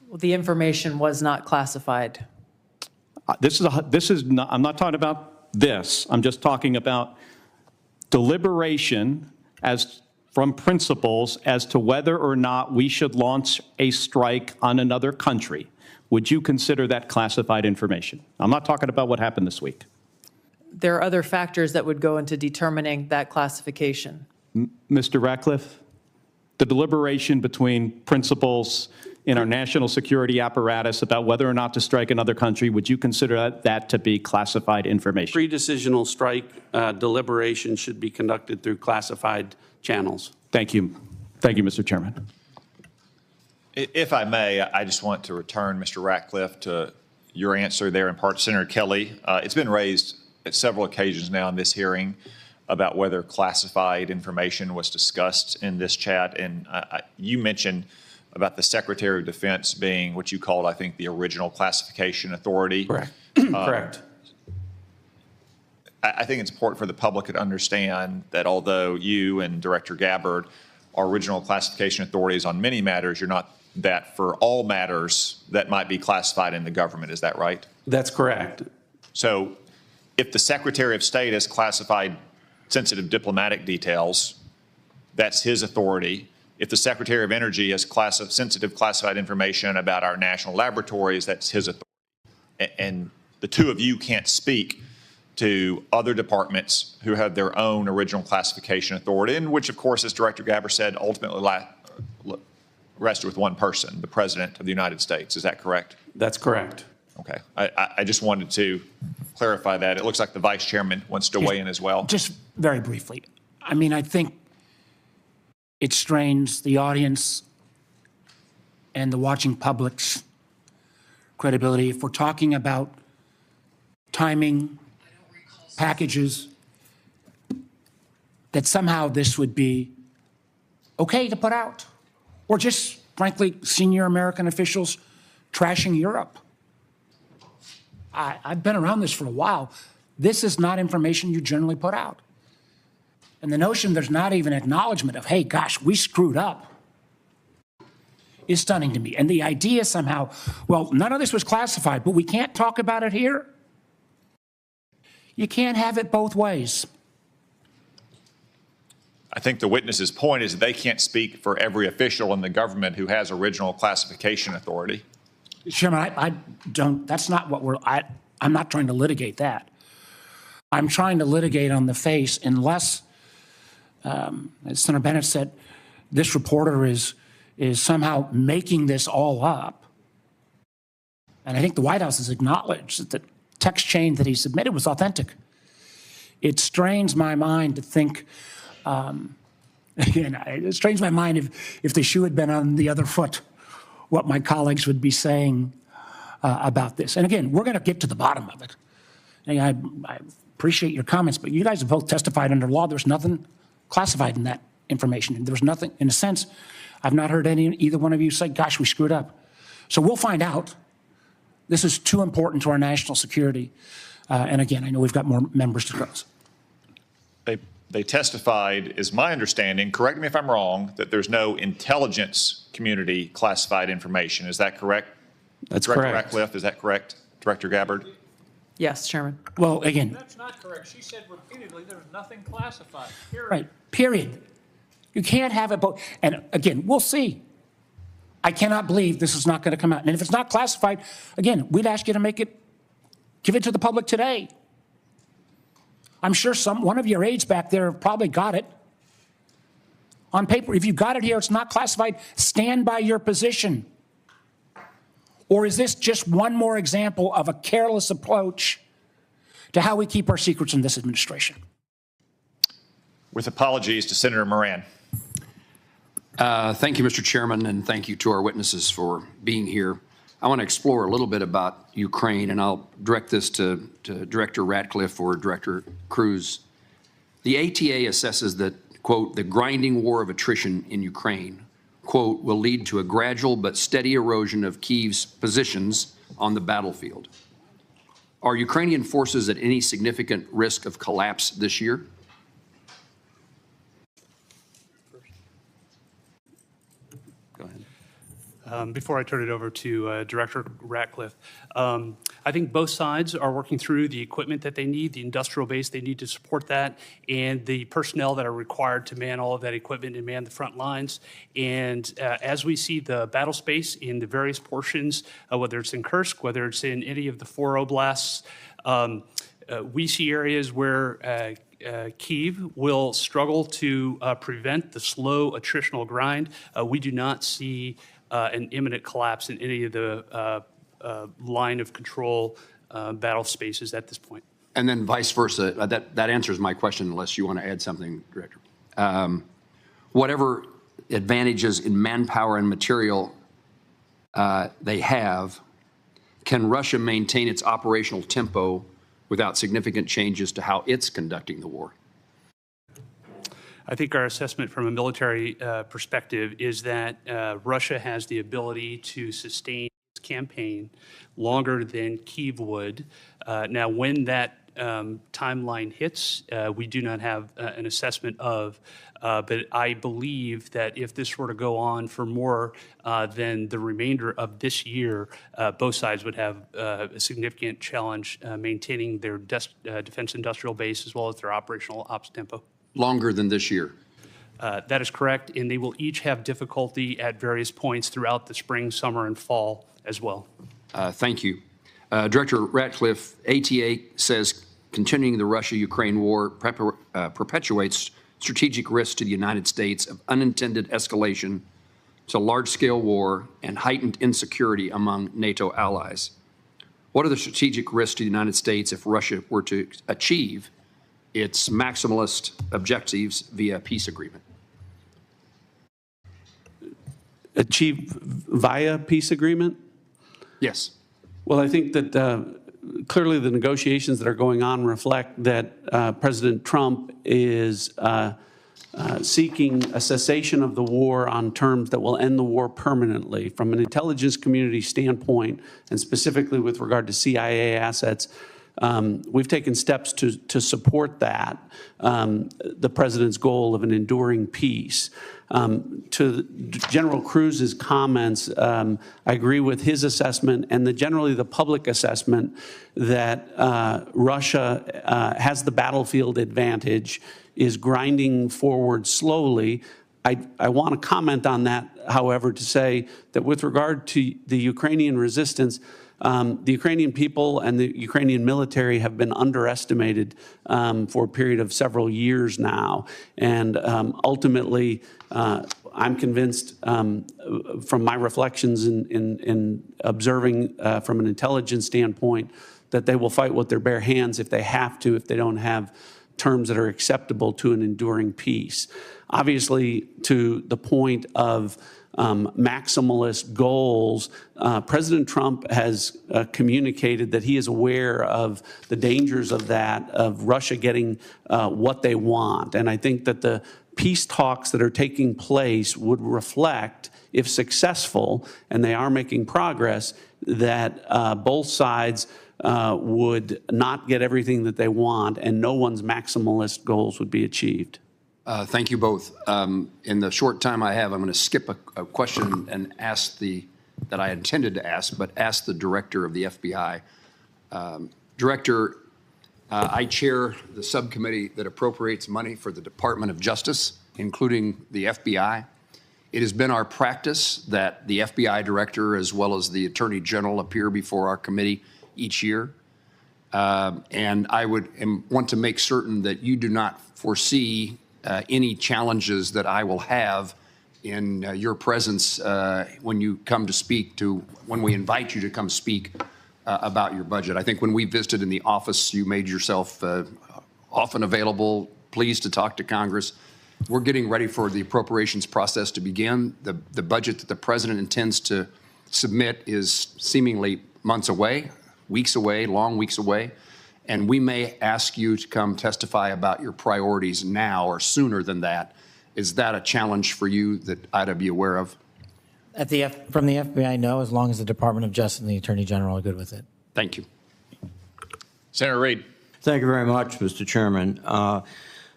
Well, the information was not classified. I'm not talking about this. I'm just talking about deliberation from principles as to whether or not we should launch a strike on another country. Would you consider that classified information? I'm not talking about what happened this week. There are other factors that would go into determining that classification. Mr. Ratcliffe, the deliberation between principals in our national security apparatus about whether or not to strike another country, would you consider that to be classified information? Pre-decisional strike deliberation should be conducted through classified channels. Thank you. Thank you, Mr. Chairman. If I may, I just want to return, Mr. Ratcliffe, to your answer there in part, Senator Kelly. It's been raised at several occasions now in this hearing about whether classified information was discussed in this chat. And you mentioned about the Secretary of Defense being what you called, I think, the original classification authority. Correct. Correct. I think it's important for the public to understand that although you and Director Gabbard are original classification authorities on many matters, you're not that for all matters that might be classified in the government. Is that right? That's correct. So if the Secretary of State has classified sensitive diplomatic details, that's his authority. If the Secretary of Energy has sensitive classified information about our national laboratories, that's his authority. And the two of you can't speak to other departments who have their own original classification authority, and which, of course, as Director Gabbard said, ultimately rested with one person, the President of the United States. Is that correct? That's correct. Okay. I just wanted to clarify that. It looks like the Vice Chairman wants to weigh in as well. Just very briefly. I mean, I think it strains the audience and the watching public's credibility if we're talking about timing, packages, that somehow this would be okay to put out, or just, frankly, senior American officials trashing Europe. I've been around this for a while. This is not information you generally put out. And the notion there's not even acknowledgement of, hey, gosh, we screwed up, is stunning to me. And the idea somehow, well, none of this was classified, but we can't talk about it here. You can't have it both ways. I think the witness's point is that they can't speak for every official in the government who has original classification authority. Chairman, I don't, that's not what I'm not trying to litigate that. I'm trying to litigate on the face unless, as Senator Bennett said, this reporter is somehow making this all up. And I think the White House has acknowledged that the text chain that he submitted was authentic. It strains my mind to think, again, it strains my mind if the shoe had been on the other foot, what my colleagues would be saying about this. And again, we're going to get to the bottom of it. And I appreciate your comments, but you guys have both testified under law. There's nothing classified in that information. And there's nothing, in a sense, I've not heard either one of you say, gosh, we screwed up. So we'll find out. This is too important to our national security. And again, I know we've got more members to close. They testified, is my understanding, correct me if I'm wrong, that there's no intelligence community classified information. Is that correct? That's Director correct. Ratcliffe, is that correct? Director Gabbard? Yes, Chairman. Well, again. That's not correct. She said repeatedly there's nothing classified, period. Right, period. You can't have it both. And again, we'll see. I cannot believe this is not going to come out. And if it's not classified, again, we'd ask you to give it to the public today. I'm sure one of your aides back there probably got it on paper. If you got it here, it's not classified, stand by your position. Or is this just one more example of a careless approach to how we keep our secrets in this administration? With apologies to Senator Moran. Thank you, Mr. Chairman, and thank you to our witnesses for being here. I want to explore a little bit about Ukraine, and I'll direct this to Director Ratcliffe or Director Cruz. The ATA assesses that, quote, the grinding war of attrition in Ukraine, quote, will lead to a gradual but steady erosion of Kyiv's positions on the battlefield. Are Ukrainian forces at any significant risk of collapse this year? Before I turn it over to Director Ratcliffe, I think both sides are working through the equipment that they need, the industrial base they need to support that, and the personnel that are required to man all of that equipment and man the front lines. And as we see the battle space in the various portions, whether it's in Kursk, whether it's in any of the 4 oblasts, we see areas where Kyiv will struggle to prevent the slow attritional grind. We do not see an imminent collapse in any of the line of control battle spaces at this point. And then vice versa. That answers my question, unless you want to add something, Director. Whatever advantages in manpower and material they have, can Russia maintain its operational tempo without significant changes to how it's conducting the war? I think our assessment from a military perspective is that Russia has the ability to sustain its campaign longer than Kyiv would. Now, when that timeline hits, we do not have an assessment of, but I believe that if this were to go on for more than the remainder of this year, both sides would have a significant challenge maintaining their defense industrial base as well as their operational ops tempo. Longer than this year? That is correct, and they will each have difficulty at various points throughout the spring, summer, and fall as well. Thank you. Director Ratcliffe, ATA says continuing the Russia-Ukraine war perpetuates strategic risk to the United States of unintended escalation to large-scale war and heightened insecurity among NATO allies. What are the strategic risks to the United States if Russia were to achieve its maximalist objectives via peace agreement? Achieve via peace agreement? Yes. Well, I think that clearly the negotiations that are going on reflect that President Trump is seeking a cessation of the war on terms that will end the war permanently. From an intelligence community standpoint, and specifically with regard to CIA assets, we've taken steps to support that, the president's goal of an enduring peace. To General Cruz's comments, I agree with his assessment and generally the public assessment that Russia has the battlefield advantage, is grinding forward slowly. I want to comment on that, however, to say that with regard to the Ukrainian resistance, the Ukrainian people and the Ukrainian military have been underestimated for a period of several years now. And ultimately, I'm convinced from my reflections in observing from an intelligence standpoint that they will fight with their bare hands if they have to, if they don't have terms that are acceptable to an enduring peace. Obviously, to the point of maximalist goals, President Trump has communicated that he is aware of the dangers of that, of Russia getting what they want. And I think that the peace talks that are taking place would reflect, if successful, and they are making progress, that both sides would not get everything that they want and no one's maximalist goals would be achieved. Thank you both. In the short time I have, I'm going to skip a question and ask that I intended to ask, but ask the director of the FBI. Director, I chair the subcommittee that appropriates money for the Department of Justice, including the FBI. It has been our practice that the FBI director as well as the Attorney General appear before our committee each year. And I would want to make certain that you do not foresee any challenges that I will have in your presence when you come to speak when we invite you to come speak about your budget. I think when we visited in the office, you made yourself often available, pleased to talk to Congress. We're getting ready for the appropriations process to begin. The budget that the president intends to submit is seemingly months away, weeks away, long weeks away. And we may ask you to come testify about your priorities now or sooner than that. Is that a challenge for you that I ought to be aware of? From the FBI, no, as long as the Department of Justice and the Attorney General are good with it. Thank you. Senator Reid. Thank you very much, Mr. Chairman.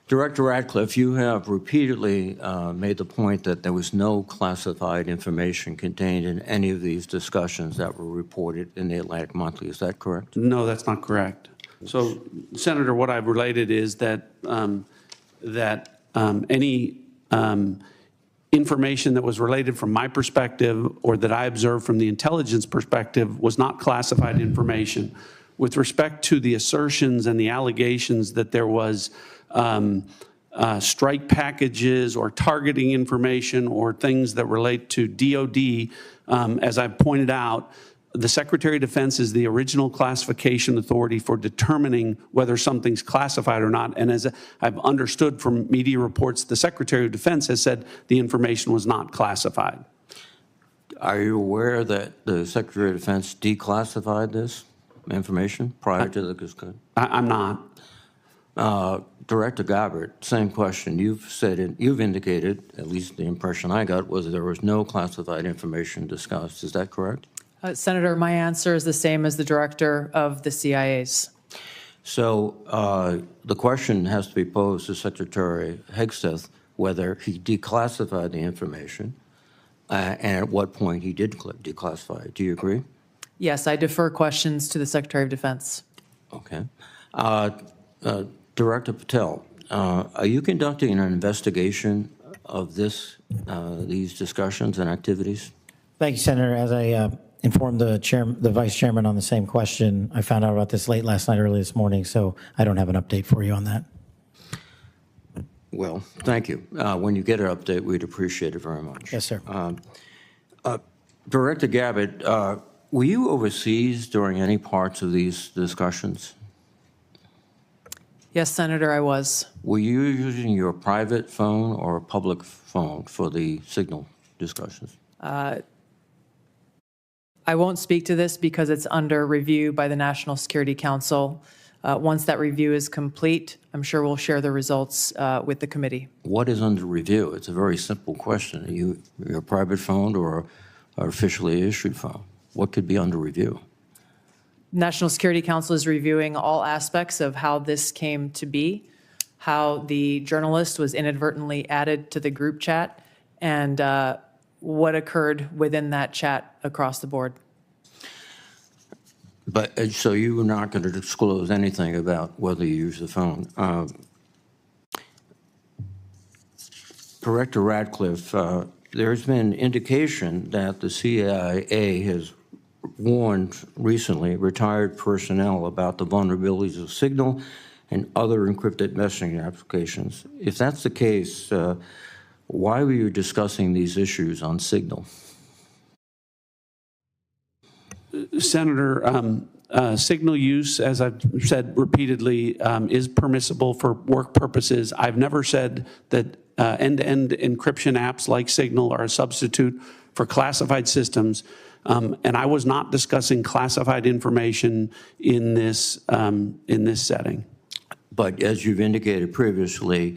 Director Ratcliffe, you have repeatedly made the point that there was no classified information contained in any of these discussions that were reported in the Atlantic Monthly. Is that correct? No, that's not correct. So, Senator, what I've related is that any information that was related from my perspective or that I observed from the intelligence perspective was not classified information. With respect to the assertions and the allegations that there was strike packages or targeting information or things that relate to DOD, as I've pointed out, the Secretary of Defense is the original classification authority for determining whether something's classified or not. And as I've understood from media reports, the Secretary of Defense has said the information was not classified. Are you aware that the Secretary of Defense declassified this information prior to the discussion? I'm not. Director Gabbard, same question. You've indicated, at least the impression I got, was there was no classified information discussed. Is that correct? Senator, my answer is the same as the director of the CIA's. So the question has to be posed to Secretary Hegseth whether he declassified the information and at what point he did declassify it. Do you agree? Yes, I defer questions to the Secretary of Defense. Okay. Director Patel, are you conducting an investigation of these discussions and activities? Thank you, Senator. As I informed the Vice Chairman on the same question, I found out about this late last night, early this morning, so I don't have an update for you on that. Well, thank you. When you get an update, we'd appreciate it very much. Yes, sir. Director Gabbard, were you overseas during any parts of these discussions? Yes, Senator, I was. Were you using your private phone or a public phone for the signal discussions? I won't speak to this because it's under review by the National Security Council. Once that review is complete, I'm sure we'll share the results with the committee. What is under review? It's a very simple question. Are you your private phone or an officially issued phone? What could be under review? National Security Council is reviewing all aspects of how this came to be, how the journalist was inadvertently added to the group chat, and what occurred within that chat across the board. But so you were not going to disclose anything about whether you use the phone. Director Ratcliffe, there's been indication that the CIA has warned recently retired personnel about the vulnerabilities of Signal and other encrypted messaging applications. If that's the case, why were you discussing these issues on Signal? Senator, Signal use, as I've said repeatedly, is permissible for work purposes. I've never said that end-to-end encryption apps like Signal are a substitute for classified systems. And I was not discussing classified information in this setting. But as you've indicated previously,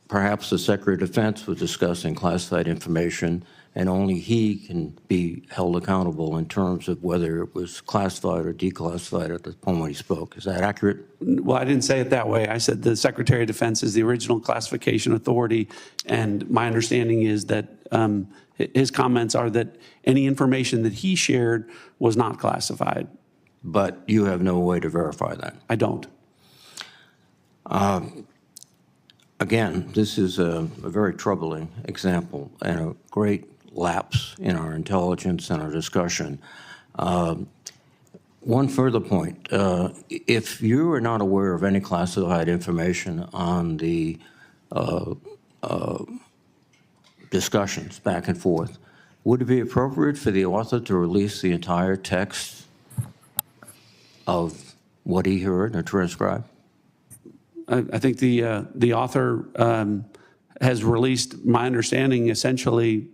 perhaps the Secretary of Defense was discussing classified information, and only he can be held accountable in terms of whether it was classified or declassified at the point when he spoke. Is that accurate? Well, I didn't say it that way. I said the Secretary of Defense is the original classification authority, and my understanding is that his comments are that any information that he shared was not classified. But you have no way to verify that? I don't. Again, this is a very troubling example and a great lapse in our intelligence and our discussion. One further point, if you are not aware of any classified information on the discussions back and forth, would it be appropriate for the author to release the entire text of what he heard or transcribed? I think the author has released, my understanding, essentially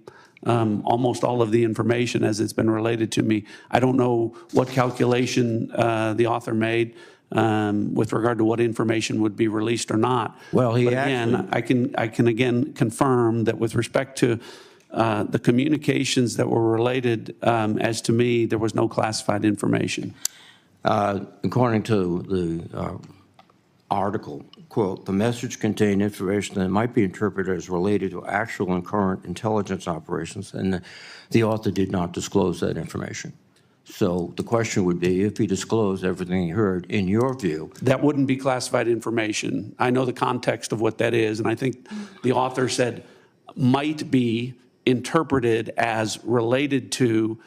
almost all of the information as it's been related to me. I don't know what calculation the author made with regard to what information would be released or not. Well, but again, I can again confirm that with respect to the communications that were related, as to me, there was no classified information. According to the article, quote, the message contained information that might be interpreted as related to actual and current intelligence operations, and the author did not disclose that information. So the question would be, if he disclosed everything he heard, in your view. That wouldn't be classified information. I know the context of what that is, and I think the author said might be interpreted as related to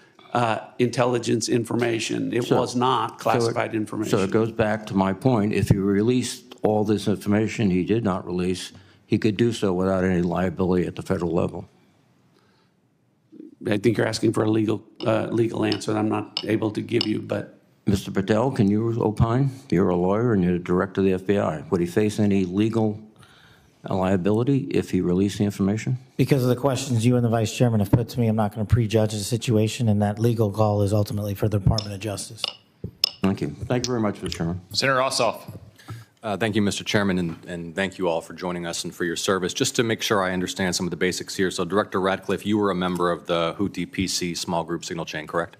intelligence information. It was not classified information. So it goes back to my point. If he released all this information he did not release, he could do so without any liability at the federal level. I think you're asking for a legal answer that I'm not able to give you, but. Mr. Patel, can you opine? You're a lawyer and you're the director of the FBI. Would he face any legal liability if he released the information? Because of the questions you and the Vice Chairman have put to me, I'm not going to prejudge the situation, and that legal call is ultimately for the Department of Justice. Thank you. Thank you very much, Mr. Chairman. Senator Ossoff. Thank you, Mr. Chairman, and thank you all for joining us and for your service. Just to make sure I understand some of the basics here, so Director Ratcliffe, you were a member of the Houthi PC small group signal chain, correct?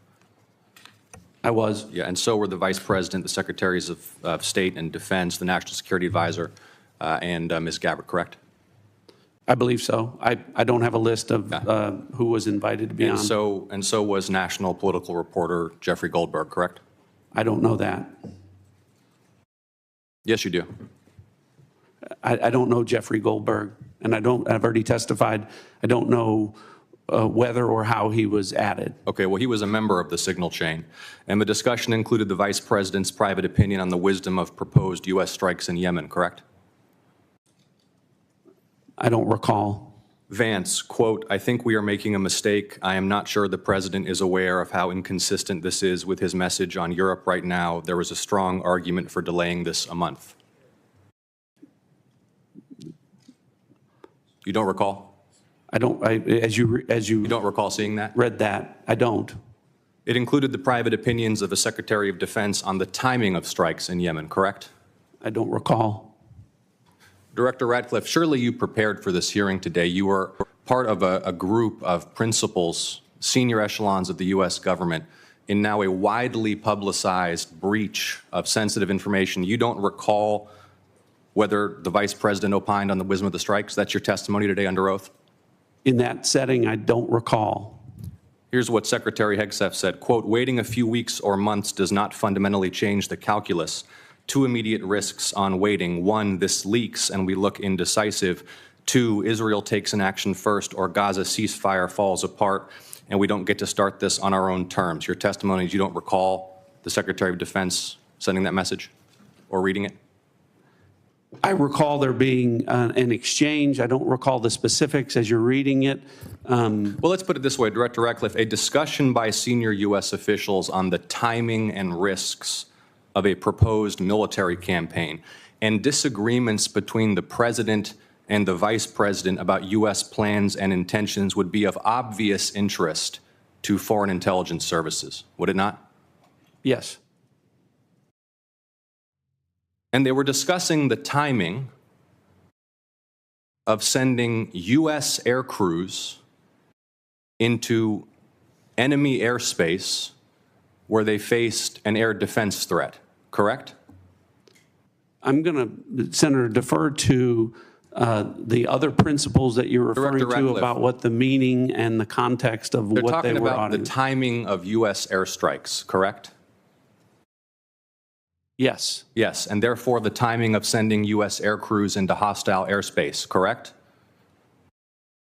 I was. Yeah, and so were the Vice President, the Secretaries of State and Defense, the National Security Advisor, and Ms. Gabbard, correct? I believe so. I don't have a list of who was invited to be on. And so was national political reporter Jeffrey Goldberg, correct? I don't know that. Yes, you do. I don't know Jeffrey Goldberg. And I've already testified, I don't know whether or how he was added. Okay, well, he was a member of the signal chain, and the discussion included the Vice President's private opinion on the wisdom of proposed U.S. strikes in Yemen, correct? I don't recall. Vance, quote, I think we are making a mistake. I am not sure the President is aware of how inconsistent this is with his message on Europe right now. There was a strong argument for delaying this a month. You don't recall? I don't, as you don't recall seeing that? Read that, I don't. It included the private opinions of the Secretary of Defense on the timing of strikes in Yemen, correct? I don't recall. Director Ratcliffe, surely you prepared for this hearing today. You were part of a group of principals, senior echelons of the U.S. government, in now a widely publicized breach of sensitive information. You don't recall whether the Vice President opined on the wisdom of the strikes? That's your testimony today under oath? In that setting, I don't recall. Here's what Secretary Hegseth said, quote, waiting a few weeks or months does not fundamentally change the calculus. Two immediate risks on waiting. One, this leaks and we look indecisive. Two, Israel takes an action first or Gaza ceasefire falls apart and we don't get to start this on our own terms. Your testimony is you don't recall the Secretary of Defense sending that message or reading it? I recall there being an exchange. I don't recall the specifics as you're reading it. Well, let's put it this way, Director Ratcliffe, a discussion by senior U.S. officials on the timing and risks of a proposed military campaign and disagreements between the President and the Vice President about U.S. plans and intentions would be of obvious interest to foreign intelligence services, would it not? Yes. And they were discussing the timing of sending U.S. air crews into enemy airspace where they faced an air defense threat, correct? I'm going to, Senator, defer to the other principles that you're referring to about what the meaning and the context of what they were on. They're talking about the timing of U.S. airstrikes, correct? Yes. Yes, and therefore the timing of sending U.S. air crews into hostile airspace, correct?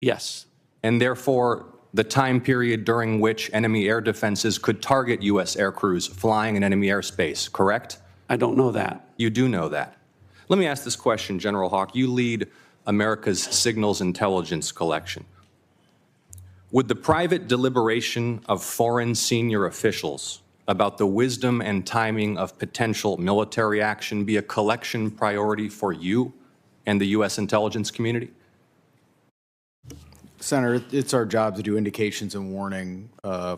Yes. And therefore the time period during which enemy air defenses could target U.S. air crews flying in enemy airspace, correct? I don't know that. You do know that. Let me ask this question, General Hawk. You lead America's signals intelligence collection. Would the private deliberation of foreign senior officials about the wisdom and timing of potential military action be a collection priority for you and the U.S. intelligence community? Senator, it's our job to do indications and warning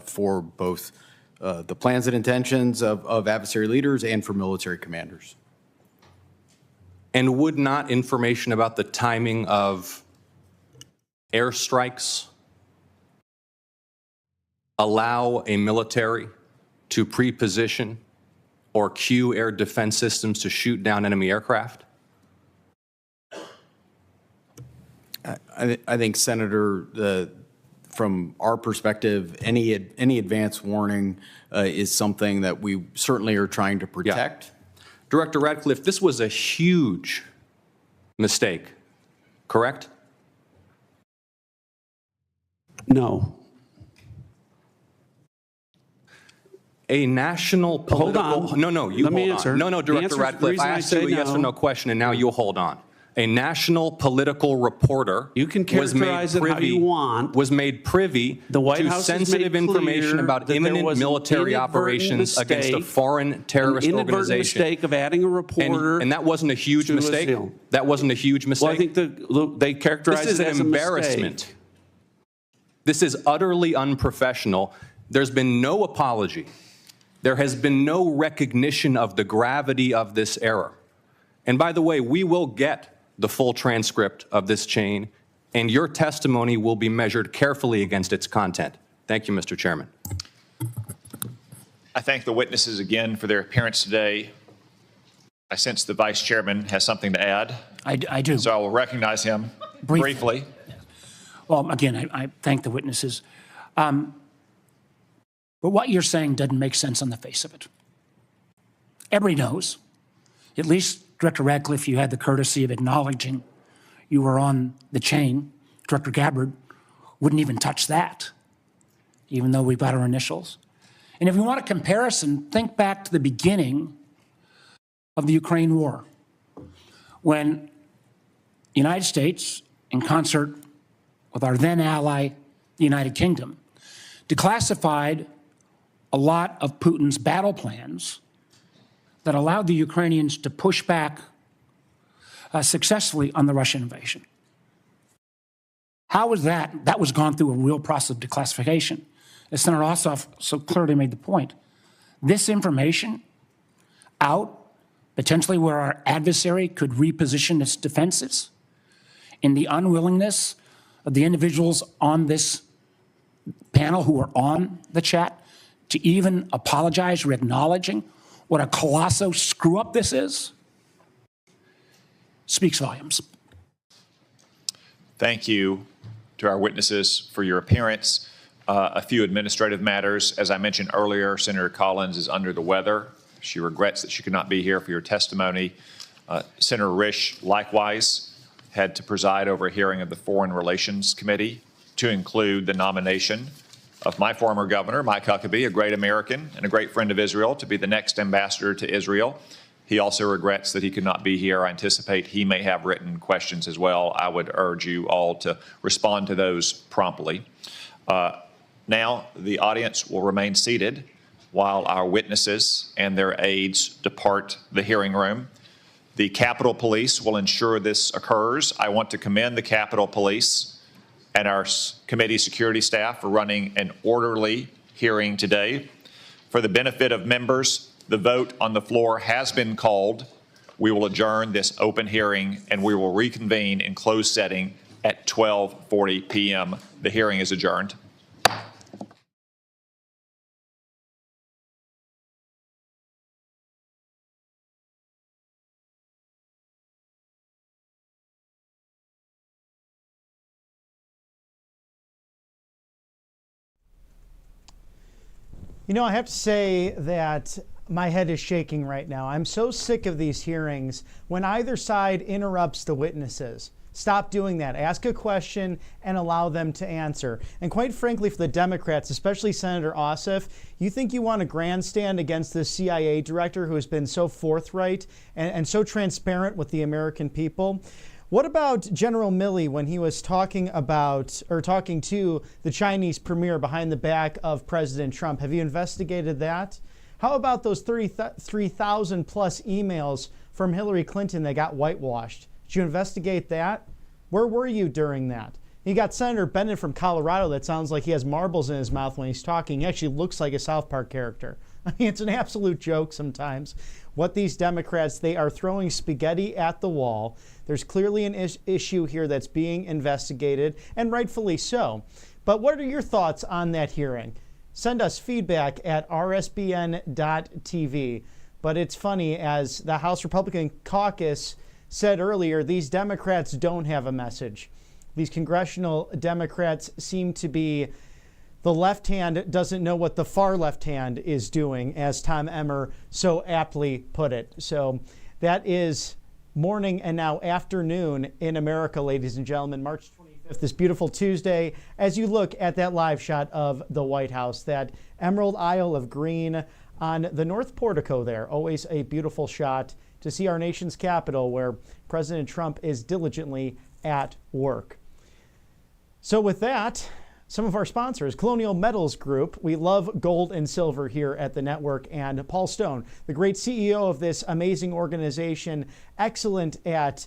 for both the plans and intentions of adversary leaders and for military commanders. And would not information about the timing of airstrikes allow a military to pre-position or cue air defense systems to shoot down enemy aircraft? I think, Senator, from our perspective, any advance warning is something that we certainly are trying to protect. Yeah. Director Ratcliffe, this was a huge mistake, correct? No. A national political... Hold on. No, you Let me hold answer. on. No, Director Ratcliffe, I asked you a yes or no question, and now you hold on. A national political reporter you can characterize it how you want. Was made privy the White to House sensitive information about imminent military operations against a foreign terrorist an organization. Mistake of adding a reporter. And that wasn't a huge mistake? That wasn't a huge mistake? Well, I think they characterize it as a mistake. This is an embarrassment. This is utterly unprofessional. There's been no apology. There has been no recognition of the gravity of this error. And by the way, we will get the full transcript of this chain, and your testimony will be measured carefully against its content. Thank you, Mr. Chairman. I thank the witnesses again for their appearance today. I sense the Vice Chairman has something to add. I do. So I will recognize him briefly. Well, again, I thank the witnesses. But what you're saying doesn't make sense on the face of it. Everybody knows, at least Director Ratcliffe, you had the courtesy of acknowledging you were on the chain, Director Gabbard wouldn't even touch that, even though we've got our initials. And if you want a comparison, think back to the beginning of the Ukraine war, when the United States, in concert with our then ally, the United Kingdom, declassified a lot of Putin's battle plans that allowed the Ukrainians to push back successfully on the Russian invasion. How was that? That was gone through a real process of declassification. As Senator Ossoff so clearly made the point, this information out, potentially where our adversary could reposition its defenses, in the unwillingness of the individuals on this panel who were on the chat to even apologize or acknowledging what a colossal screw-up this is, speaks volumes. Thank you to our witnesses for your appearance. A few administrative matters. As I mentioned earlier, Senator Collins is under the weather. She regrets that she could not be here for your testimony. Senator Risch, likewise, had to preside over a hearing of the Foreign Relations Committee to include the nomination of my former governor, Mike Huckabee, a great American and a great friend of Israel, to be the next ambassador to Israel. He also regrets that he could not be here. I anticipate he may have written questions as well. I would urge you all to respond to those promptly. Now, the audience will remain seated while our witnesses and their aides depart the hearing room. The Capitol Police will ensure this occurs. I want to commend the Capitol Police and our committee security staff for running an orderly hearing today. For the benefit of members, the vote on the floor has been called. We will adjourn this open hearing and we will reconvene in closed setting at 12:40 p.m. The hearing is adjourned. You know, I have to say that my head is shaking right now. I'm so sick of these hearings when either side interrupts the witnesses. Stop doing that. Ask a question and allow them to answer. And quite frankly, for the Democrats, especially Senator Ossoff, you think you want to grandstand against this CIA director who has been so forthright and so transparent with the American people? What about General Milley when he was talking to the Chinese premier behind the back of President Trump? Have you investigated that? How about those 33,000 plus emails from Hillary Clinton that got whitewashed? Did you investigate that? Where were you during that? You got Senator Bennett from Colorado that sounds like he has marbles in his mouth when he's talking. He actually looks like a South Park character. I mean, it's an absolute joke sometimes. What these Democrats, they are throwing spaghetti at the wall. There's clearly an issue here that's being investigated, and rightfully so. But what are your thoughts on that hearing? Send us feedback at rsbn.tv. But it's funny, as the House Republican Caucus said earlier, these Democrats don't have a message. These congressional Democrats seem to be, the left hand doesn't know what the far left hand is doing, as Tom Emmer so aptly put it. So that is morning and now afternoon in America, ladies and gentlemen, March 25th, this beautiful Tuesday, as you look at that live shot of the White House, that emerald aisle of green on the north portico there. Always a beautiful shot to see our nation's capital where President Trump is diligently at work. So with that, some of our sponsors, Colonial Metals Group. We love gold and silver here at the network. And Paul Stone, the great CEO of this amazing organization, excellent at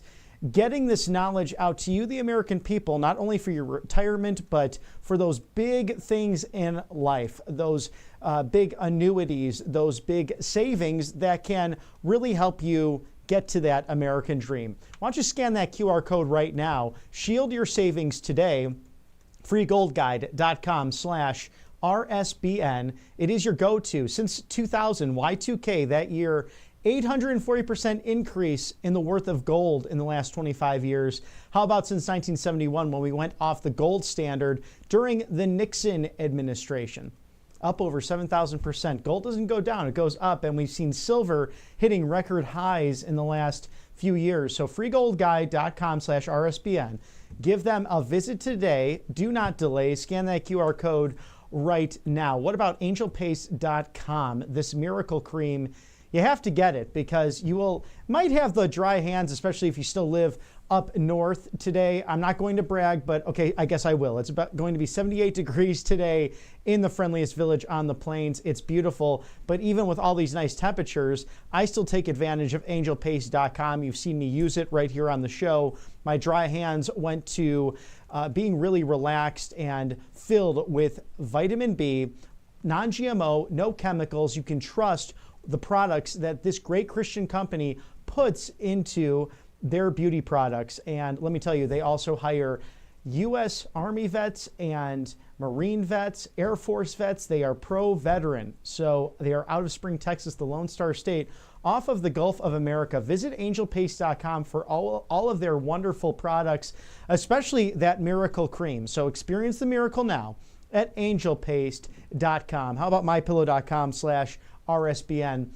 getting this knowledge out to you, the American people, not only for your retirement, but for those big things in life, those big annuities, those big savings that can really help you get to that American dream. Why don't you scan that QR code right now, shield your savings today, freegoldguide.com/RSBN. It is your go-to since 2000, Y2K, that year, 840% increase in the worth of gold in the last 25 years. How about since 1971 when we went off the gold standard during the Nixon administration? up over 7,000%. Gold doesn't go down, it goes up, and we've seen silver hitting record highs in the last few years. So freegoldguy.com/RSBN. Give them a visit today. Do not delay. Scan that QR code right now. What about angelpaste.com? This miracle cream, you have to get it because you might have the dry hands, especially if you still live up north today. I'm not going to brag, but okay, I guess I will. It's going to be 78 degrees today in the friendliest village on the plains. It's beautiful, but even with all these nice temperatures, I still take advantage of angelpaste.com. You've seen me use it right here on the show. My dry hands went to being really relaxed and filled with vitamin B, non-GMO, no chemicals. You can trust the products that this great Christian company puts into their beauty products. And let me tell you, they also hire U.S. Army vets and Marine vets, Air Force vets. They are pro-veteran. So they are out of Spring, Texas, the Lone Star State, off of the Gulf of America. Visit angelpaste.com for all of their wonderful products, especially that miracle cream. So experience the miracle now at angelpaste.com. How about mypillow.com/RSBN?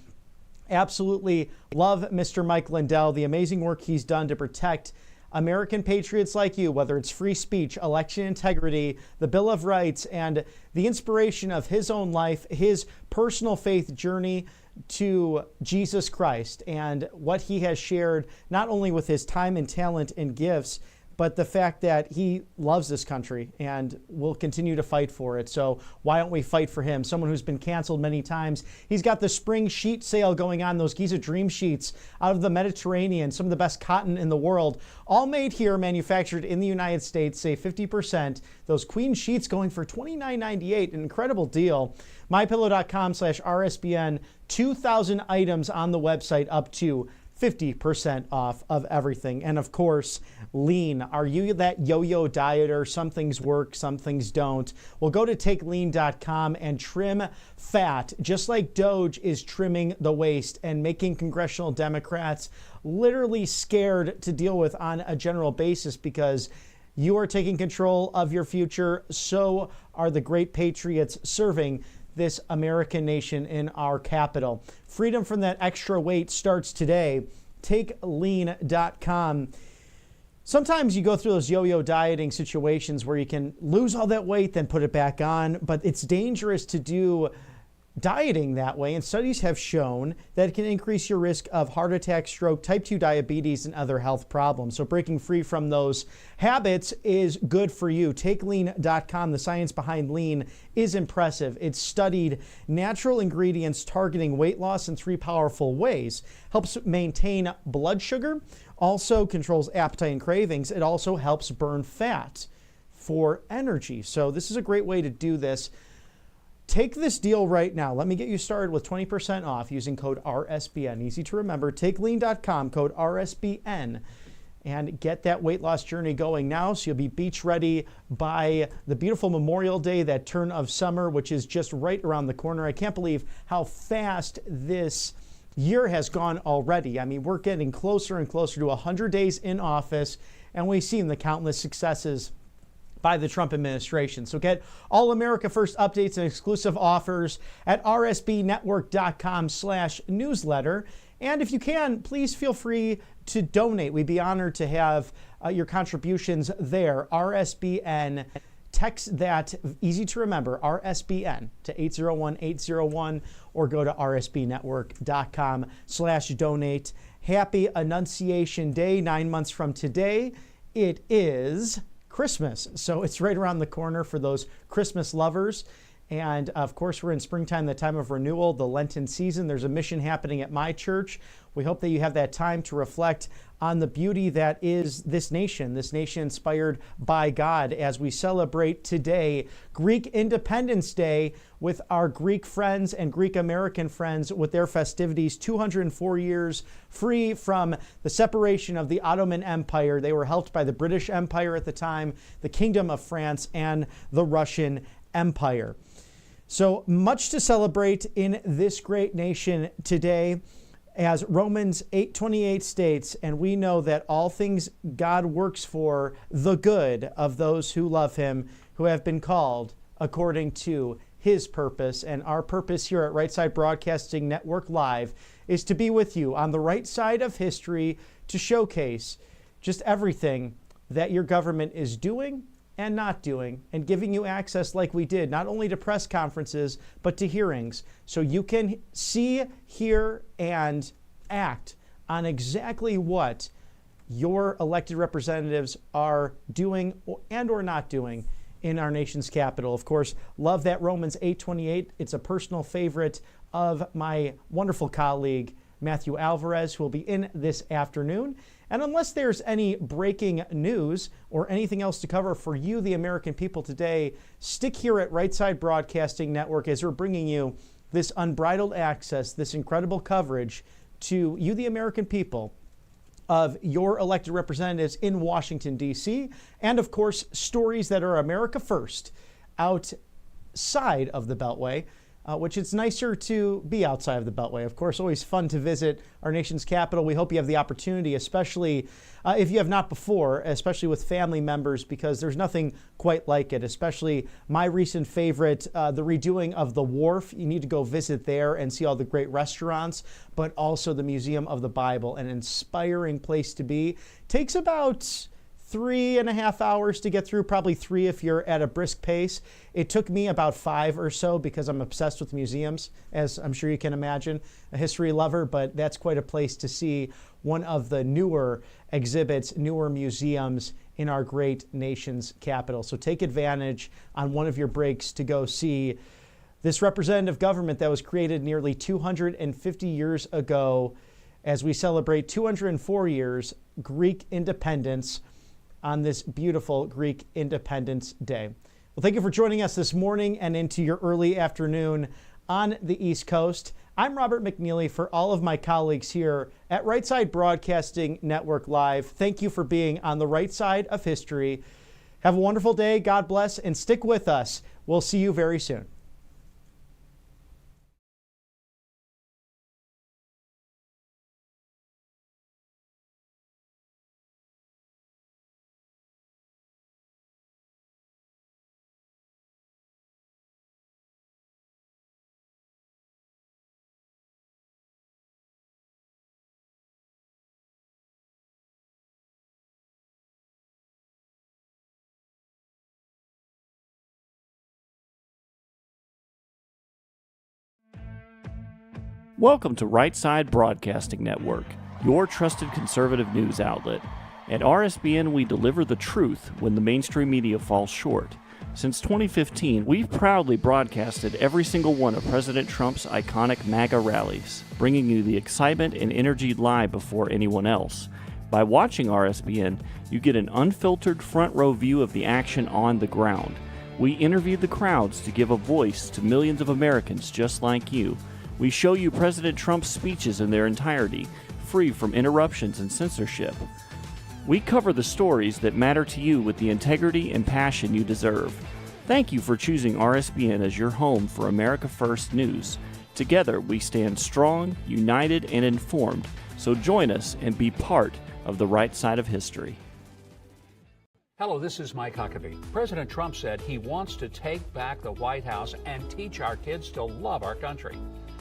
Absolutely love Mr. Mike Lindell, the amazing work he's done to protect American patriots like you, whether it's free speech, election integrity, the Bill of Rights, and the inspiration of his own life, his personal faith journey to Jesus Christ, and what he has shared not only with his time and talent and gifts, but the fact that he loves this country and will continue to fight for it. So why don't we fight for him? Someone who's been canceled many times. He's got the spring sheet sale going on, those Giza Dream sheets out of the Mediterranean, some of the best cotton in the world, all made here, manufactured in the United States, save 50%. Those queen sheets going for $29.98, an incredible deal. mypillow.com/RSBN, 2,000 items on the website, up to 50% off of everything. And of course, lean. Are you that yo-yo dieter? Some things work, some things don't. Well, go to takelean.com and trim fat, just like Doge is trimming the waste and making congressional Democrats literally scared to deal with on a general basis, because you are taking control of your future. So are the great patriots serving this American nation in our capital. Freedom from that extra weight starts today. TakeLean.com. Sometimes you go through those yo-yo dieting situations where you can lose all that weight, then put it back on, but it's dangerous to do dieting that way, and studies have shown that it can increase your risk of heart attack, stroke, type 2 diabetes, and other health problems. So breaking free from those habits is good for you. TakeLean.com. The science behind lean is impressive. It's studied natural ingredients targeting weight loss in 3 powerful ways. Helps maintain blood sugar, also controls appetite and cravings. It also helps burn fat for energy. So this is a great way to do this. Take this deal right now. Let me get you started with 20% off using code RSBN. Easy to remember. TakeLean.com, code RSBN, and get that weight loss journey going now so you'll be beach ready by the beautiful Memorial Day, that turn of summer, which is just right around the corner. I can't believe how fast this year has gone already. I mean, we're getting closer and closer to 100 days in office, and we've seen the countless successes by the Trump administration. So get all America First updates and exclusive offers at rsbnetwork.com/newsletter. And if you can, please feel free to donate. We'd be honored to have your contributions there. RSBN, text that, easy to remember, RSBN to 801-801, or go to rsbnetwork.com/donate. Happy Annunciation Day. 9 months from today, it is Christmas. So it's right around the corner for those Christmas lovers. And of course, we're in springtime, the time of renewal, the Lenten season. There's a mission happening at my church. We hope that you have that time to reflect on the beauty that is this nation inspired by God, as we celebrate today Greek Independence Day with our Greek friends and Greek American friends with their festivities. 204 years free from the separation of the Ottoman Empire. They were helped by the British Empire at the time, the Kingdom of France, and the Russian Empire. So much to celebrate in this great nation today. As Romans 8:28 states, and we know that all things God works for the good of those who love him, who have been called according to His purpose. And our purpose here at Right Side Broadcasting Network Live is to be with you on the right side of history to showcase just everything that your government is doing and not doing, and giving you access like we did, not only to press conferences, but to hearings, so you can see, hear, and act on exactly what your elected representatives are doing and or not doing in our nation's capital. Of course, love that Romans 8:28. It's a personal favorite of my wonderful colleague, Matthew Alvarez, who will be in this afternoon. And unless there's any breaking news or anything else to cover for you, the American people, today, stick here at Right Side Broadcasting Network as we're bringing you this unbridled access, this incredible coverage to you, the American people, of your elected representatives in Washington, D.C., and of course, stories that are America first outside of the Beltway, which it's nicer to be outside of the Beltway. Of course, always fun to visit our nation's capital. We hope you have the opportunity, especially if you have not before, especially with family members, because there's nothing quite like it, especially my recent favorite, the redoing of the Wharf. You need to go visit there and see all the great restaurants, but also the Museum of the Bible, an inspiring place to be. Takes about 3.5 hours to get through, probably 3 if you're at a brisk pace. It took me about 5 or so because I'm obsessed with museums, as I'm sure you can imagine, a history lover, but that's quite a place to see one of the newer exhibits, newer museums in our great nation's capital. So take advantage on one of your breaks to go see this representative government that was created nearly 250 years ago as we celebrate 204 years Greek independence on this beautiful Greek Independence Day. Well, thank you for joining us this morning and into your early afternoon on the East Coast. I'm Robert McNeely. For all of my colleagues here at Right Side Broadcasting Network Live, thank you for being on the right side of history. Have a wonderful day. God bless, and stick with us. We'll see you very soon. Welcome to Right Side Broadcasting Network, your trusted conservative news outlet. At RSBN, we deliver the truth when the mainstream media falls short. Since 2015, we've proudly broadcasted every single one of President Trump's iconic MAGA rallies, bringing you the excitement and energy live before anyone else. By watching RSBN, you get an unfiltered front row view of the action on the ground. We interview the crowds to give a voice to millions of Americans just like you. We show you President Trump's speeches in their entirety, free from interruptions and censorship. We cover the stories that matter to you with the integrity and passion you deserve. Thank you for choosing RSBN as your home for America First News. Together, we stand strong, united, and informed. So join us and be part of the right side of history. Hello, this is Mike Huckabee. President Trump said he wants to take back the White House and teach our kids to love our country.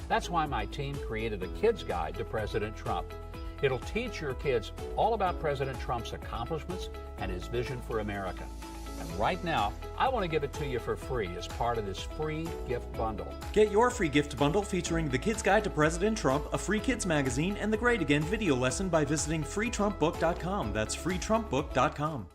That's why my team created a kids guide to President Trump. It'll teach your kids all about President Trump's accomplishments and his vision for America. And right now, I want to give it to you for free as part of this free gift bundle. Get your free gift bundle featuring the Kids Guide to President Trump, a free kids magazine, and the Great Again video lesson by visiting freetrumpbook.com. That's freetrumpbook.com.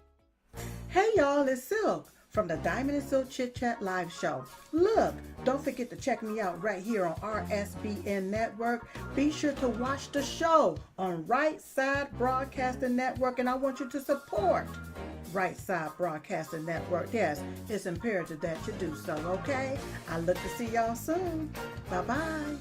Hey y'all, it's Silk from the Diamond and Silk Chit Chat live show. Look, don't forget to check me out right here on RSBN Network. Be sure to watch the show on Right Side Broadcasting Network, and I want you to support Right Side Broadcasting Network. Yes, it's imperative that you do so, okay? I look to see y'all soon. Bye-bye.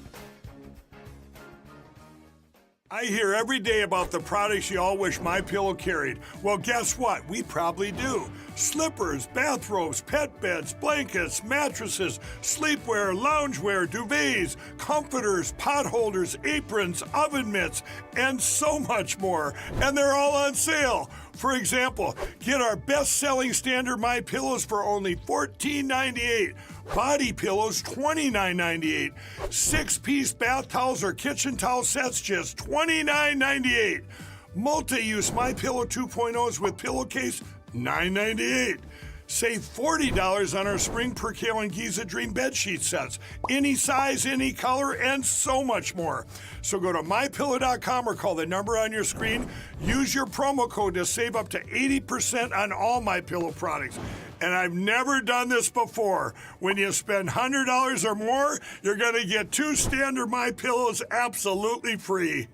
I hear every day about the products you all wish MyPillow carried. Well, guess what? We probably do. Slippers, bathrobes, pet beds, blankets, mattresses, sleepwear, loungewear, duvets, comforters, pot holders, aprons, oven mitts, and so much more. And they're all on sale. For example, get our best-selling standard MyPillows for only $14.98. Body pillows, $29.98. 6-piece bath towels or kitchen towel sets, just $29.98. Multi-use MyPillow 2.0s with pillowcase, $9.98. Save $40 on our Spring Percale and Giza Dream bed sheet sets. Any size, any color, and so much more. So go to MyPillow.com or call the number on your screen. Use your promo code to save up to 80% on all MyPillow products. And I've never done this before. When you spend $100 or more, you're going to get 2 standard MyPillows absolutely free.